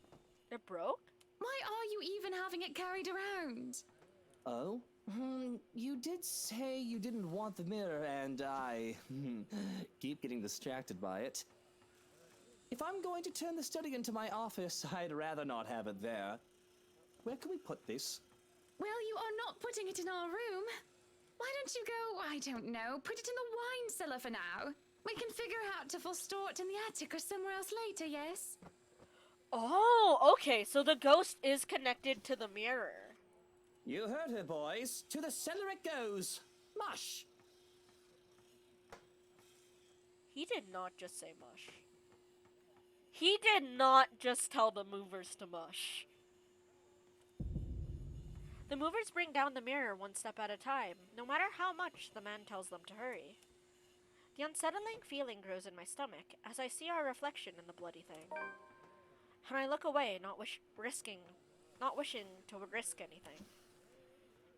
They're broke? Why are you even having it carried around? Oh? You did say you didn't want the mirror, and I keep getting distracted by it. If I'm going to turn the study into my office, I'd rather not have it there. Where can we put this? Well, you are not putting it in our room. Why don't you go, I don't know, put it in the wine cellar for now? We can figure out if we'll store it in the attic or somewhere else later, yes? Oh, okay, so the ghost is connected to the mirror. You heard her, boys. To the cellar it goes. Mush! He did not just say mush. He did not just tell the movers to mush. The movers bring down the mirror one step at a time, no matter how much the man tells them to hurry. The unsettling feeling grows in my stomach as I see our reflection in the bloody thing. And I look away, not wishing to risk anything.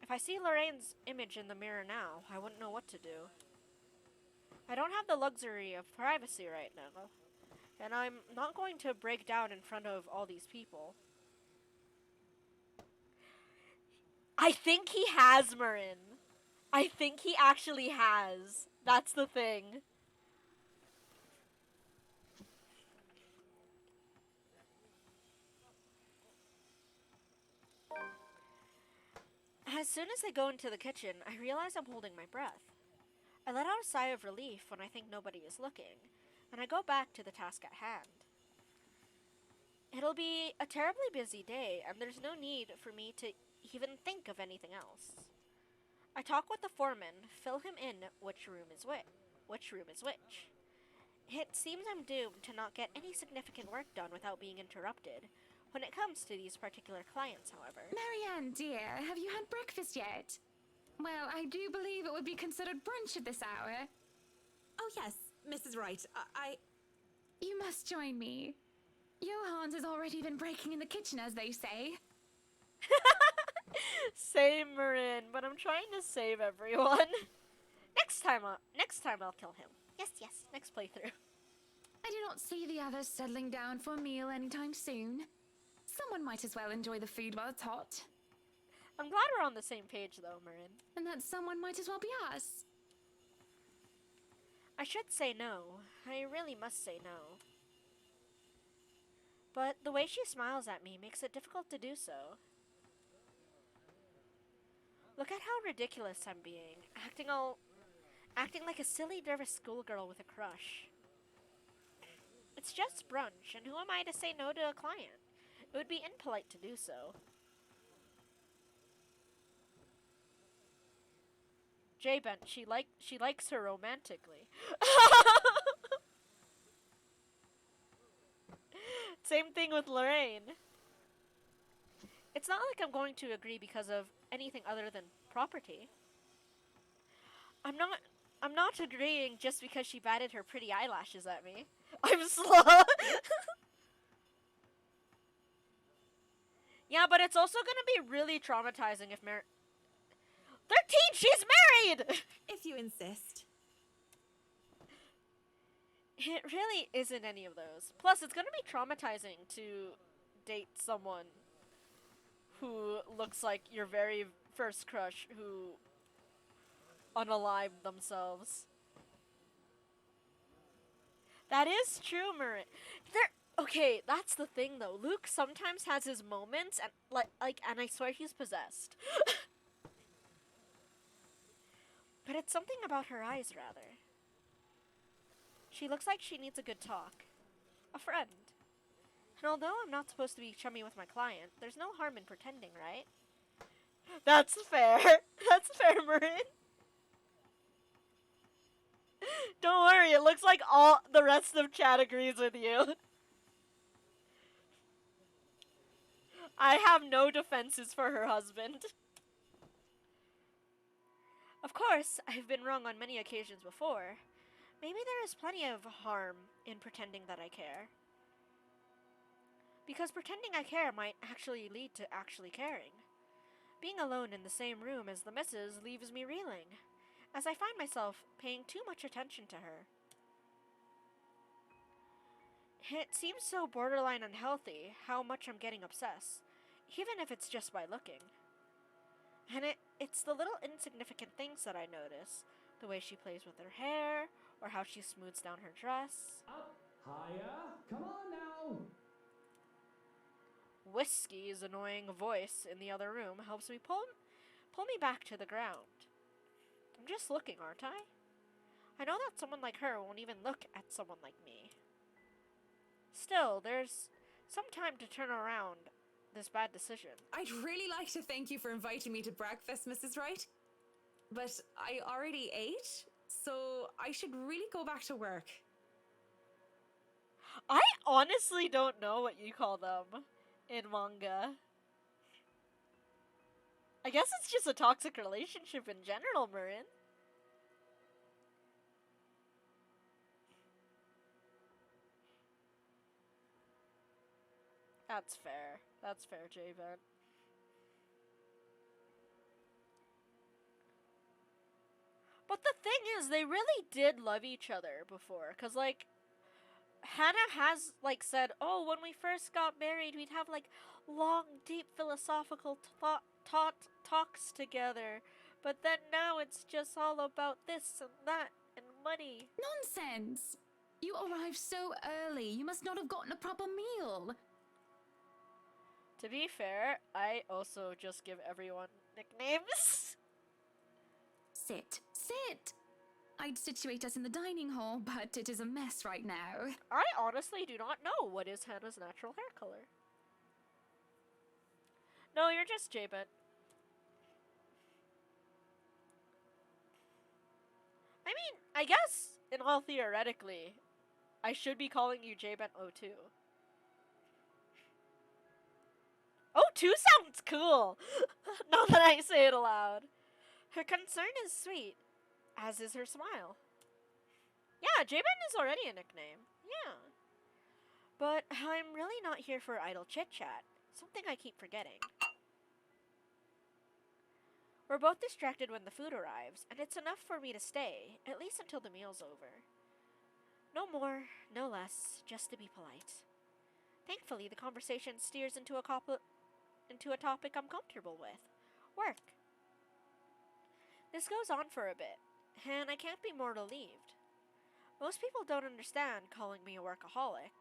If I see Lorraine's image in the mirror now, I wouldn't know what to do. I don't have the luxury of privacy right now, and I'm not going to break down in front of all these people. I think he has, Marin. I think he actually has. That's the thing. As soon as I go into the kitchen, I realize I'm holding my breath. I let out a sigh of relief when I think nobody is looking, and I go back to the task at hand. It'll be a terribly busy day, and there's no need for me to even think of anything else. I talk with the foreman, fill him in which room is which. It seems I'm doomed to not get any significant work done without being interrupted, when it comes to these particular clients, however. Marianne, dear, have you had breakfast yet? Well, I do believe it would be considered brunch at this hour. Oh, yes, Mrs. Wright. You must join me. Johans has already been breaking in the kitchen, as they say. Same, Marin, but I'm trying to save everyone. Next time I'll kill him. Yes, next playthrough. I do not see the others settling down for a meal anytime soon. Someone might as well enjoy the food while it's hot. I'm glad we're on the same page, though, Marin. And that someone might as well be us. I should say no. I really must say no. But the way she smiles at me makes it difficult to do so. Look at how ridiculous I'm being, acting like a silly, nervous schoolgirl with a crush. It's just brunch, and who am I to say no to a client? It would be impolite to do so. J-Bent, she likes her romantically. Same thing with Lorraine. It's not like I'm going to agree because of anything other than property. I'm not agreeing just because she batted her pretty eyelashes at me. I'm slow. Yeah, but it's also gonna be really traumatizing if 13, she's married! If you insist. It really isn't any of those. Plus, it's gonna be traumatizing to date someone who looks like your very first crush who unalived themselves. That is true, Marin. Okay, that's the thing though. Luke sometimes has his moments and and I swear he's possessed. But it's something about her eyes, rather. She looks like she needs a good talk. A friend. And although I'm not supposed to be chummy with my client, there's no harm in pretending, right? That's fair. That's fair, Marin. Don't worry, it looks like all the rest of chat agrees with you. I have no defenses for her husband. Of course, I've been wrong on many occasions before. Maybe there is plenty of harm in pretending that I care. Because pretending I care might actually lead to actually caring. Being alone in the same room as the missus leaves me reeling, as I find myself paying too much attention to her. It seems so borderline unhealthy how much I'm getting obsessed, even if it's just by looking. And it's the little insignificant things that I notice. The way she plays with her hair, or how she smooths down her dress. Up, higher, come on now! Whiskey's annoying voice in the other room helps me pull me back to the ground. I'm just looking, aren't I? I know that someone like her won't even look at someone like me. Still, there's some time to turn around this bad decision. I'd really like to thank you for inviting me to breakfast, Mrs. Wright. But I already ate, so I should really go back to work. I honestly don't know what you call them in manga. I guess it's just a toxic relationship in general, Marin. That's fair. That's fair, J-Vent. But the thing is, they really did love each other before. Because, like, Hannah has, like, said, oh, when we first got married, we'd have, like, long, deep philosophical talks together. But then now it's just all about this and that and money. Nonsense! You arrived so early. You must not have gotten a proper meal. To be fair, I also just give everyone nicknames. Sit. Sit! I'd situate us in the dining hall, but it is a mess right now. I honestly do not know what is Hannah's natural hair color. No, you're just J-Bent. I mean, I guess, in all theoretically, I should be calling you J-Bent 02. Oh, 2 sounds cool! Now that I say it aloud. Her concern is sweet, as is her smile. Yeah, J-Ben is already a nickname. Yeah. But I'm really not here for idle chit-chat. Something I keep forgetting. We're both distracted when the food arrives, and it's enough for me to stay, at least until the meal's over. No more, no less, just to be polite. Thankfully, the conversation steers into a topic I'm comfortable with. Work. This goes on for a bit, and I can't be more relieved. Most people don't understand calling me a workaholic,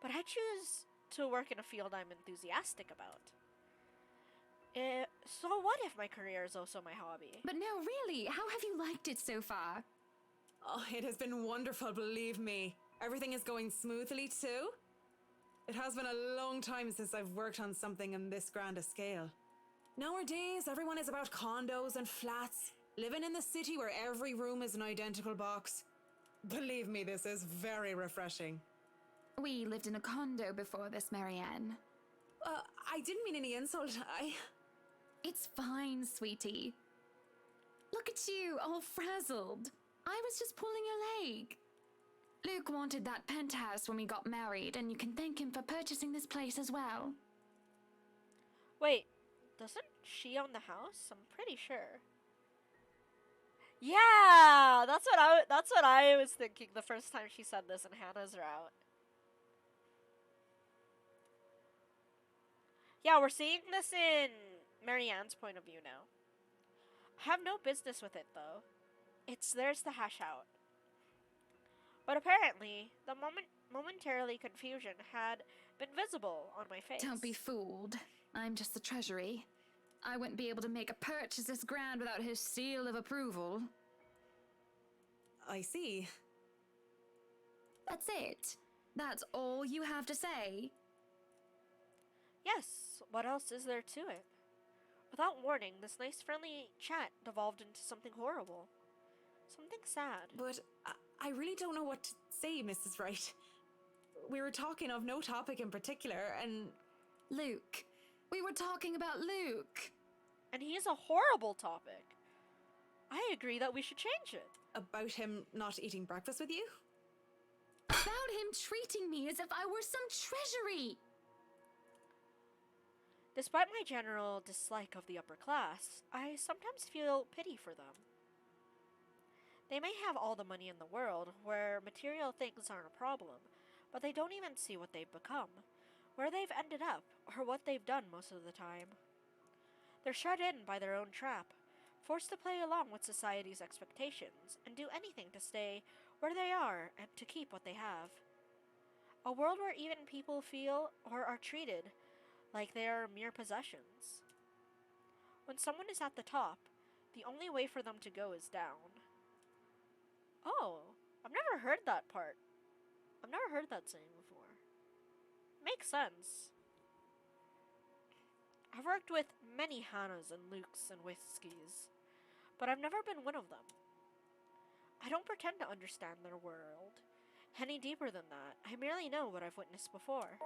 but I choose to work in a field I'm enthusiastic about. So what if my career is also my hobby? But no, really, how have you liked it so far? Oh, it has been wonderful, believe me. Everything is going smoothly too. It has been a long time since I've worked on something on this grand a scale. Nowadays, everyone is about condos and flats, living in the city where every room is an identical box. Believe me, this is very refreshing. We lived in a condo before this, Marianne. I didn't mean any insult. It's fine, sweetie. Look at you, all frazzled. I was just pulling your leg. Luke wanted that penthouse when we got married, and you can thank him for purchasing this place as well. Wait, doesn't she own the house? I'm pretty sure. Yeah, that's what I was thinking the first time she said this in Hannah's route. Yeah, we're seeing this in Marianne's point of view now. I have no business with it, though. It's theirs to hash out. But apparently, the momentarily confusion had been visible on my face. Don't be fooled. I'm just the treasury. I wouldn't be able to make a purchase this grand without his seal of approval. I see. That's it. That's all you have to say. Yes, what else is there to it? Without warning, this nice friendly chat devolved into something horrible. Something sad. But I really don't know what to say, Mrs. Wright. We were talking of no topic in particular, and... Luke. We were talking about Luke. And he is a horrible topic. I agree that we should change it. About him not eating breakfast with you? About him treating me as if I were some treasury. Despite my general dislike of the upper class, I sometimes feel pity for them. They may have all the money in the world, where material things aren't a problem, but they don't even see what they've become, where they've ended up, or what they've done most of the time. They're shut in by their own trap, forced to play along with society's expectations, and do anything to stay where they are and to keep what they have. A world where even people feel, or are treated, like they are mere possessions. When someone is at the top, the only way for them to go is down. Oh, I've never heard that part. I've never heard that saying before. Makes sense. I've worked with many Hannahs and Lukes and Whiskies, but I've never been one of them. I don't pretend to understand their world any deeper than that. I merely know what I've witnessed before.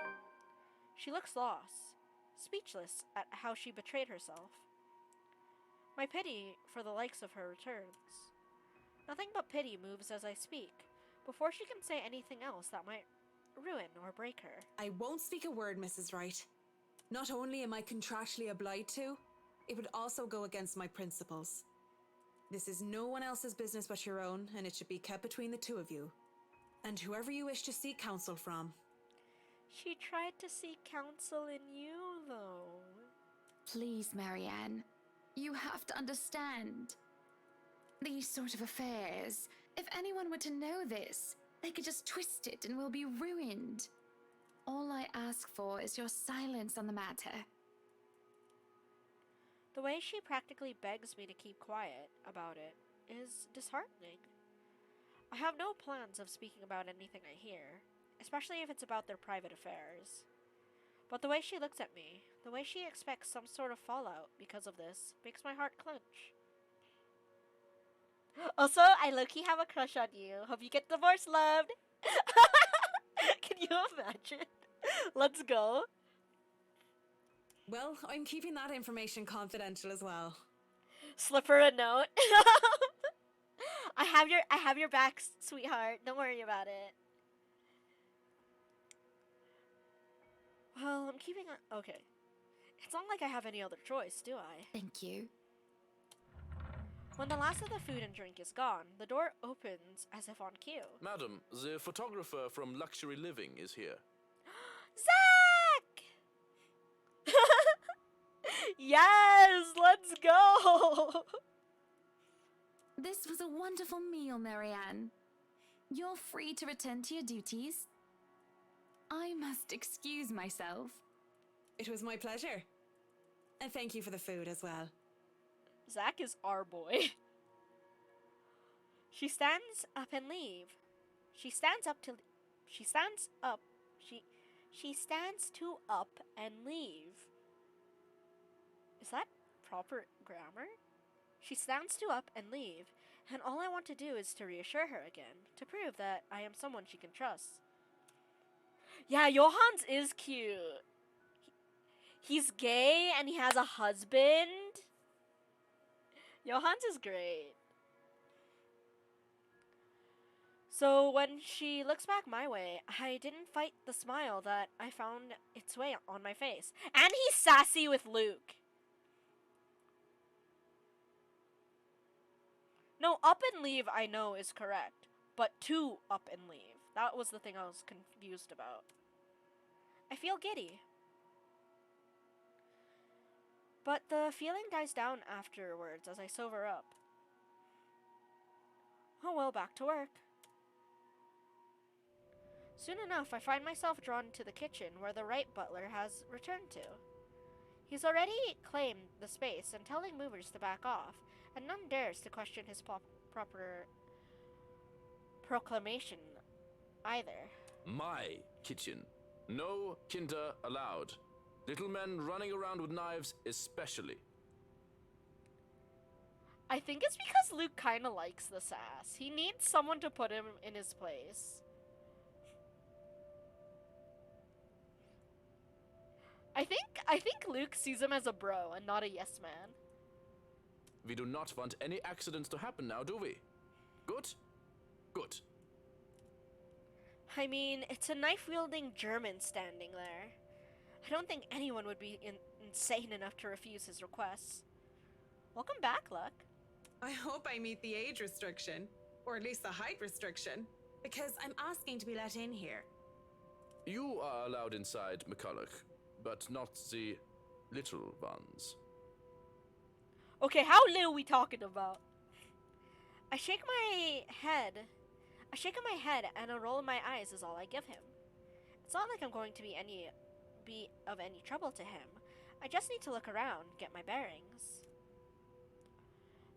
She looks lost, speechless at how she betrayed herself. My pity for the likes of her returns. Nothing but pity moves as I speak, before she can say anything else that might ruin or break her. I won't speak a word, Mrs. Wright. Not only am I contractually obliged to, it would also go against my principles. This is no one else's business but your own, and it should be kept between the two of you. And whoever you wish to seek counsel from. She tried to seek counsel in you, though. Please, Marianne. You have to understand. These sort of affairs, if anyone were to know this, they could just twist it and we'll be ruined. All I ask for is your silence on the matter. The way she practically begs me to keep quiet about it is disheartening. I have no plans of speaking about anything I hear, especially if it's about their private affairs. But the way she looks at me, the way she expects some sort of fallout because of this, makes my heart clench. Also, I low-key have a crush on you. Hope you get divorced, loved. Can you imagine? Let's go. Well, I'm keeping that information confidential as well. Slip her a note. I have your back, sweetheart. Don't worry about it. Well, I'm keeping it. Okay. It's not like I have any other choice, do I? Thank you. When the last of the food and drink is gone, the door opens as if on cue. Madam, the photographer from Luxury Living is here. Zach! Yes, let's go! This was a wonderful meal, Marianne. You're free to return to your duties. I must excuse myself. It was my pleasure. And thank you for the food as well. Zach is our boy. She stands up and leave. She stands up to up and leave. Is that proper grammar? She stands to up and leave, and all I want to do is to reassure her again, to prove that I am someone she can trust. Yeah, Johans is cute. He's gay and he has a husband. Johans is great. So when she looks back my way, I didn't fight the smile that I found its way on my face. And he's sassy with Luke. No, up and leave I know is correct. But to up and leave. That was the thing I was confused about. I feel giddy. But the feeling dies down afterwards as I sober up. Oh well, back to work. Soon enough, I find myself drawn to the kitchen where the Wright butler has returned to. He's already claimed the space and telling movers to back off, and none dares to question his proper proclamation either. My kitchen. No kinder allowed. Little men running around with knives especially. I think it's because Luke kinda likes the sass. He needs someone to put him in his place. I think Luke sees him as a bro and not a yes man. We do not want any accidents to happen now, do we? Good? Good. I mean, it's a knife-wielding German standing there. I don't think anyone would be insane enough to refuse his requests. Welcome back, Luck. I hope I meet the age restriction, or at least the height restriction, because I'm asking to be let in here. You are allowed inside, McCulloch, but not the little ones. Okay, how little we talking about? I shake my head and a roll of my eyes is all I give him. It's not like I'm going to be of any trouble to him. I just need to look around, get my bearings.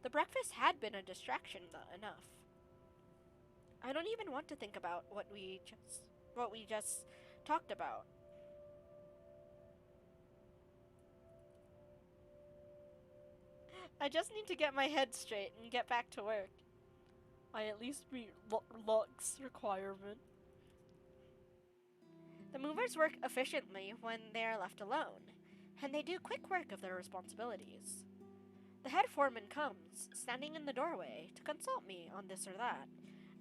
The breakfast had been a distraction enough. I don't even want to think about what we just talked about. I just need to get my head straight and get back to work. I at least meet Luck's requirement. The movers work efficiently when they are left alone, and they do quick work of their responsibilities. The head foreman comes, standing in the doorway, to consult me on this or that,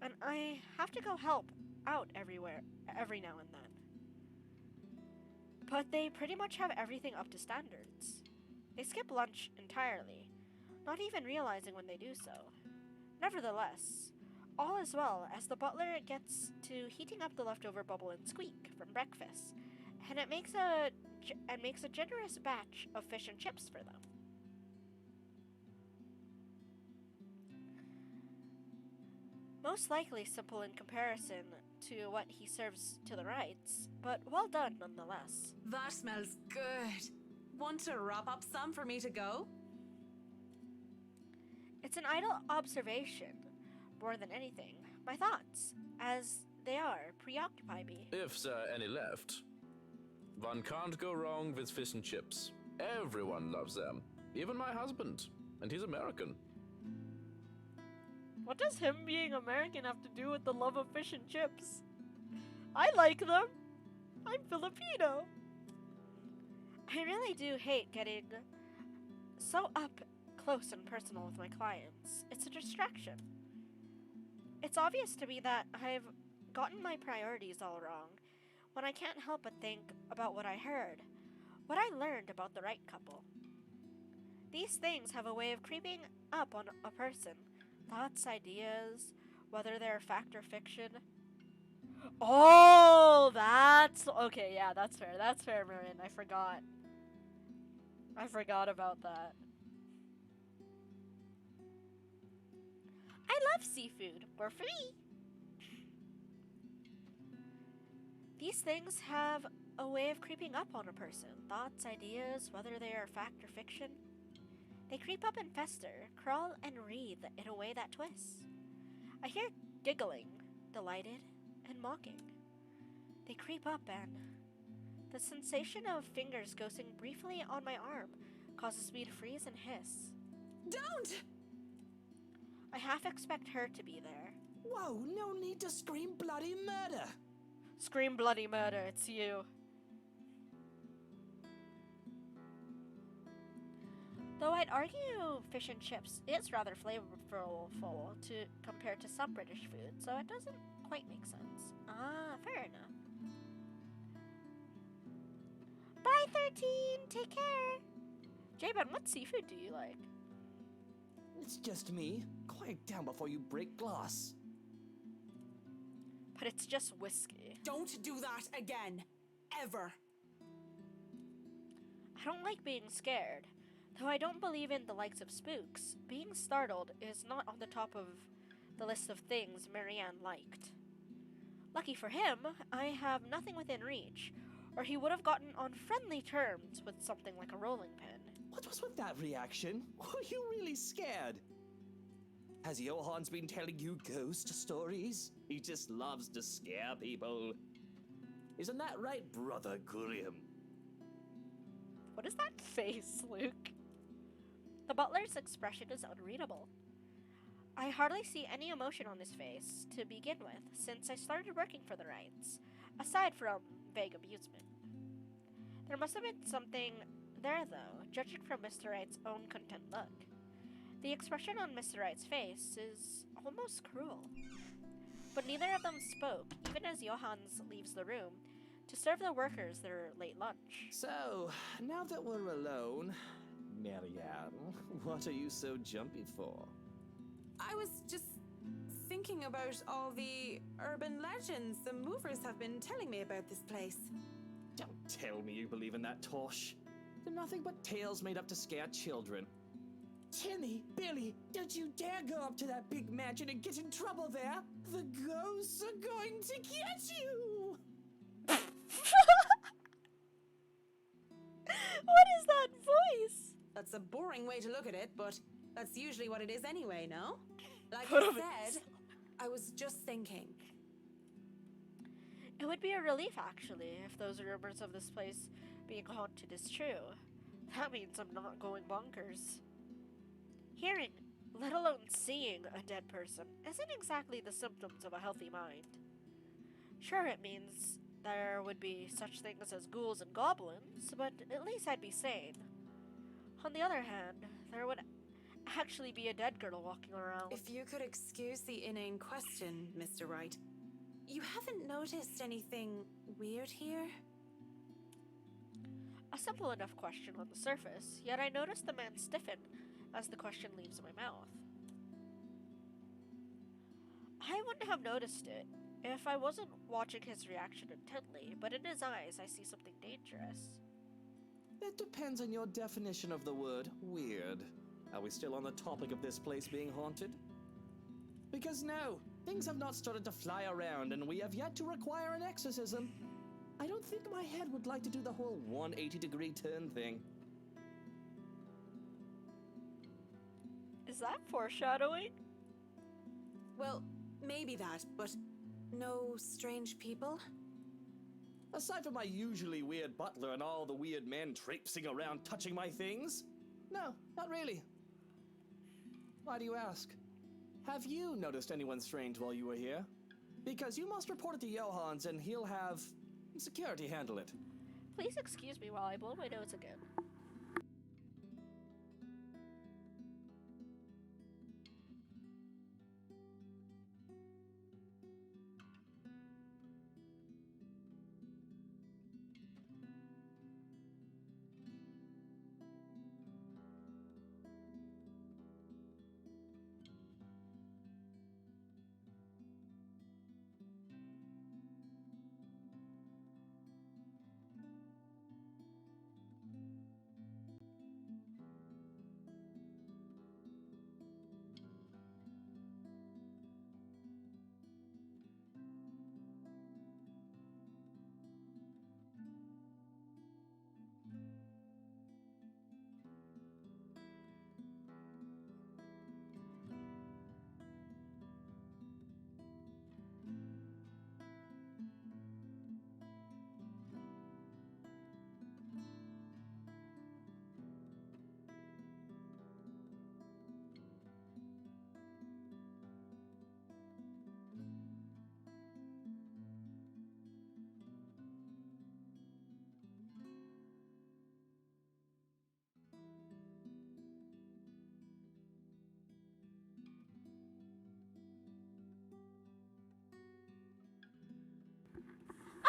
and I have to go help out every now and then. But they pretty much have everything up to standards. They skip lunch entirely, not even realizing when they do so. Nevertheless, all is well as the butler gets to heating up the leftover Bubble and Squeak from breakfast, and it makes a generous batch of fish and chips for them. Most likely simple in comparison to what he serves to the Wrights, but well done nonetheless. That smells good. Want to wrap up some for me to go? It's an idle observation, more than anything. My thoughts, as they are, preoccupy me. If there are any left. One can't go wrong with fish and chips. Everyone loves them. Even my husband. And he's American. What does him being American have to do with the love of fish and chips? I like them. I'm Filipino. I really do hate getting so up close and personal with my clients. It's a distraction. It's obvious to me that I've gotten my priorities all wrong when I can't help but think about what I heard, what I learned about the right couple. These things have a way of creeping up on a person. Thoughts, ideas, whether they're fact or fiction. Oh, that's... Okay, yeah, that's fair. That's fair, Marin. I forgot. I forgot about that. I love seafood. We're free. These things have a way of creeping up on a person. Thoughts, ideas, whether they are fact or fiction. They creep up and fester, crawl and wreathe in a way that twists. I hear giggling, delighted, and mocking. They creep up and the sensation of fingers ghosting briefly on my arm causes me to freeze and hiss. Don't! I half expect her to be there. Whoa, no need to scream bloody murder! Scream bloody murder, it's you. Though I'd argue fish and chips is rather flavorful compared to some British food, so it doesn't quite make sense. Ah, fair enough. Bye, 13! Take care! J-Ben, what seafood do you like? It's just me. Quiet down before you break glass. But it's just whiskey. Don't do that again. Ever. I don't like being scared. Though I don't believe in the likes of spooks, being startled is not on the top of the list of things Marianne liked. Lucky for him, I have nothing within reach, or he would have gotten on friendly terms with something like a rolling pin. What was with that reaction? Were you really scared? Has Johans been telling you ghost stories? He just loves to scare people. Isn't that right, Brother Gurium? What is that face, Luke? The butler's expression is unreadable. I hardly see any emotion on his face to begin with since I started working for the Wrights, aside from vague amusement. There must have been something there, though, judging from Mr. Wright's own content look. The expression on Mr. Wright's face is almost cruel. But neither of them spoke, even as Johans leaves the room to serve the workers their late lunch. So, now that we're alone, Marianne, what are you so jumpy for? I was just thinking about all the urban legends the movers have been telling me about this place. Don't tell me you believe in that tosh. They're nothing but tales made up to scare children. Timmy, Billy, don't you dare go up to that big mansion and get in trouble there. The ghosts are going to get you. What is that voice? That's a boring way to look at it, but that's usually what it is anyway, no? Like I said, I was just thinking. It would be a relief, actually, if those rumors of this place being haunted is true. That means I'm not going bonkers. Hearing, let alone seeing, a dead person isn't exactly the symptoms of a healthy mind. Sure, it means there would be such things as ghouls and goblins, but at least I'd be sane. On the other hand, there would actually be a dead girl walking around. If you could excuse the inane question, Mr. Wright, you haven't noticed anything weird here? A simple enough question on the surface, yet I noticed the man stiffen as the question leaves my mouth. I wouldn't have noticed it if I wasn't watching his reaction intently, but in his eyes I see something dangerous. That depends on your definition of the word weird. Are we still on the topic of this place being haunted? Because no, things have not started to fly around and we have yet to require an exorcism. I don't think my head would like to do the whole 180-degree turn thing. Is that foreshadowing? Well, maybe that, but no strange people? Aside from my usually weird butler and all the weird men traipsing around touching my things? No, not really. Why do you ask? Have you noticed anyone strange while you were here? Because you must report it to Johans and he'll have security handle it. Please excuse me while I blow my nose again.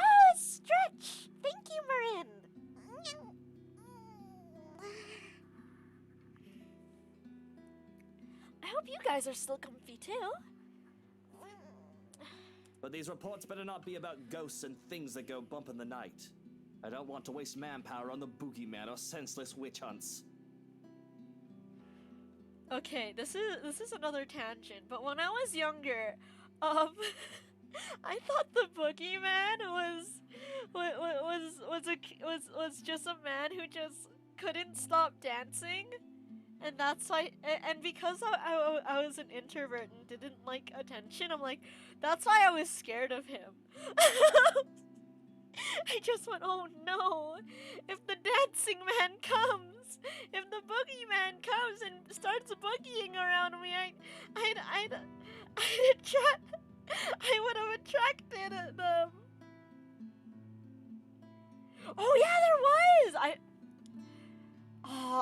Oh, stretch! Thank you, Marin! I hope you guys are still comfy too. But these reports better not be about ghosts and things that go bump in the night. I don't want to waste manpower on the boogeyman or senseless witch hunts. Okay, this is another tangent, but when I was younger, I thought the boogeyman was just a man who just couldn't stop dancing, and that's why. And because I was an introvert and didn't like attention, I'm like, that's why I was scared of him. I just went, oh no! If the dancing man comes, if the boogeyman comes and starts boogieing around me, I would have attracted them. Oh yeah, there was.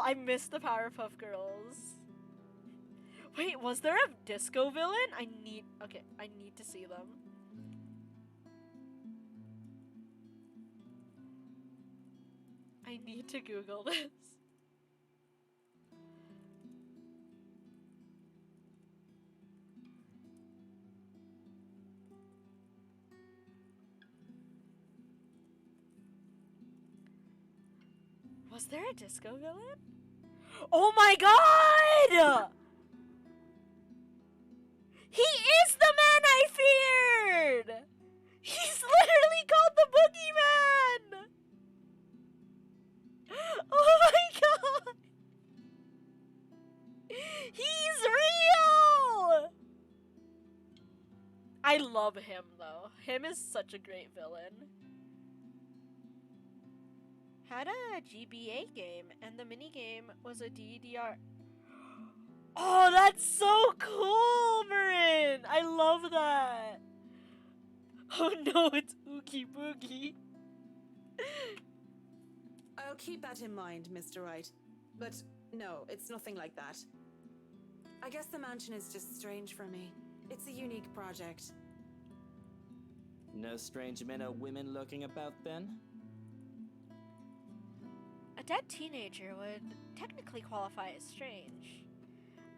I missed the Powerpuff Girls. Wait, was there a disco villain? I need to see them. I need to Google this. Was there a disco villain? Oh my god! He is the man I feared! He's literally called the Boogeyman! Oh my god! He's real! I love him though. Him is such a great villain. Had a GBA game, and the minigame was a DDR. Oh, that's so cool, Marin! I love that! Oh no, it's Oogie Boogie. I'll keep that in mind, Mr. Wright. But no, it's nothing like that. I guess the mansion is just strange for me. It's a unique project. No strange men or women lurking about then? A dead teenager would technically qualify as strange.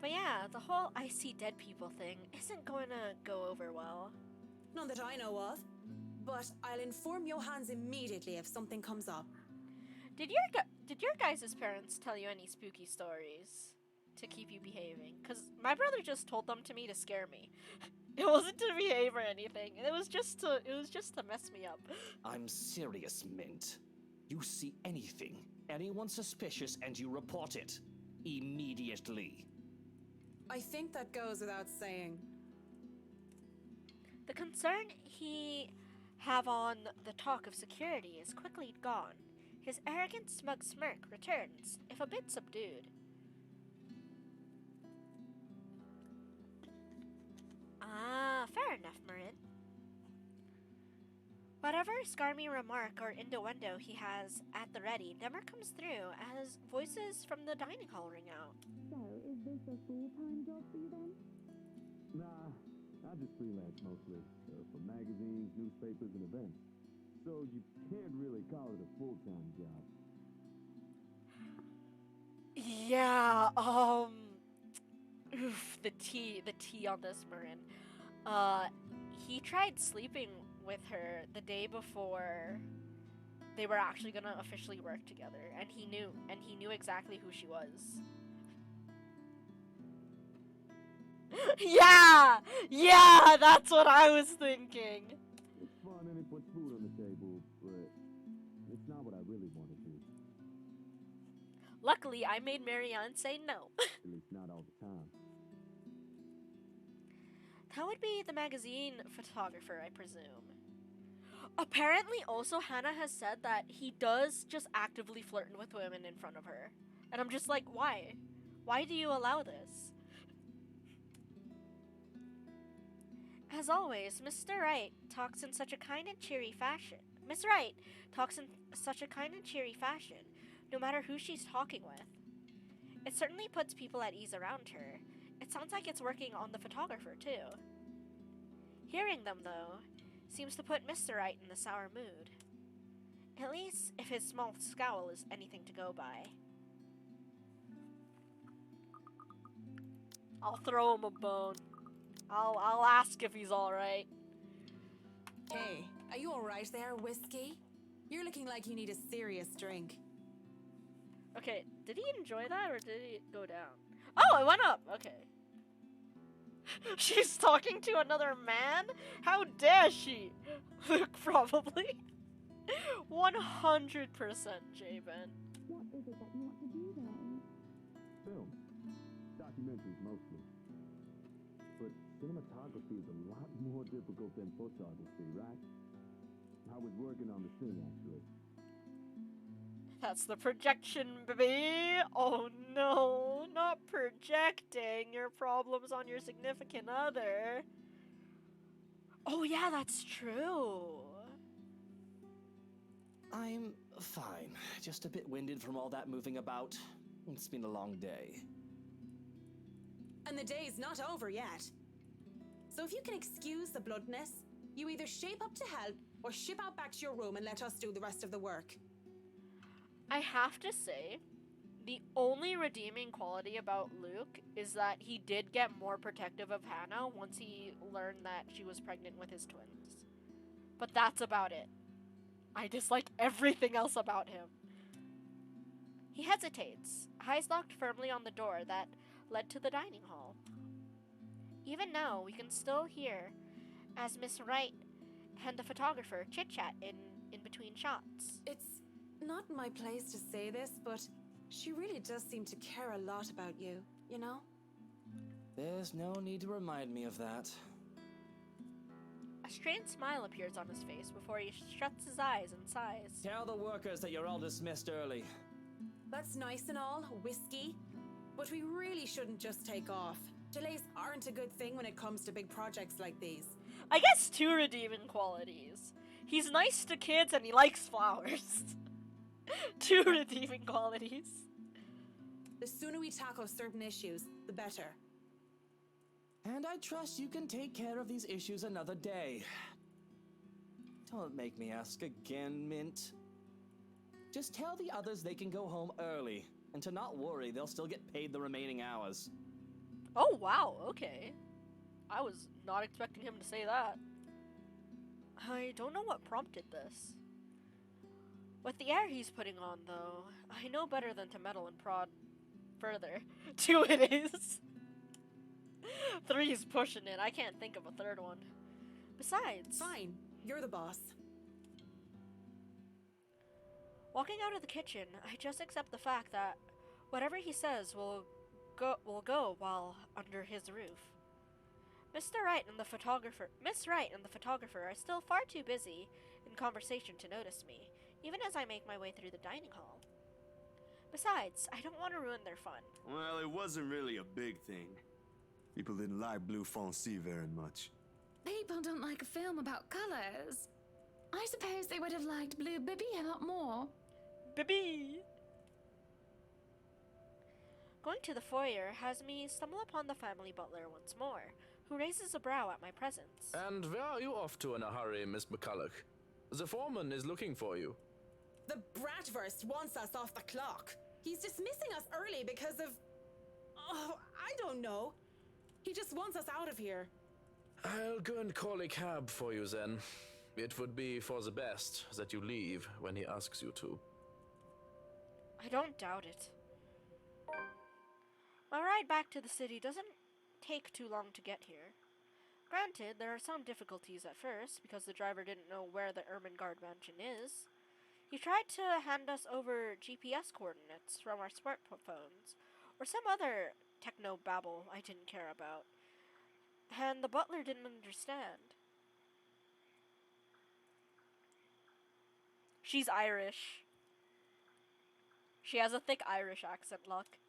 But yeah, the whole I see dead people thing isn't going to go over well. None that I know of. But I'll inform Johans immediately if something comes up. Did your guys' parents tell you any spooky stories to keep you behaving? Because my brother just told them to me to scare me. It wasn't to behave or anything. It was just to mess me up. I'm serious, Mint. You see anything, anyone suspicious, and you report it. Immediately. I think that goes without saying. The concern he have on the talk of security is quickly gone. His arrogant, smug smirk returns, if a bit subdued. Ah, fair enough, Marin. Whatever scarmy remark or innuendo he has at the ready never comes through as voices from the dining hall ring out. So, is this a full-time job for you then? Nah, I just freelance mostly for magazines, newspapers, and events. So you can't really call it a full-time job. Yeah, oof, the tea on this, Marin. He tried sleeping with her the day before they were actually gonna officially work together, and he knew exactly who she was. Yeah, that's what I was thinking. It's fun and it puts food on the table, but it's not what I really want to do. Luckily, I made Marianne say no. At least not all the time. That would be the magazine photographer, I presume. Apparently, also, Hannah has said that he does just actively flirt with women in front of her. And I'm just like, why? Why do you allow this? As always, Mr. Wright talks in such a kind and cheery fashion. Miss Wright talks in such a kind and cheery fashion, no matter who she's talking with. It certainly puts people at ease around her. It sounds like it's working on the photographer, too. Hearing them, though, seems to put Mr. Wright in a sour mood. At least, if his small scowl is anything to go by. I'll throw him a bone. I'll ask if he's alright. Hey, are you alright there, Whiskey? You're looking like you need a serious drink. Okay, did he enjoy that or did it go down? Oh, it went up! Okay. She's talking to another man? How dare she? Luke, probably. 100% Jabin. What is it that you want to do then? Film. Documentaries mostly. But cinematography is a lot more difficult than photography, right? I was working on the thing, actually. That's the projection, baby. Oh no, not projecting your problems on your significant other. Oh yeah, that's true. I'm fine. Just a bit winded from all that moving about. It's been a long day. And the day's not over yet. So if you can excuse the bloodness, you either shape up to help or ship out back to your room and let us do the rest of the work. I have to say, the only redeeming quality about Luke is that he did get more protective of Hannah once he learned that she was pregnant with his twins. But that's about it. I dislike everything else about him. He hesitates, eyes locked firmly on the door that led to the dining hall. Even now, we can still hear as Miss Wright and the photographer chit-chat in between shots. It's not my place to say this, but she really does seem to care a lot about you, you know? There's no need to remind me of that. A strained smile appears on his face before he shuts his eyes and sighs. Tell the workers that you're all dismissed early. That's nice and all, Whiskey, but we really shouldn't just take off. Delays aren't a good thing when it comes to big projects like these. I guess two redeeming qualities. He's nice to kids and he likes flowers. Two redeeming qualities. The sooner we tackle certain issues, the better. And I trust you can take care of these issues another day. Don't make me ask again, Mint. Just tell the others they can go home early, and to not worry, they'll still get paid the remaining hours. Oh, wow, okay. I was not expecting him to say that. I don't know what prompted this. With the air he's putting on, though, I know better than to meddle and prod further. Two it is. Three's pushing it. I can't think of a third one. Besides... Fine, you're the boss. Walking out of the kitchen, I just accept the fact that whatever he says will go while under his roof. Miss Wright and the photographer are still far too busy in conversation to notice me, even as I make my way through the dining hall. Besides, I don't want to ruin their fun. Well, it wasn't really a big thing. People didn't like Blue Fonzie very much. People don't like a film about colors. I suppose they would have liked Blue Bibby a lot more. Baby! Going to the foyer has me stumble upon the family butler once more, who raises a brow at my presence. And where are you off to in a hurry, Miss McCulloch? The foreman is looking for you. The Bratwurst wants us off the clock. He's dismissing us early because of... Oh, I don't know. He just wants us out of here. I'll go and call a cab for you then. It would be for the best that you leave when he asks you to. I don't doubt it. My ride back to the city doesn't take too long to get here. Granted, there are some difficulties at first, because the driver didn't know where the Ermengarde mansion is. He tried to hand us over GPS coordinates from our smartphones, or some other techno-babble I didn't care about, and the butler didn't understand. She's Irish. She has a thick Irish accent, look.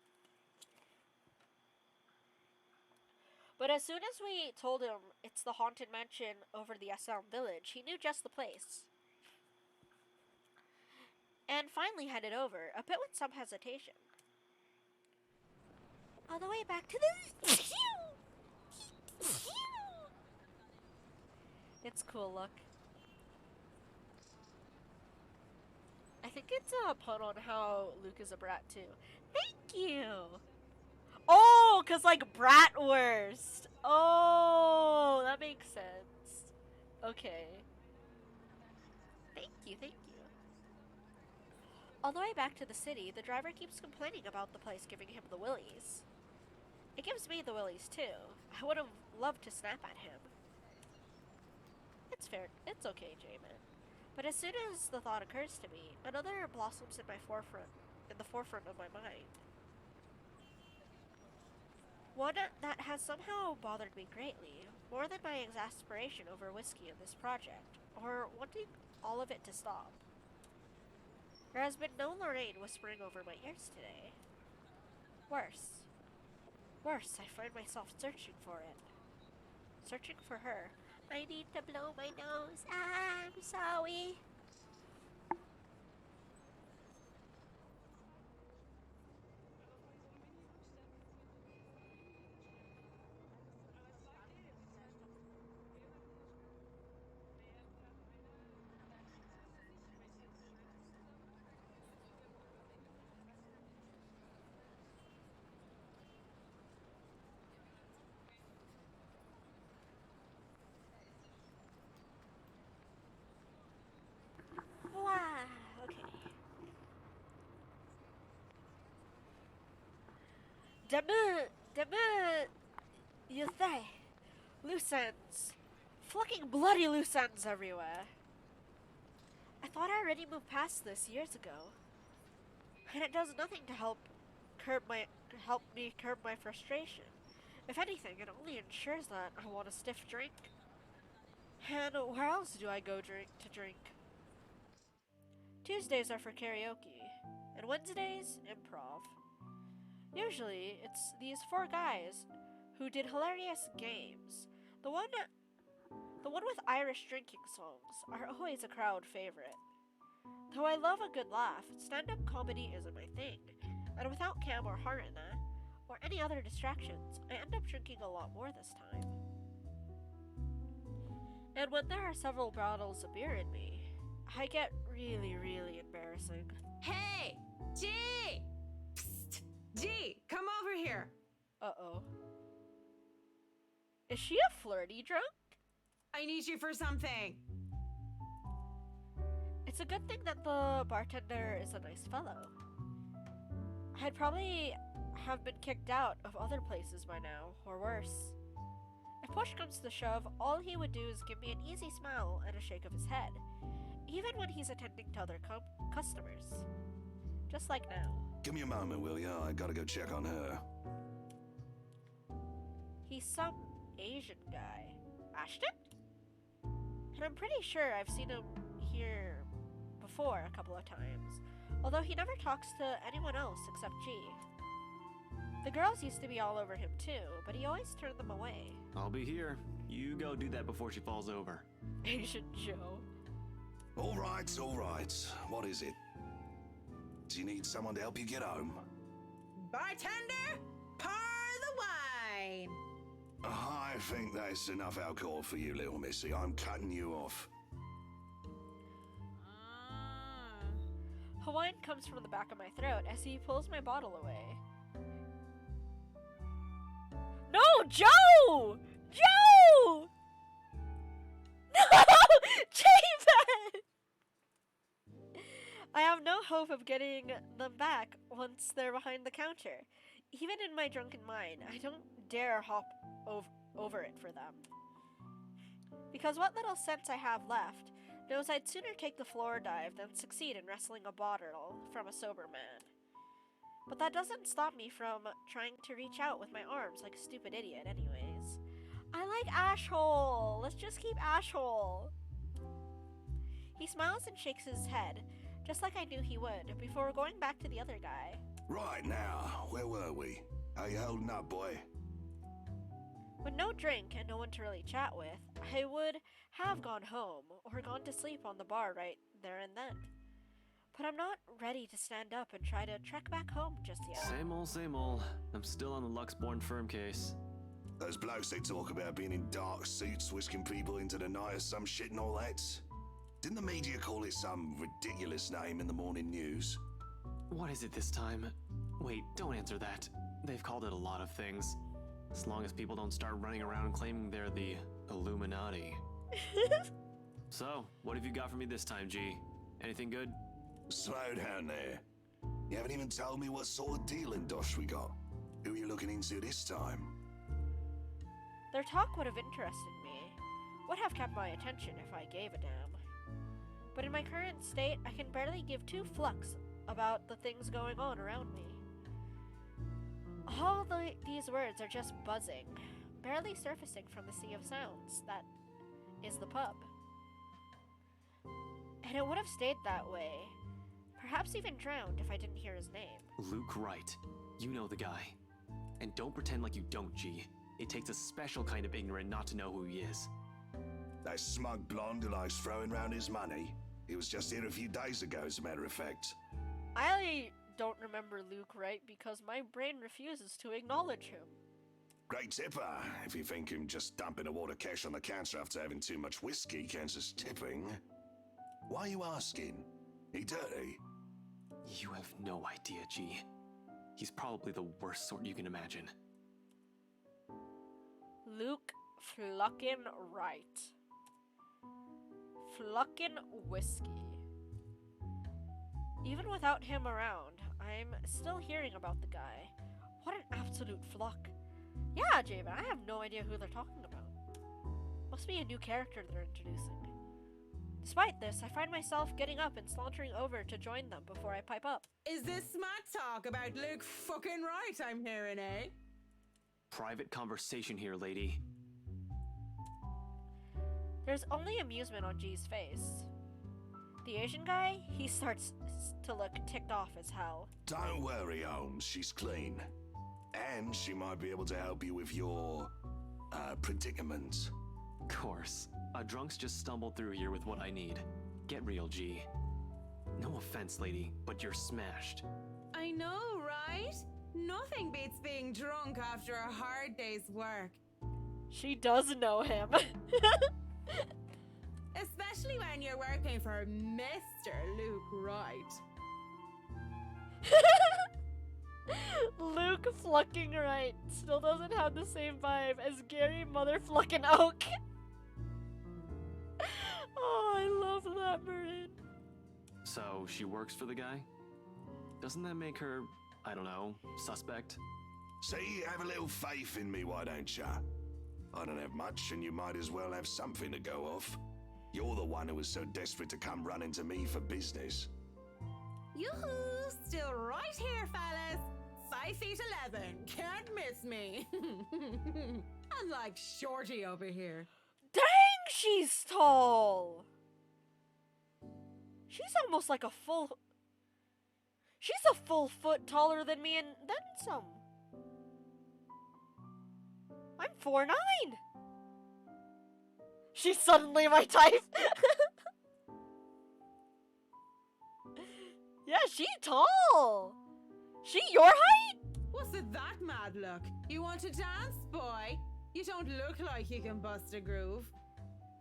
But as soon as we told him it's the haunted mansion over the Assam village, he knew just the place. And finally headed over, a bit with some hesitation. All the way back to the... It's cool, look. I think it's a pun on how Luke is a brat, too. Thank you! Oh, because, like, bratwurst. Oh, that makes sense. Okay. Thank you, thank you. All the way back to the city, the driver keeps complaining about the place giving him the willies. It gives me the willies, too. I would have loved to snap at him. It's fair. It's okay, Jamin. But as soon as the thought occurs to me, another blossoms in the forefront of my mind. One that has somehow bothered me greatly, more than my exasperation over whiskey in this project, or wanting all of it to stop. There has been no Lorraine whispering over my ears today. Worse. Worse, I find myself searching for it. Searching for her. I need to blow my nose. I'm sorry. You say, loose ends. Fucking bloody loose ends everywhere. I thought I already moved past this years ago. And it does nothing to help me curb my frustration. If anything, it only ensures that I want a stiff drink. And where else do I go to drink? Tuesdays are for karaoke, and Wednesdays, improv. Usually, it's these four guys who did hilarious games. The one with Irish drinking songs are always a crowd favorite. Though I love a good laugh, stand-up comedy isn't my thing, and without Cam or Harina, or any other distractions, I end up drinking a lot more this time. And when there are several bottles of beer in me, I get really, really embarrassing. Hey! G! Psst! G! Come over here! Uh-oh. Is she a flirty drunk? I need you for something! It's a good thing that the bartender is a nice fellow. I'd probably have been kicked out of other places by now, or worse. If push comes to shove, all he would do is give me an easy smile and a shake of his head, even when he's attending to other customers. Just like now. Give me a moment, will ya? I gotta go check on her. He's some Asian guy. Ashton? And I'm pretty sure I've seen him here before a couple of times, although he never talks to anyone else except G. The girls used to be all over him too, but he always turned them away. I'll be here. You go do that before she falls over. Asian Joe. All right, all right. What is it? Do you need someone to help you get home? Bartender, pour the wine. I think that's enough alcohol for you, little missy. I'm cutting you off. Hawaiian comes from the back of my throat as he pulls my bottle away. No, Joe! Joe! No! J-Man! I have no hope of getting them back once they're behind the counter. Even in my drunken mind, I don't dare hop over it for them. Because what little sense I have left knows I'd sooner take the floor dive than succeed in wresting a bottle from a sober man. But that doesn't stop me from trying to reach out with my arms like a stupid idiot anyways. I like Ashhole! Let's just keep Ashhole! He smiles and shakes his head, just like I knew he would, before going back to the other guy. Right now, where were we? How you holding up, boy? With no drink and no one to really chat with, I would have gone home or gone to sleep on the bar right there and then. But I'm not ready to stand up and try to trek back home just yet. Same old, same old. I'm still on the Luxborn firm case. Those blokes they talk about being in dark suits, whisking people into the night or some shit and all that. Didn't the media call it some ridiculous name in the morning news? What is it this time? Wait, don't answer that. They've called it a lot of things. As long as people don't start running around claiming they're the Illuminati. So, what have you got for me this time, G? Anything good? Slow down there. You haven't even told me what sort of dealing dosh we got. Who are you looking into this time? Their talk would have interested me, would have kept my attention if I gave a damn. But in my current state, I can barely give two flucks about the things going on around me. All these words are just buzzing, barely surfacing from the sea of sounds that is the pub. And it would have stayed that way, perhaps even drowned if I didn't hear his name. Luke Wright. You know the guy. And don't pretend like you don't, G. It takes a special kind of ignorant not to know who he is. That smug blonde who likes throwing round his money. He was just here a few days ago, as a matter of fact. I don't remember Luke Wright because my brain refuses to acknowledge him. Great tipper, if you think him just dumping a wad of cash on the counter after having too much whiskey counts as tipping. Why are you asking? He dirty? You have no idea, G. He's probably the worst sort you can imagine. Luke Fluckin' Wright. Fluckin' whiskey. Even without him around, I'm still hearing about the guy. What an absolute fluck. Yeah, Javen, I have no idea who they're talking about. Must be a new character they're introducing. Despite this, I find myself getting up and sauntering over to join them before I pipe up. Is this smack talk about Luke fucking Wright I'm hearing, eh? Private conversation here, lady. There's only amusement on G's face. The Asian guy, he starts to look ticked off as hell. Don't worry, Holmes, she's clean. And she might be able to help you with your, predicament. Course. A drunk's just stumbled through here with what I need. Get real, G. No offense, lady, but you're smashed. I know, right? Nothing beats being drunk after a hard day's work. She does know him. Especially when you're working for Mr. Luke Wright. Luke Flucking Wright still doesn't have the same vibe as Gary Motherflucking Oak. Oh, I love that, Marin. So, she works for the guy? Doesn't that make her, I don't know, suspect? See, have a little faith in me, why don't ya? I don't have much, and you might as well have something to go off. You're the one who was so desperate to come running to me for business. Yoo-hoo! Still right here, fellas. 5'11". Can't miss me. Unlike Shorty over here. Dang, she's tall! She's almost like a full... She's a full foot taller than me and then some. I'm 4'9". She's suddenly my type. She tall. She your height? What's with that mad look? You want to dance, boy? You don't look like you can bust a groove.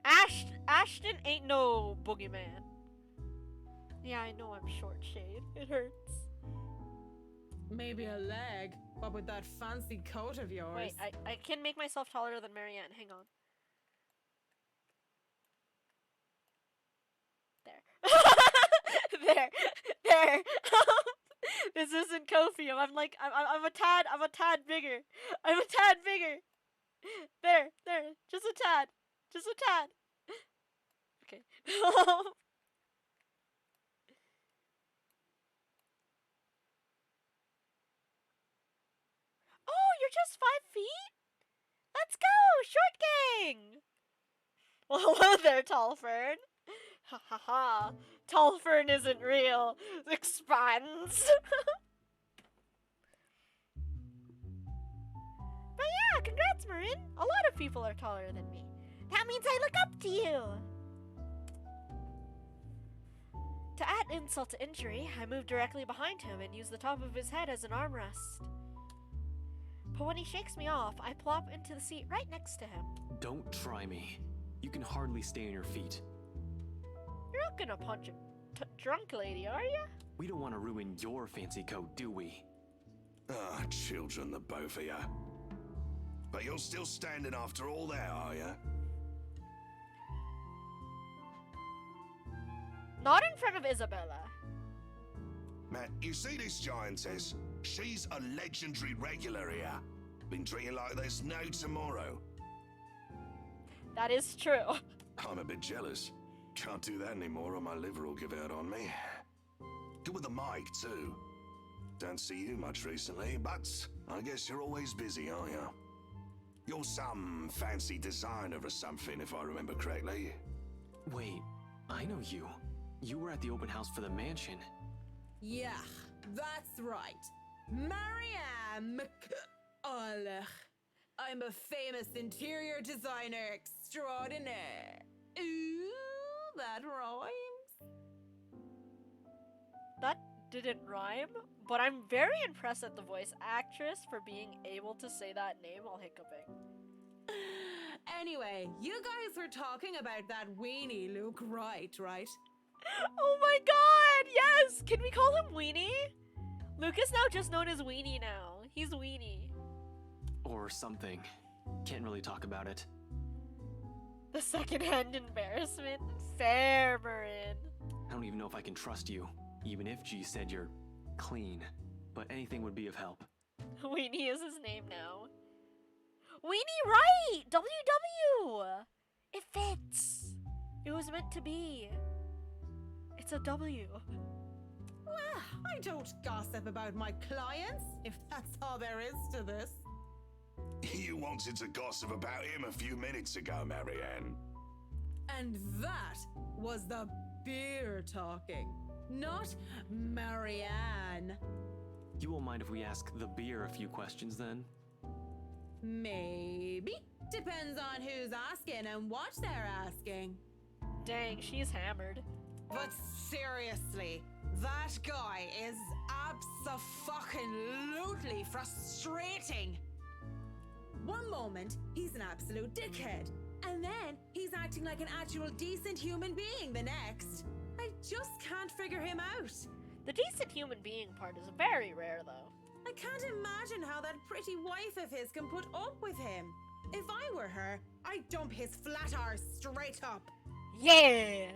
Ashton ain't no boogeyman. Yeah, I know I'm short shade. It hurts. Maybe a leg, but with that fancy coat of yours. Wait, I can make myself taller than Marianne. Hang on. There. There. This isn't Kofi. I'm a tad bigger. I'm a tad bigger. There. Just a tad. Okay. Oh, you're just 5 feet? Let's go, short gang! Well, hello there, Tall Fern. Ha ha ha. Tall Fern isn't real. Expands. But yeah, congrats, Marin. A lot of people are taller than me. That means I look up to you. To add insult to injury, I moved directly behind him and used the top of his head as an armrest. But when he shakes me off, I plop into the seat right next to him. Don't try me. You can hardly stay on your feet. You're not gonna punch a drunk lady, are you? We don't want to ruin your fancy coat, do we? Ah, children, the both of you. But you're still standing after all that, are you? Not in front of Isabella. Matt, you see this giantess? She's a legendary regular here. Been treated like there's no tomorrow. That is true. I'm a bit jealous. Can't do that anymore or my liver will give out on me. Good with the mic, too. Don't see you much recently, but I guess you're always busy, aren't you? You're some fancy designer or something, if I remember correctly. Wait, I know you. You were at the open house for the mansion. Yeah, that's right. Marianne McCulloch. I'm a famous interior designer extraordinaire. Ooh, that rhymes. That didn't rhyme, but I'm very impressed at the voice actress for being able to say that name while hiccuping. Anyway, you guys were talking about that weenie Luke Wright, right? Oh my god, yes! Can we call him Weenie? Luke is now just known as Weenie now. He's Weenie. Or something. Can't really talk about it. The secondhand embarrassment. Fair, Marin. I don't even know if I can trust you, even if G said you're clean. But anything would be of help. Weenie is his name now. Weenie Wright! WW! It fits. It was meant to be. It's a W. Well, I don't gossip about my clients, if that's all there is to this. You wanted to gossip about him a few minutes ago, Marianne. And that was the beer talking, not Marianne. You won't mind if we ask the beer a few questions then? Maybe. Depends on who's asking and what they're asking. Dang, she's hammered. But seriously, that guy is abso-fucking-lutely frustrating. One moment, he's an absolute dickhead. And then, he's acting like an actual decent human being the next. I just can't figure him out. The decent human being part is very rare, though. I can't imagine how that pretty wife of his can put up with him. If I were her, I'd dump his flat arse straight up. Yeah!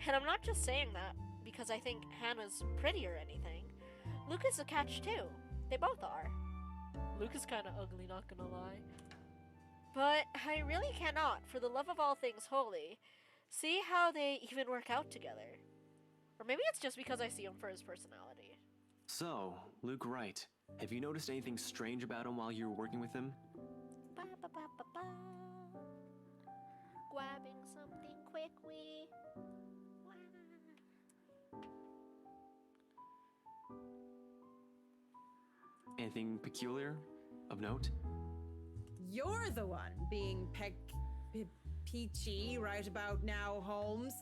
And I'm not just saying that because I think Hannah's pretty or anything. Luke is a catch too. They both are. Luke is kinda ugly, not gonna lie. But I really cannot, for the love of all things holy, see how they even work out together. Or maybe it's just because I see him for his personality. So, Luke Wright, have you noticed anything strange about him while you were working with him? Ba, ba, ba, ba, ba. Grabbing something quickly. Anything peculiar of note? You're the one being peachy right about now, Holmes.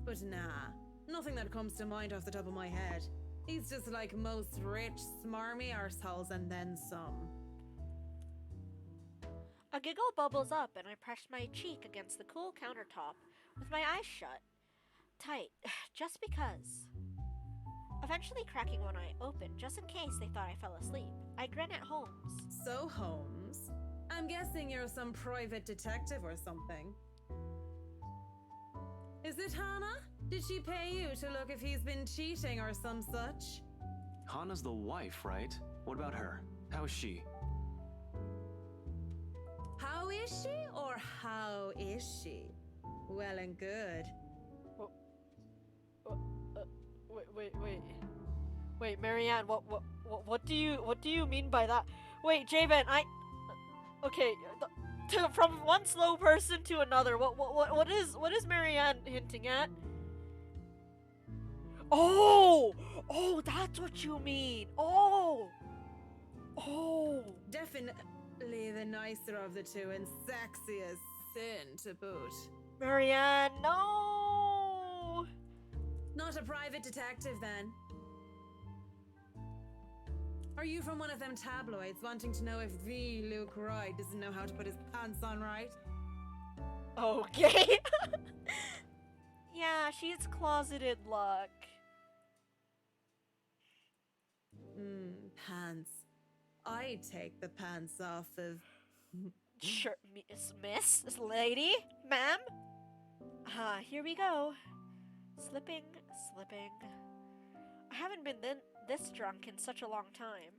But nah, Nothing that comes to mind off the top of my head. He's just like most rich, smarmy arseholes and then some. A giggle bubbles up, and I press my cheek against the cool countertop with my eyes shut. Tight, just because. Eventually cracking one eye open, just in case they thought I fell asleep. I grin at Holmes. So, Holmes, I'm guessing you're some private detective or something. Is it Hannah? Did she pay you to look if he's been cheating or some such? Hannah's the wife, right? What about her? How is she? How is she or how is she? Well and good. Wait, Marianne, what do you mean by that? Wait, Javen, okay, from one slow person to another, what is Marianne hinting at? Oh, that's what you mean. Oh. Definitely the nicer of the two and sexy as sin to boot. Marianne, no. Not a private detective, then. Are you from one of them tabloids wanting to know if the Luke Wright doesn't know how to put his pants on right? Okay. Yeah, she's closeted luck. Pants. I'd take the pants off of... Sure, miss, lady, ma'am. Here we go. Slipping. I haven't been this drunk in such a long time.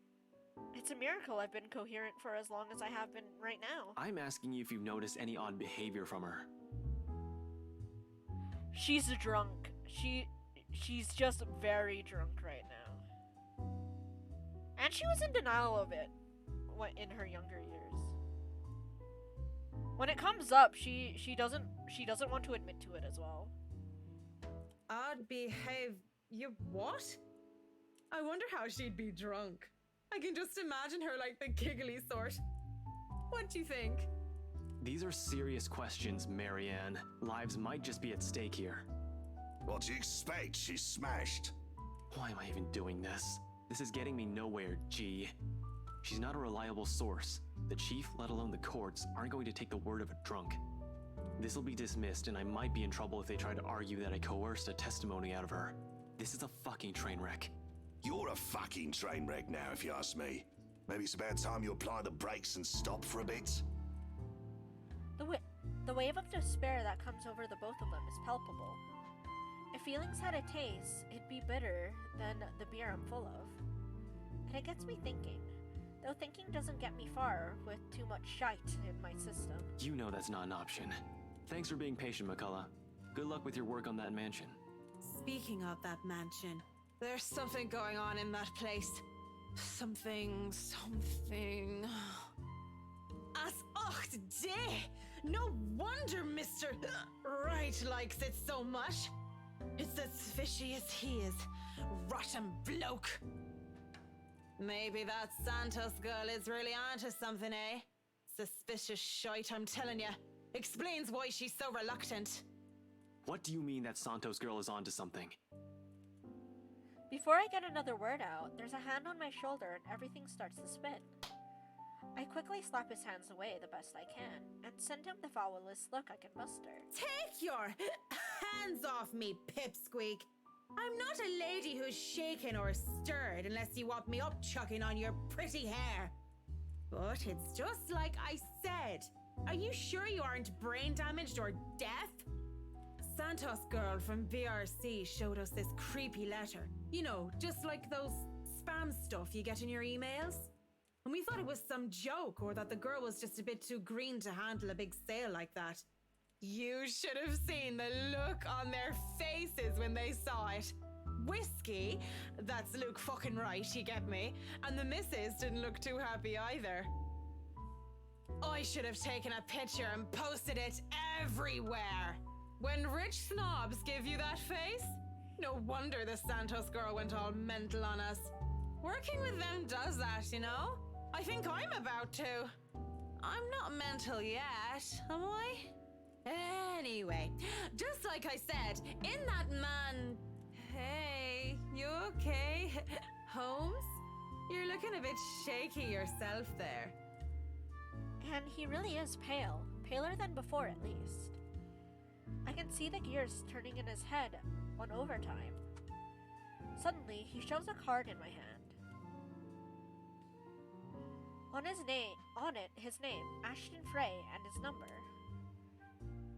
It's a miracle I've been coherent for as long as I have been right now. I'm asking you if you've noticed any odd behavior from her. She's drunk. She's just very drunk right now. And she was in denial of it in her younger years. When it comes up, she doesn't want to admit to it as well. Odd behave... You what? I wonder how she'd be drunk. I can just imagine her like the giggly sort. What do you think? These are serious questions, Marianne. Lives might just be at stake here. What do you expect? She's smashed. Why am I even doing this? This is getting me nowhere, G. She's not a reliable source. The chief, let alone the courts, aren't going to take the word of a drunk. This will be dismissed, and I might be in trouble if they try to argue that I coerced a testimony out of her. This is a fucking train wreck. You're a fucking train wreck now, if you ask me. Maybe it's about time you apply the brakes and stop for a bit. The wave of despair that comes over the both of them is palpable. If feelings had a taste, it'd be bitter than the beer I'm full of. And it gets me thinking. Though thinking doesn't get me far with too much shite in my system. You know that's not an option. Thanks for being patient, McCullough. Good luck with your work on that mansion. Speaking of that mansion, there's something going on in that place. Something... As ocht day! No wonder Mr. Wright likes it so much. It's as fishy as he is. Rotten bloke. Maybe that Santos girl is really onto something, eh? Suspicious shite, I'm telling ya. Explains why she's so reluctant. What do you mean that Santos girl is onto something? Before I get another word out, there's a hand on my shoulder and everything starts to spin. I quickly slap his hands away the best I can, and send him the foulest look I can muster. Take your hands off me, pipsqueak! I'm not a lady who's shaken or stirred unless you want me upchucking on your pretty hair. But it's just like I said. Are you sure you aren't brain damaged or deaf? Santos girl from VRC showed us this creepy letter. You know, just like those spam stuff you get in your emails. And we thought it was some joke or that the girl was just a bit too green to handle a big sale like that. You should have seen the look on their faces when they saw it. Whiskey, that's Luke fucking right, you get me? And the missus didn't look too happy either. I should have taken a picture and posted it everywhere. When rich snobs give you that face, no wonder the Santos girl went all mental on us. Working with them does that, you know? I think I'm about to. I'm not mental yet, am I? Anyway, just like I said, in that man Hey, you okay? Holmes? You're looking a bit shaky yourself there. And he really is pale, paler than before at least. I can see the gears turning in his head on overtime. Suddenly, he shoves a card in my hand. On it, his name, Ashton Frey, and his number.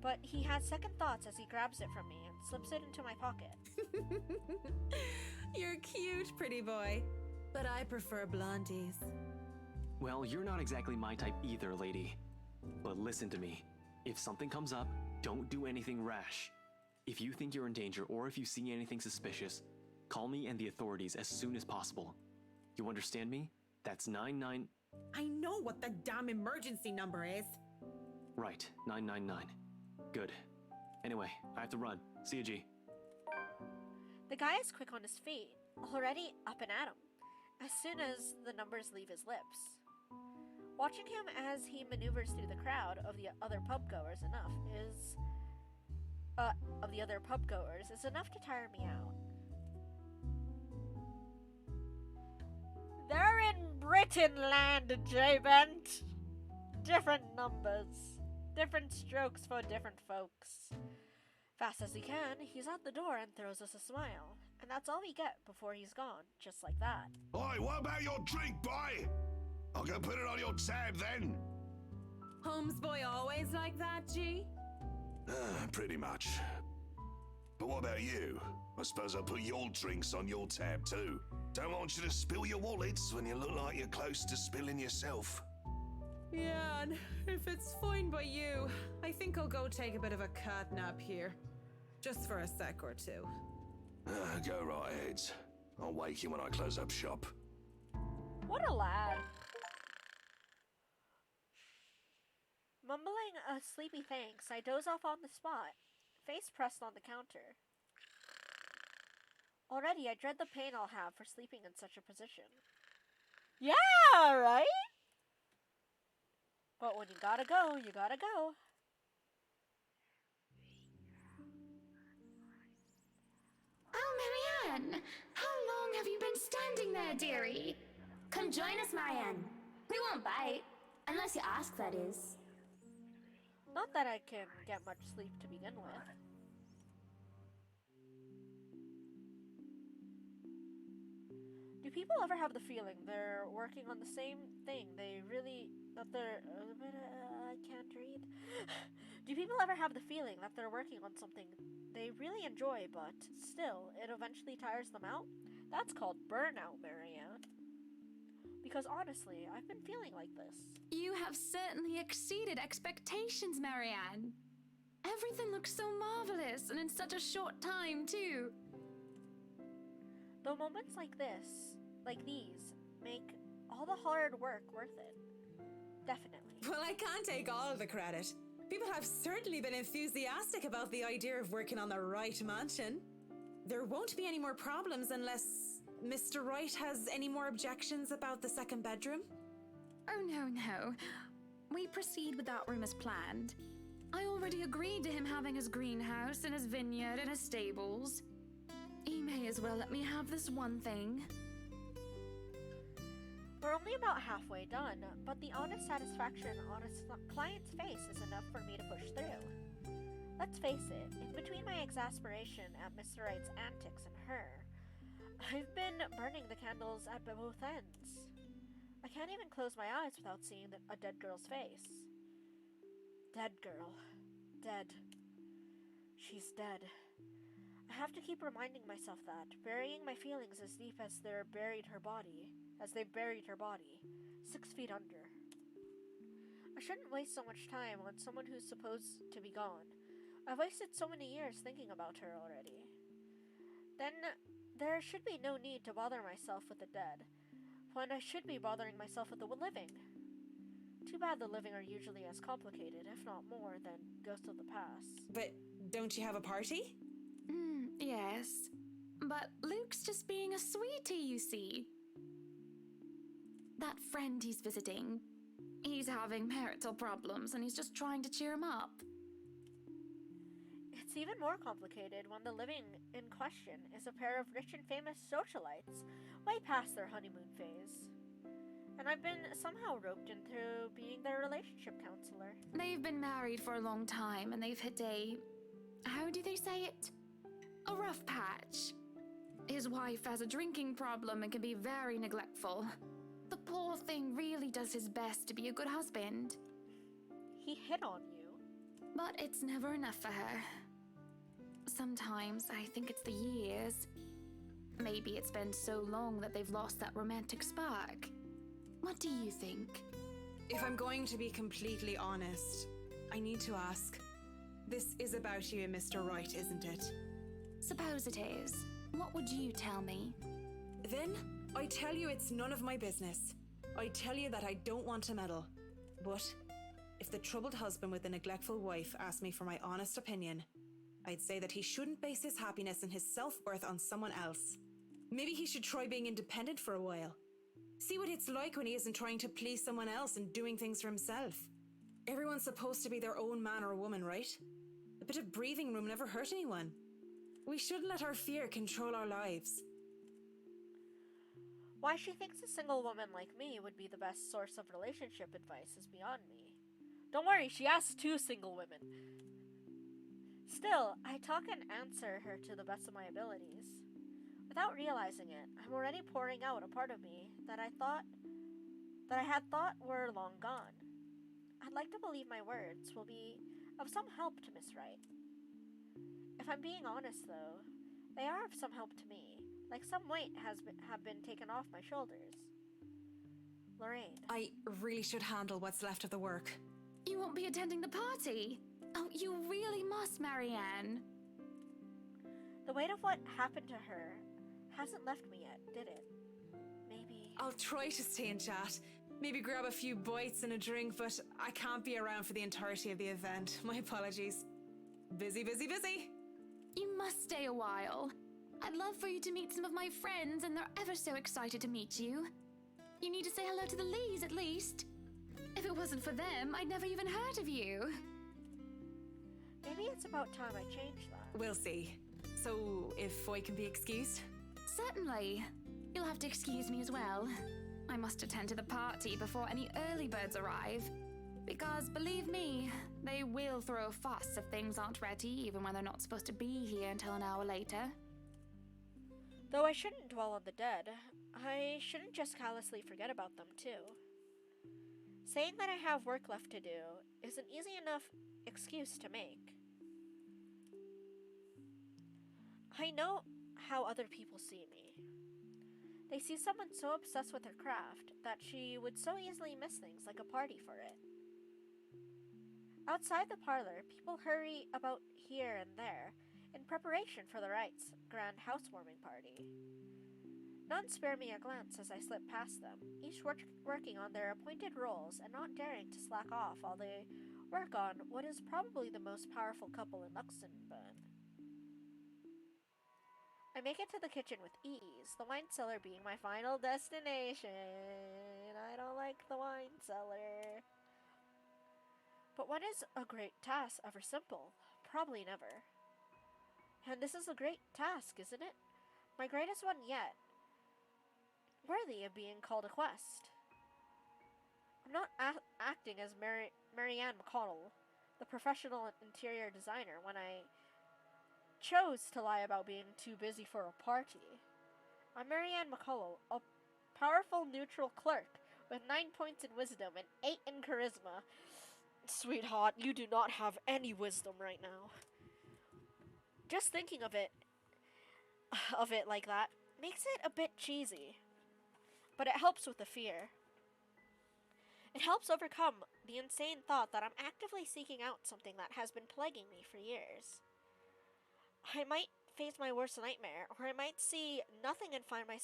But he has second thoughts as he grabs it from me and slips it into my pocket. You're cute, pretty boy. But I prefer blondies. Well, you're not exactly my type either, lady. But listen to me. If something comes up, don't do anything rash. If you think you're in danger or if you see anything suspicious, call me and the authorities as soon as possible. You understand me? That's 99... I know what the damn emergency number is. Right, 999. Good. Anyway, I have to run. See you, G. The guy is quick on his feet, already up and at him, as soon as the numbers leave his lips. Watching him as he maneuvers through the crowd of the other pub goers is enough to tire me out. They're in Britain land, J-Bent. Different numbers, different strokes for different folks. Fast as he can, he's at the door and throws us a smile. And that's all we get before he's gone, just like that. Oi, what about your drink, boy? I can put it on your tab then. Holmes boy always like that, G? Pretty much. But what about you? I suppose I'll put your drinks on your tab too. Don't want you to spill your wallets when you look like you're close to spilling yourself. Yeah, and if it's fine by you, I think I'll go take a bit of a cat nap here. Just for a sec or two. Go right ahead. I'll wake you when I close up shop. What a lad. Mumbling a sleepy thanks, I doze off on the spot, face pressed on the counter. Already, I dread the pain I'll have for sleeping in such a position. Yeah, right? But when you gotta go, you gotta go. Oh, Marianne! How long have you been standing there, dearie? Come join us, Marianne. We won't bite. Unless you ask, that is. Not that I can get much sleep to begin with. Do people ever have the feeling they're working on the same thing I can't read. Do people ever have the feeling that they're working on something they really enjoy, but still, it eventually tires them out? That's called burnout, Marianne. Because honestly, I've been feeling like this. You have certainly exceeded expectations, Marianne. Everything looks so marvelous, and in such a short time, too. Though moments like these, make all the hard work worth it. Definitely. Well, I can't take all of the credit. People have certainly been enthusiastic about the idea of working on the Wright mansion. There won't be any more problems unless Mr. Wright has any more objections about the second bedroom. Oh, no. We proceed with that room as planned. I already agreed to him having his greenhouse and his vineyard and his stables. He may as well let me have this one thing. We're only about halfway done, but the honest satisfaction on a client's face is enough for me to push through. Let's face it, in between my exasperation at Mr. Wright's antics and her, I've been burning the candles at both ends. I can't even close my eyes without seeing a dead girl's face. Dead girl. Dead. She's dead. I have to keep reminding myself that, burying my feelings as deep as they buried her body, 6 feet under. I shouldn't waste so much time on someone who's supposed to be gone. I've wasted so many years thinking about her already. Then, there should be no need to bother myself with the dead, when I should be bothering myself with the living. Too bad the living are usually as complicated, if not more, than ghosts of the past. But don't you have a party? Yes. But Luke's just being a sweetie, you see. That friend he's visiting, he's having marital problems and he's just trying to cheer him up. It's It's even more complicated when the living in question is a pair of rich and famous socialites, way past their honeymoon phase. And I've been somehow roped into being their relationship counselor. They've been married for a long time and they've hit a. How do they say it? A rough patch. His wife has a drinking problem and can be very neglectful. The poor thing really does his best to be a good husband. He hit on you. But it's never enough for her. Sometimes I think it's the years. Maybe it's been so long that they've lost that romantic spark. What do you think? If I'm going to be completely honest, I need to ask. This is about you and Mr. Wright, isn't it? Suppose it is. What would you tell me? Then, I tell you it's none of my business. I tell you that I don't want to meddle. But, if the troubled husband with the neglectful wife asked me for my honest opinion, I'd say that he shouldn't base his happiness and his self-worth on someone else. Maybe he should try being independent for a while. See what it's like when he isn't trying to please someone else and doing things for himself. Everyone's supposed to be their own man or woman, right? A bit of breathing room never hurt anyone. We shouldn't let our fear control our lives. Why she thinks a single woman like me would be the best source of relationship advice is beyond me. Don't worry, she asked 2 single women. Still, I talk and answer her to the best of my abilities. Without realizing it, I'm already pouring out a part of me that I had thought were long gone. I'd like to believe my words will be of some help to Miss Wright. If I'm being honest, though, they are of some help to me, like some weight have been taken off my shoulders. Lorraine. I really should handle what's left of the work. You won't be attending the party? Oh, you really must, Marianne. The weight of what happened to her hasn't left me yet, did it? Maybe... I'll try to stay and chat. Maybe grab a few bites and a drink, but I can't be around for the entirety of the event. My apologies. Busy, busy, busy. You must stay a while. I'd love for you to meet some of my friends, and they're ever so excited to meet you. You need to say hello to the Lees, at least. If it wasn't for them, I'd never even heard of you. Maybe it's about time I changed that. We'll see. So, if I can be excused? Certainly. You'll have to excuse me as well. I must attend to the party before any early birds arrive. Because, believe me, they will throw a fuss if things aren't ready, even when they're not supposed to be here until an hour later. Though I shouldn't dwell on the dead, I shouldn't just callously forget about them, too. Saying that I have work left to do is an easy enough excuse to make. I know how other people see me. They see someone so obsessed with her craft that she would so easily miss things like a party for it. Outside the parlor, people hurry about here and there in preparation for the Wrights' grand housewarming party. None spare me a glance as I slip past them, each working on their appointed roles and not daring to slack off while they work on what is probably the most powerful couple in Luxembourg. I make it to the kitchen with ease, the wine cellar being my final destination. I don't like the wine cellar. But when is a great task ever simple? Probably never. And this is a great task, isn't it? My greatest one yet. Worthy of being called a quest. I'm not acting as Marianne McConnell, the professional interior designer, when I chose to lie about being too busy for a party. I'm Marianne McConnell, a powerful neutral clerk with 9 points in wisdom and 8 in charisma. Sweetheart, you do not have any wisdom right now. Just thinking of it like that makes it a bit cheesy. But it helps with the fear. It helps overcome the insane thought that I'm actively seeking out something that has been plaguing me for years. I might face my worst nightmare, or I might see nothing and find my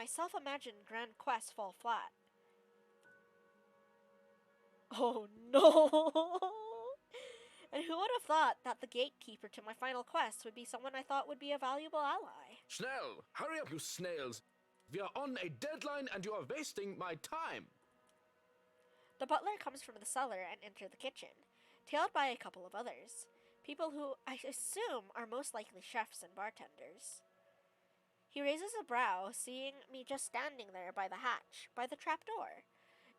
self-imagined grand quest fall flat. Oh no! And who would have thought that the gatekeeper to my final quest would be someone I thought would be a valuable ally? Schnell! Hurry up, you snails! We are on a deadline and you are wasting my time! The butler comes from the cellar and enters the kitchen, tailed by a couple of others. People who I assume are most likely chefs and bartenders. He raises a brow, seeing me just standing there by the hatch, by the trapdoor.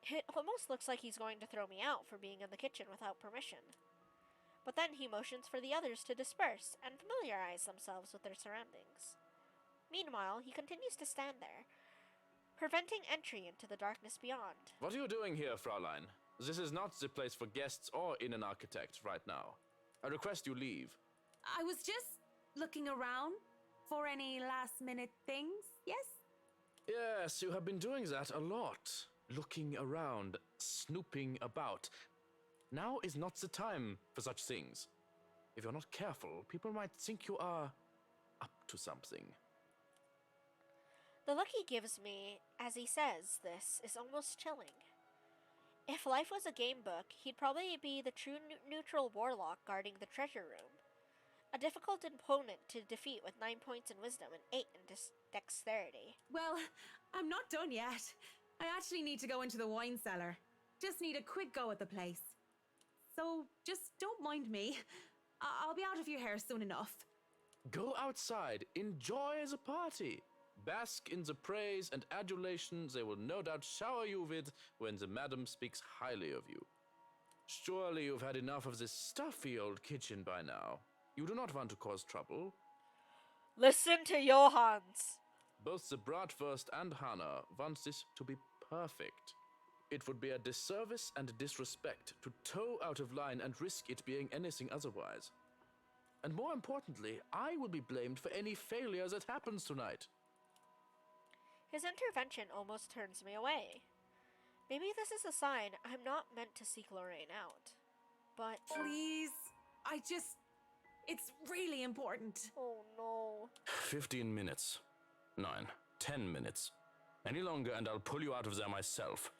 It almost looks like he's going to throw me out for being in the kitchen without permission. But then he motions for the others to disperse and familiarize themselves with their surroundings. Meanwhile, he continues to stand there, preventing entry into the darkness beyond. What are you doing here, Fraulein? This is not the place for guests or in an architect right now. I request you leave. I was just looking around for any last-minute things, yes? Yes, you have been doing that a lot. Looking around, snooping about. Now is not the time for such things. If you're not careful, people might think you are up to something. The look he gives me as he says this is almost chilling. If life was a game book, he'd probably be the true neutral warlock guarding the treasure room. A difficult opponent to defeat with 9 points in wisdom and 8 in dexterity. Well, I'm not done yet. I actually need to go into the wine cellar. Just need a quick go at the place. So just don't mind me. I'll be out of your hair soon enough. Go outside, enjoy the party. Bask in the praise and adulation they will no doubt shower you with when the madam speaks highly of you. Surely you've had enough of this stuffy old kitchen by now. You do not want to cause trouble. Listen to Johannes. Both the Bratwurst and Hannah want this to be perfect. It would be a disservice and a disrespect to toe out of line and risk it being anything otherwise. And more importantly, I will be blamed for any failure that happens tonight. His intervention almost turns me away. Maybe this is a sign I'm not meant to seek Lorraine out. But... Please, it's really important. Oh no. 15 minutes. 9, 10 minutes. Any longer and I'll pull you out of there myself.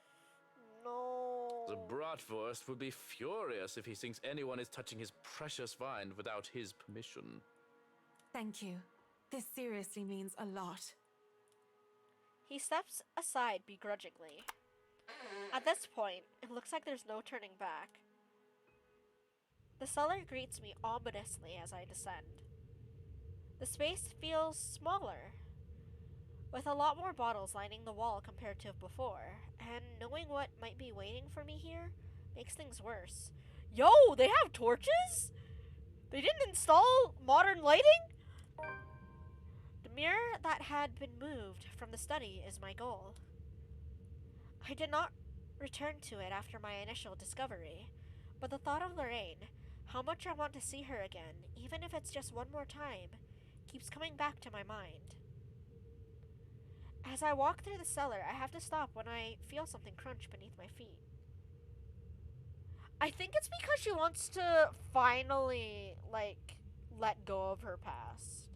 No. The Bratwurst will be furious if he thinks anyone is touching his precious wine without his permission. Thank you. This seriously means a lot. He steps aside begrudgingly. At this point, it looks like there's no turning back. The cellar greets me ominously as I descend. The space feels smaller, with a lot more bottles lining the wall compared to before, and knowing what might be waiting for me here makes things worse. Yo, they have torches? They didn't install modern lighting? The mirror that had been moved from the study is my goal. I did not return to it after my initial discovery, but the thought of Lorraine, how much I want to see her again, even if it's just one more time, keeps coming back to my mind. As I walk through the cellar, I have to stop when I feel something crunch beneath my feet. I think it's because she wants to finally, let go of her past.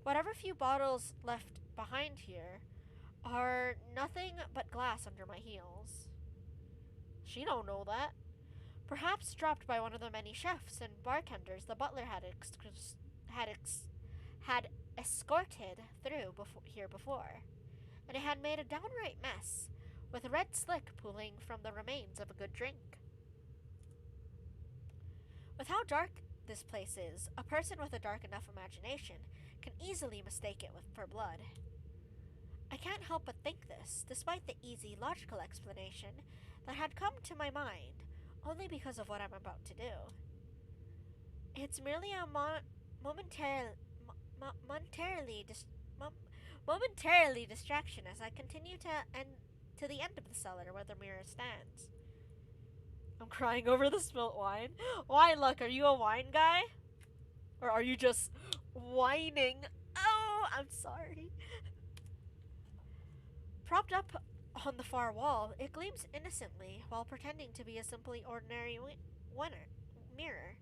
Whatever few bottles left behind here are nothing but glass under my heels. She don't know that. Perhaps dropped by one of the many chefs and bartenders the butler had escorted through here before, and it had made a downright mess, with red slick pooling from the remains of a good drink. With how dark this place is, a person with a dark enough imagination can easily mistake it for blood. I can't help but think this, despite the easy, logical explanation that had come to my mind only because of what I'm about to do. It's merely a momentary distraction as I continue to the end of the cellar where the mirror stands. I'm crying over the spilt wine. Why, Luck, are you a wine guy? Or are you just whining? Oh, I'm sorry. Propped up on the far wall, it gleams innocently while pretending to be a simply ordinary mirror.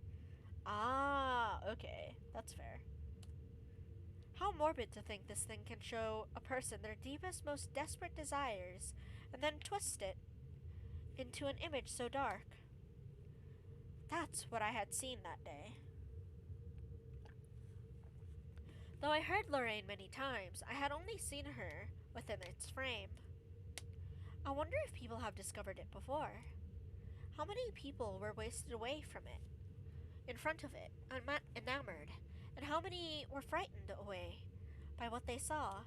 Ah, okay, that's fair. How morbid to think this thing can show a person their deepest, most desperate desires and then twist it into an image so dark. That's what I had seen that day. Though I heard Lorraine many times, I had only seen her within its frame. I wonder if people have discovered it before. How many people were wasted away from it, in front of it, enamored, and how many were frightened away by what they saw?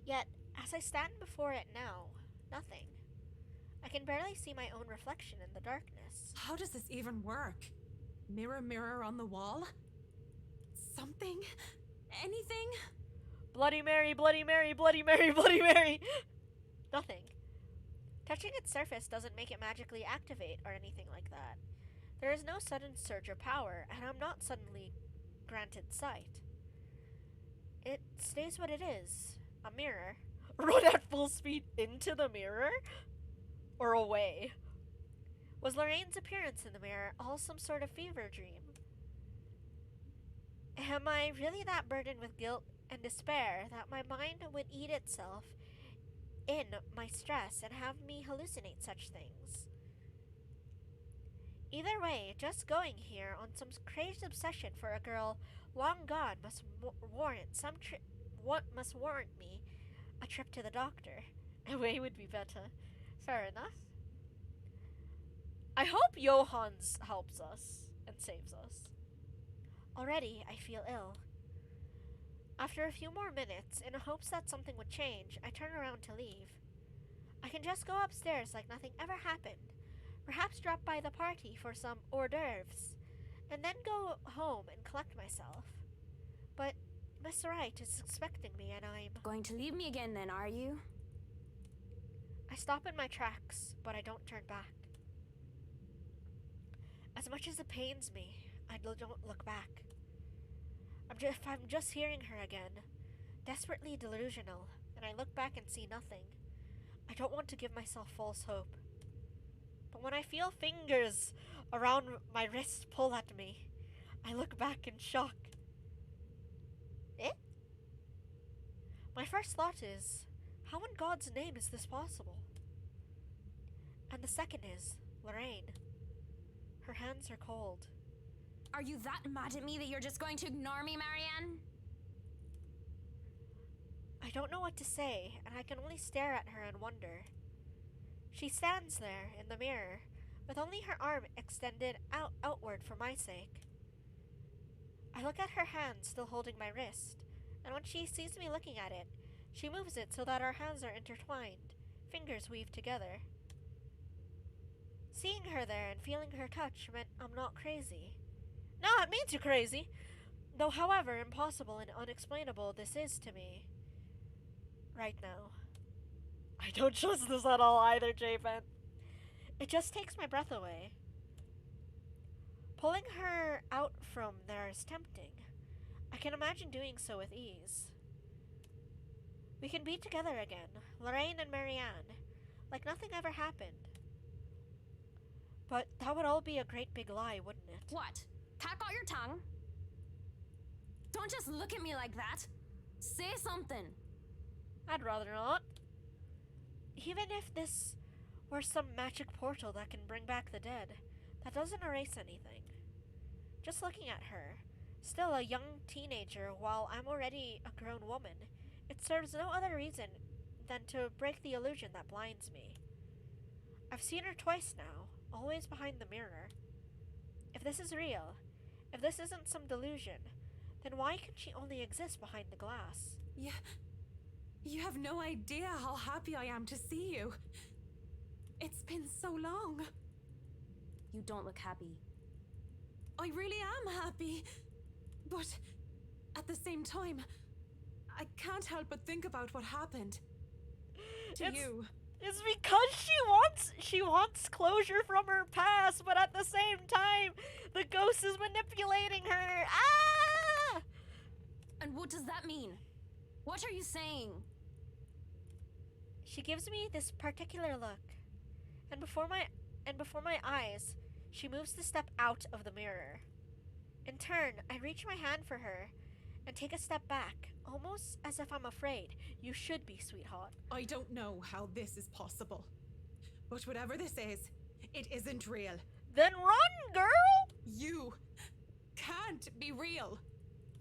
Yet, as I stand before it now, nothing. I can barely see my own reflection in the darkness. How does this even work? Mirror, mirror on the wall? Something? Anything? Bloody Mary, Bloody Mary, Bloody Mary, Bloody Mary! Nothing. Touching its surface doesn't make it magically activate or anything like that. There is no sudden surge of power, and I'm not suddenly granted sight. It stays what it is, a mirror. Run at full speed into the mirror? Or away? Was Lorraine's appearance in the mirror all some sort of fever dream? Am I really that burdened with guilt and despair that my mind would eat itself in my stress and have me hallucinate such things? Either way, just going here on some crazy obsession for a girl long gone must warrant me a trip to the doctor. Away would be better. Fair enough. I hope Johans helps us and saves us. Already, I feel ill. After a few more minutes, in hopes that something would change, I turn around to leave. I can just go upstairs like nothing ever happened, perhaps drop by the party for some hors d'oeuvres, and then go home and collect myself. But Miss Wright is expecting me and I'm... Going to leave me again then, are you? I stop in my tracks, but I don't turn back. As much as it pains me, I don't look back. I'm just hearing her again, desperately delusional, and I look back and see nothing. I don't want to give myself false hope. But when I feel fingers around my wrist pull at me, I look back in shock. Eh? My first thought is, how in God's name is this possible? And the second is, Lorraine. Her hands are cold. Are you that mad at me that you're just going to ignore me, Marianne? I don't know what to say, and I can only stare at her and wonder. She stands there in the mirror, with only her arm extended outward for my sake. I look at her hand still holding my wrist, and when she sees me looking at it, she moves it so that our hands are intertwined, fingers weaved together. Seeing her there and feeling her touch meant I'm not crazy. No, it means you're crazy! Though however impossible and unexplainable this is to me. Right now. I don't trust this at all either, Javen. It just takes my breath away. Pulling her out from there is tempting. I can imagine doing so with ease. We can be together again, Lorraine and Marianne, like nothing ever happened. But that would all be a great big lie, wouldn't it? What? Pack out your tongue? Don't just look at me like that. Say something. I'd rather not. Even if this were some magic portal that can bring back the dead, that doesn't erase anything. Just looking at her, still a young teenager while I'm already a grown woman, it serves no other reason than to break the illusion that blinds me. I've seen her twice now, always behind the mirror. If this is real, if this isn't some delusion, then why can she only exist behind the glass? Yeah. You have no idea how happy I am to see you. It's been so long. You don't look happy. I really am happy. But at the same time, I can't help but think about what happened to you. It's because she wants closure from her past, but at the same time, the ghost is manipulating her. Ah! And what does that mean? What are you saying? She gives me this particular look, and before my eyes, she moves the step out of the mirror. In turn, I reach my hand for her and take a step back, almost as if I'm afraid. You should be, sweetheart. I don't know how this is possible, but whatever this is, it isn't real. Then run, girl! You can't be real.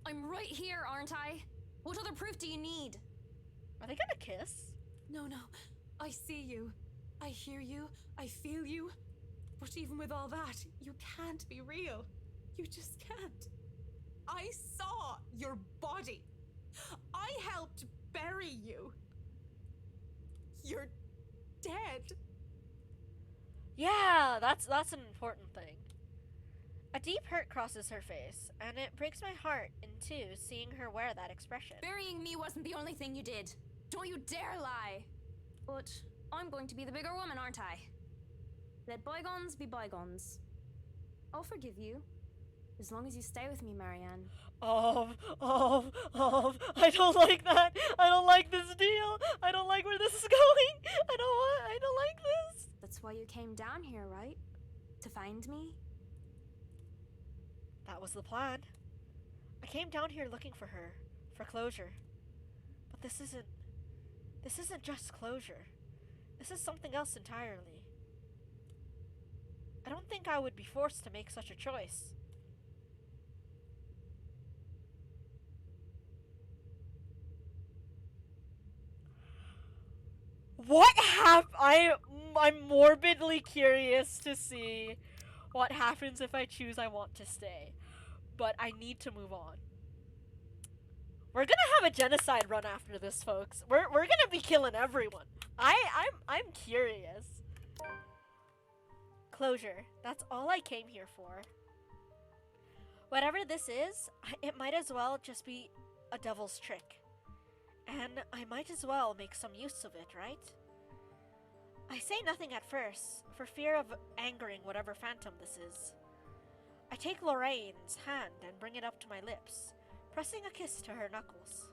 I'm right here, aren't I? What other proof do you need? Are they gonna kiss? No. I see you. I hear you. I feel you. But even with all that, you can't be real. You just can't. I saw your body. I helped bury you. You're dead. Yeah, that's an important thing. A deep hurt crosses her face, and it breaks my heart in two seeing her wear that expression. Burying me wasn't the only thing you did. Don't you dare lie. But I'm going to be the bigger woman, aren't I? Let bygones be bygones. I'll forgive you, as long as you stay with me, Marianne. I don't like that. I don't like this deal. I don't like where this is going. I don't like this. That's why you came down here, right? To find me? That was the plan. I came down here looking for her, for closure. But this isn't just closure. This is something else entirely. I don't think I would be forced to make such a choice. I'm morbidly curious to see what happens if I choose I want to stay. But I need to move on. We're gonna have a genocide run after this, folks. We're gonna be killing everyone. I'm curious. Closure. That's all I came here for. Whatever this is, it might as well just be a devil's trick. And I might as well make some use of it, right? I say nothing at first, for fear of angering whatever phantom this is. I take Lorraine's hand and bring it up to my lips, pressing a kiss to her knuckles.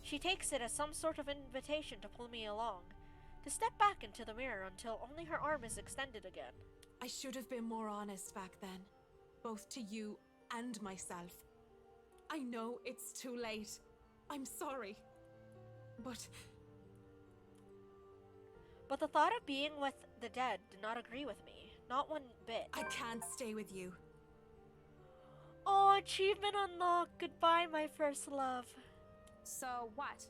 She takes it as some sort of invitation to pull me along, to step back into the mirror until only her arm is extended again. I should have been more honest back then, both to you and myself. I know it's too late. I'm sorry. But the thought of being with the dead did not agree with me, not one bit. I can't stay with you. Oh, achievement unlocked. Goodbye, my first love. So what?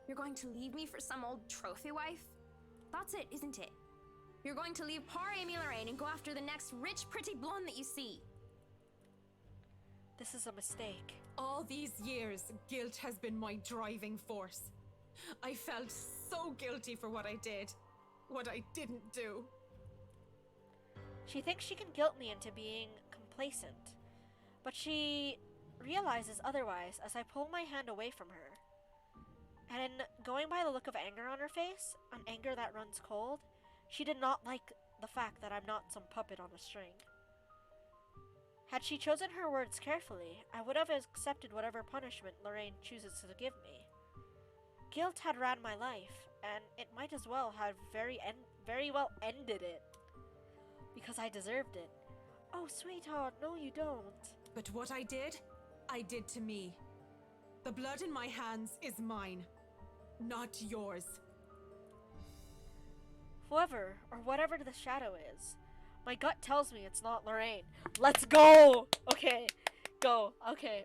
You're going to leave me for some old trophy wife? That's it, isn't it? You're going to leave poor Amy Lorraine and go after the next rich, pretty blonde that you see. This is a mistake. All these years, guilt has been my driving force. I felt so guilty for what I did, what I didn't do. She thinks she can guilt me into being complacent, but she realizes otherwise as I pull my hand away from her. And going by the look of anger on her face, an anger that runs cold, she did not like the fact that I'm not some puppet on a string. Had she chosen her words carefully, I would have accepted whatever punishment Lorraine chooses to give me. Guilt had ran my life, and it might as well have very well ended it. Because I deserved it. Oh, sweetheart, no you don't. But what I did to me. The blood in my hands is mine, not yours. Whoever, or whatever the shadow is, my gut tells me it's not Lorraine. Let's go! Okay, go. Okay.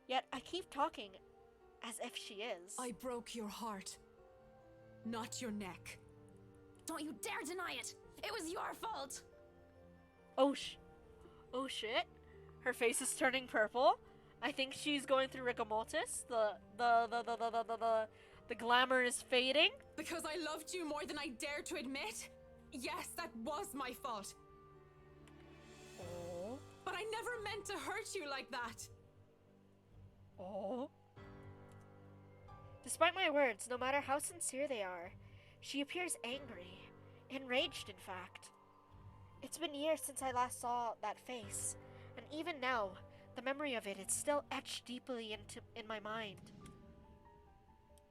Yet I keep talking as if she is. I broke your heart, not your neck. Don't you dare deny it! It was your fault! Oh shit. Her face is turning purple. I think she's going through rigor mortis. The glamour is fading. Because I loved you more than I dare to admit? Yes, that was my fault. Oh. But I never meant to hurt you like that. Oh. Despite my words, no matter how sincere they are, she appears angry. Enraged, in fact. It's been years since I last saw that face, and even now, the memory of it is still etched deeply in my mind.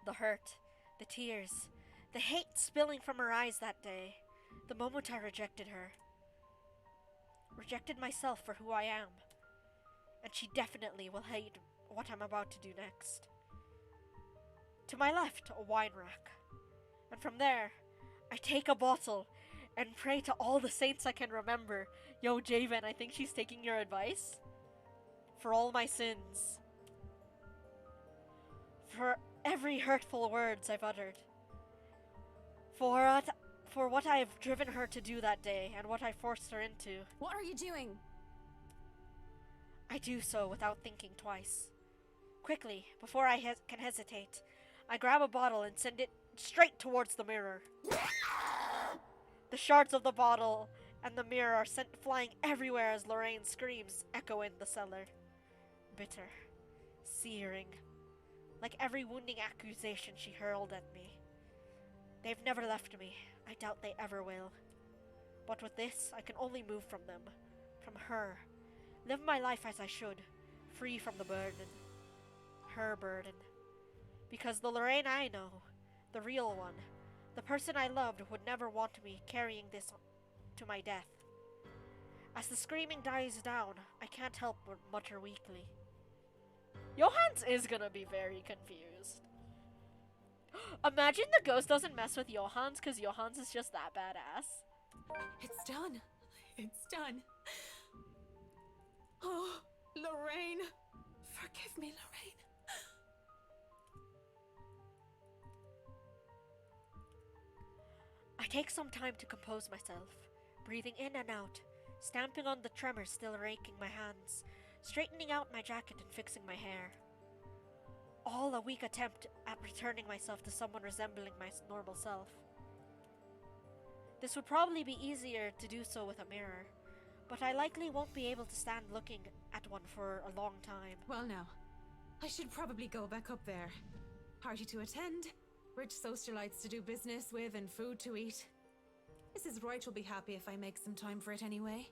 The hurt, the tears, the hate spilling from her eyes that day, the moment I rejected her. Rejected myself for who I am. And she definitely will hate what I'm about to do next. To my left, a wine rack. And from there, I take a bottle and pray to all the saints I can remember. Yo, Javen, I think she's taking your advice. For all my sins. For every hurtful words I've uttered. for what I have driven her to do that day and what I forced her into. What are you doing? I do so without thinking twice. Quickly, before I can hesitate, I grab a bottle and send it straight towards the mirror. The shards of the bottle and the mirror are sent flying everywhere as Lorraine's screams echo in the cellar. Bitter, searing, like every wounding accusation she hurled at me. They've never left me. I doubt they ever will. But with this, I can only move from them, from her. Live my life as I should, free from the burden. Her burden. Because the Lorraine I know, the real one, the person I loved, would never want me carrying this to my death. As the screaming dies down, I can't help but mutter weakly. Johans is gonna be very confused. Imagine the ghost doesn't mess with Johans because Johans is just that badass. It's done. It's done. Oh, Lorraine. Forgive me, Lorraine. I take some time to compose myself, breathing in and out, stamping on the tremors still raking my hands, straightening out my jacket and fixing my hair. All a weak attempt at returning myself to someone resembling my normal self. This would probably be easier to do so with a mirror, but I likely won't be able to stand looking at one for a long time. Well now, I should probably go back up there. Party to attend, rich socialites to do business with, and food to eat. Mrs. Wright will be happy if I make some time for it anyway.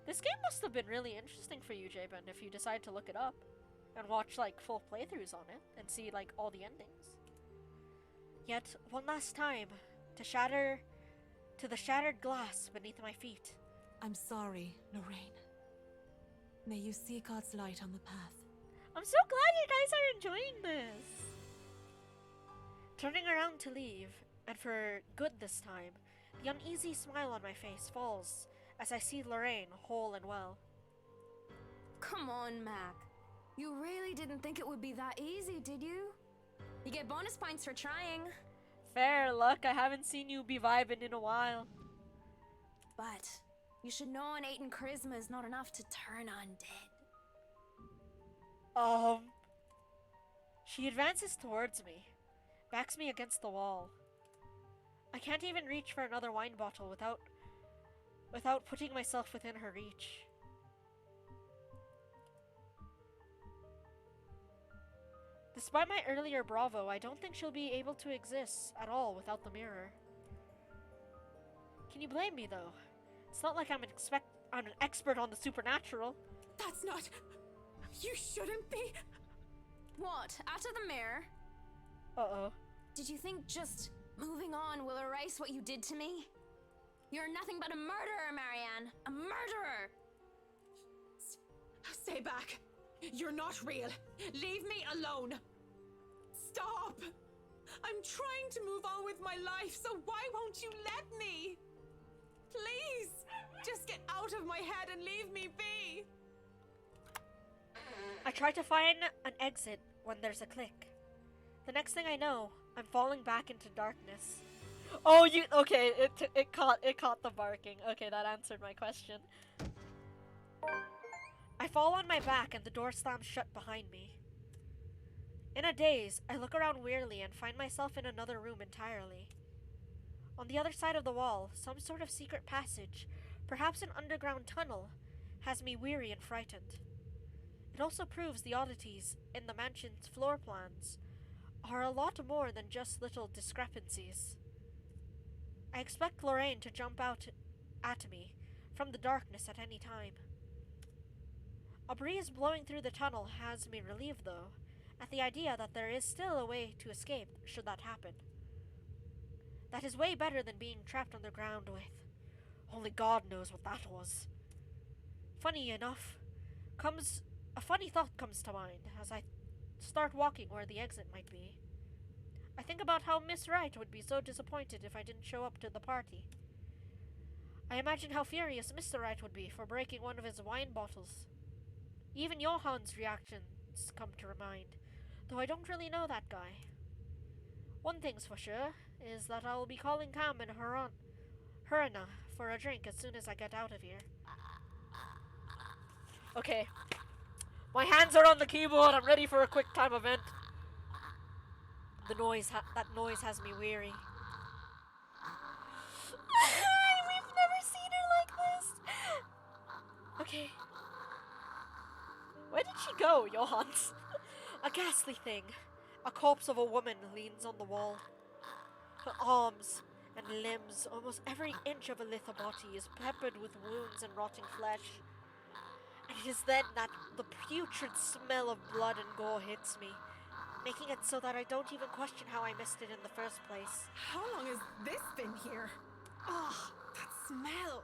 This game must have been really interesting for you, Jabin, if you decide to look it up and watch like full playthroughs on it and see like all the endings. Yet, one last time, to the shattered glass beneath my feet. I'm sorry, Lorraine. May you see God's light on the path. I'm so glad you guys are enjoying this. Turning around to leave, and for good this time, the uneasy smile on my face falls as I see Lorraine whole and well. Come on, Mac. You really didn't think it would be that easy, did you? You get bonus points for trying. Fair luck, I haven't seen you be vibing in a while. But you should know an 8 in charisma is not enough to turn undead. She advances towards me, backs me against the wall. I can't even reach for another wine bottle without putting myself within her reach. Despite my earlier bravo, I don't think she'll be able to exist at all without the mirror. Can you blame me, though? It's not like I'm an expert on the supernatural. That's not... You shouldn't be... What? After the mirror? Uh-oh. Did you think just moving on will erase what you did to me? You're nothing but a murderer, Marianne. A murderer! Stay back. You're not real. Leave me alone. Stop. I'm trying to move on with my life, so why won't you let me? Please, just get out of my head and leave me be. I try to find an exit when there's a click. The next thing I know, I'm falling back into darkness. Oh, okay, it caught the barking. Okay, that answered my question. I fall on my back and the door slams shut behind me. In a daze, I look around wearily and find myself in another room entirely. On the other side of the wall, some sort of secret passage, perhaps an underground tunnel, has me weary and frightened. It also proves the oddities in the mansion's floor plans are a lot more than just little discrepancies. I expect Lorraine to jump out at me from the darkness at any time. A breeze blowing through the tunnel has me relieved, though, at the idea that there is still a way to escape should that happen. That is way better than being trapped underground with... Only God knows what that was. Funny enough, a funny thought comes to mind as I start walking where the exit might be. I think about how Miss Wright would be so disappointed if I didn't show up to the party. I imagine how furious Mr. Wright would be for breaking one of his wine bottles. Even Johann's reactions come to mind, though I don't really know that guy. One thing's for sure, is that I will be calling Cam and Hurana for a drink as soon as I get out of here. Okay. My hands are on the keyboard. I'm ready for a quick time event. The noise, that noise has me weary. We've never seen her like this. Okay. Where did she go, Johans? A ghastly thing. A corpse of a woman leans on the wall. Her arms and limbs, almost every inch of a little body, is peppered with wounds and rotting flesh. And it is then that the putrid smell of blood and gore hits me, making it so that I don't even question how I missed it in the first place. How long has this been here? Oh, that smell.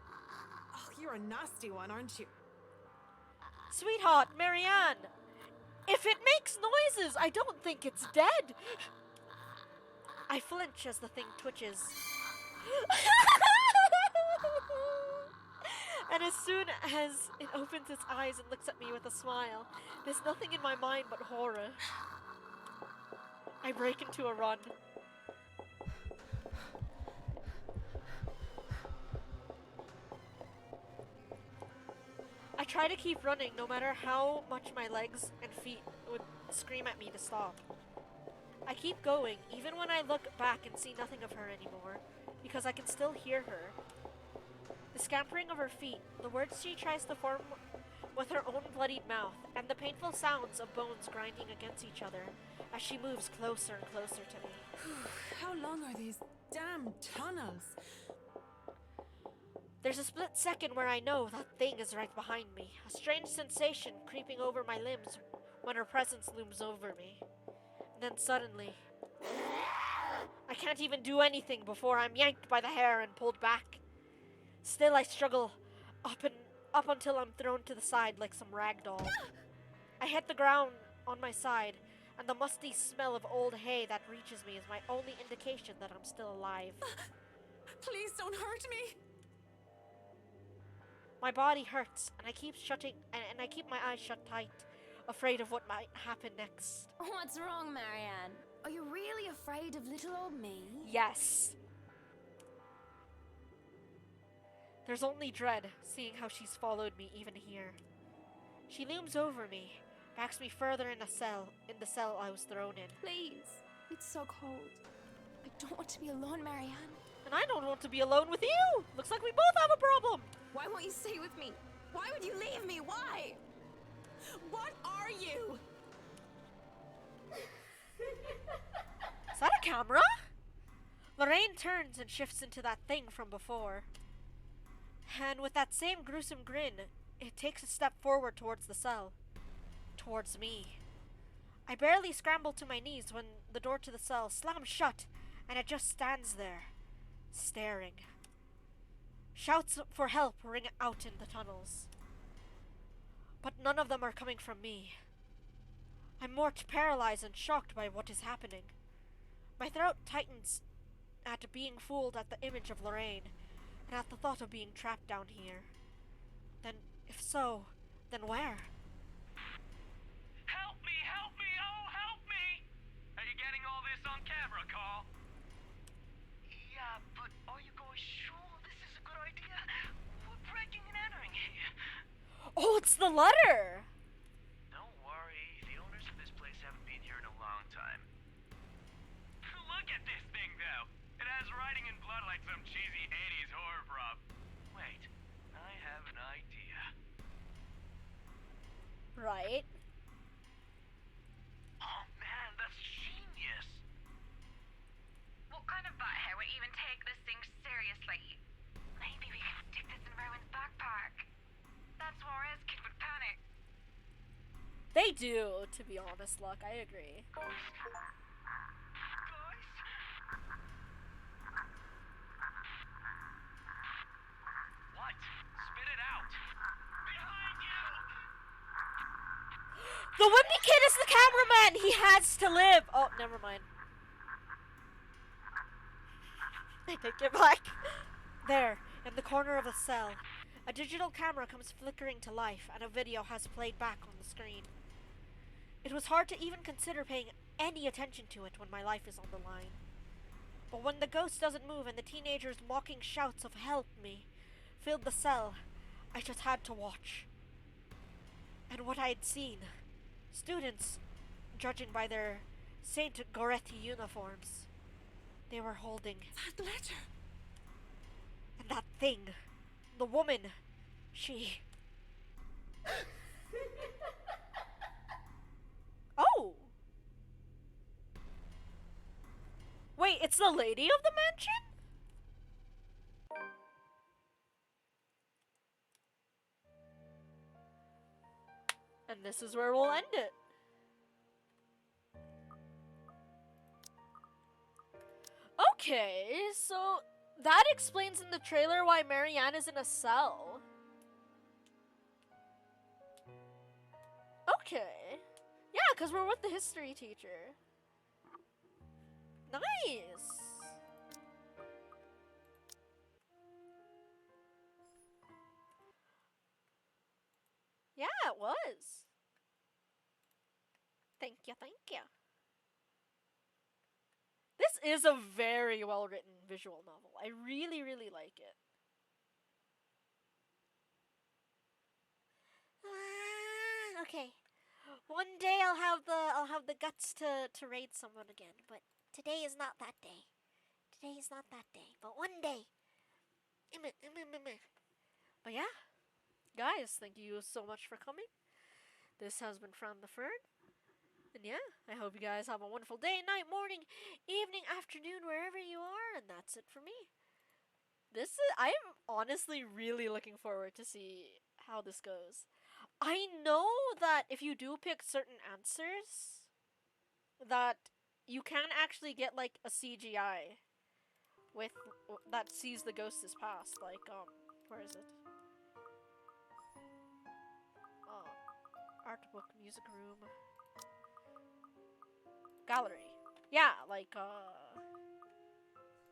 Oh, you're a nasty one, aren't you? Sweetheart, Marianne, if it makes noises, I don't think it's dead. I flinch as the thing twitches. And as soon as it opens its eyes and looks at me with a smile, there's nothing in my mind but horror. I break into a run. I try to keep running no matter how much my legs and feet would scream at me to stop. I keep going even when I look back and see nothing of her anymore, because I can still hear her. The scampering of her feet, the words she tries to form with her own bloodied mouth, and the painful sounds of bones grinding against each other as she moves closer and closer to me. How long are these damn tunnels? There's a split second where I know that thing is right behind me, a strange sensation creeping over my limbs when her presence looms over me. And then suddenly, I can't even do anything before I'm yanked by the hair and pulled back. Still, I struggle up until I'm thrown to the side like some rag doll. I hit the ground on my side, and the musty smell of old hay that reaches me is my only indication that I'm still alive. Please don't hurt me. My body hurts, and I keep my eyes shut tight, afraid of what might happen next. What's wrong, Marianne? Are you really afraid of little old me? Yes. There's only dread, seeing how she's followed me even here. She looms over me, backs me further in the cell I was thrown in. Please, it's so cold. I don't want to be alone, Marianne. And I don't want to be alone with you! Looks like we both have a problem! Why won't you stay with me? Why would you leave me? Why? What are you? Is that a camera? Lorraine turns and shifts into that thing from before. And with that same gruesome grin, it takes a step forward towards the cell. Towards me. I barely scramble to my knees when the door to the cell slams shut, and it just stands there, staring. Shouts for help ring out in the tunnels. But none of them are coming from me. I'm more paralyzed and shocked by what is happening. My throat tightens at being fooled at the image of Lorraine, and at the thought of being trapped down here. Then, if so, then where? Help me! Help me! Oh, help me! Are you getting all this on camera, Carl? Yeah, but are you guys sure this is a good idea? We're breaking and entering here. Oh, it's the letter! Don't worry, the owners of this place haven't been here in a long time. Look at this thing, though. It has writing in blood like some cheesy 80s horror prop. Wait, I have an idea. Right. Oh man, that's genius! What kind of butthead would even take this thing seriously? Maybe we could stick this in Rowan's backpack. That's where his kid would panic. They do, to be honest, Luck. I agree. What? Spit it out! Behind you! The Wimpy Kid is the cameraman! He has to live! Oh, never mind. I take it back. There, in the corner of a cell, a digital camera comes flickering to life, and a video has played back on the screen. It was hard to even consider paying any attention to it when my life is on the line. But when the ghost doesn't move and the teenagers' mocking shouts of help me filled the cell, I just had to watch. And what I had seen, students, judging by their Saint Goretti uniforms, they were holding That letter! and that thing, the woman, she... Oh! Wait, it's the lady of the mansion? And this is where we'll end it. Okay, so that explains in the trailer why Marianne is in a cell. Okay. Yeah, because we're with the history teacher. Nice. Yeah, it was. Thank you, thank you. This is a very well written visual novel. I really, really like it. Okay. One day I'll have the guts to raid someone again, but today is not that day. Today is not that day, but one day. But yeah, guys, thank you so much for coming. This has been Fran the Fern. And yeah, I hope you guys have a wonderful day, night, morning, evening, afternoon, wherever you are, and that's it for me. I'm honestly really looking forward to see how this goes. I know that if you do pick certain answers, that you can actually get like a CGI with that sees the ghost is past. Like, where is it? Art book, music room, gallery. Yeah, like,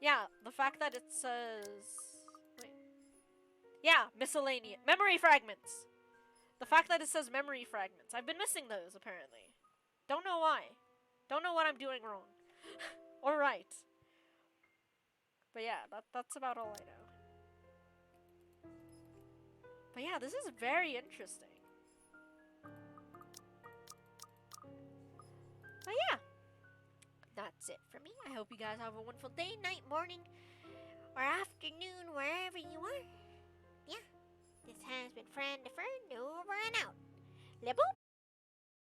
yeah, the fact that it says, wait, yeah, miscellaneous, memory fragments. The fact that it says memory fragments. I've been missing those, apparently. Don't know why. Don't know what I'm doing wrong. Or right. But yeah, that's about all I know. But yeah, this is very interesting. But yeah, that's it for me. I hope you guys have a wonderful day, night, morning, or afternoon, wherever you are. Yeah, this has been Fran the Fern, over and out. Lebo.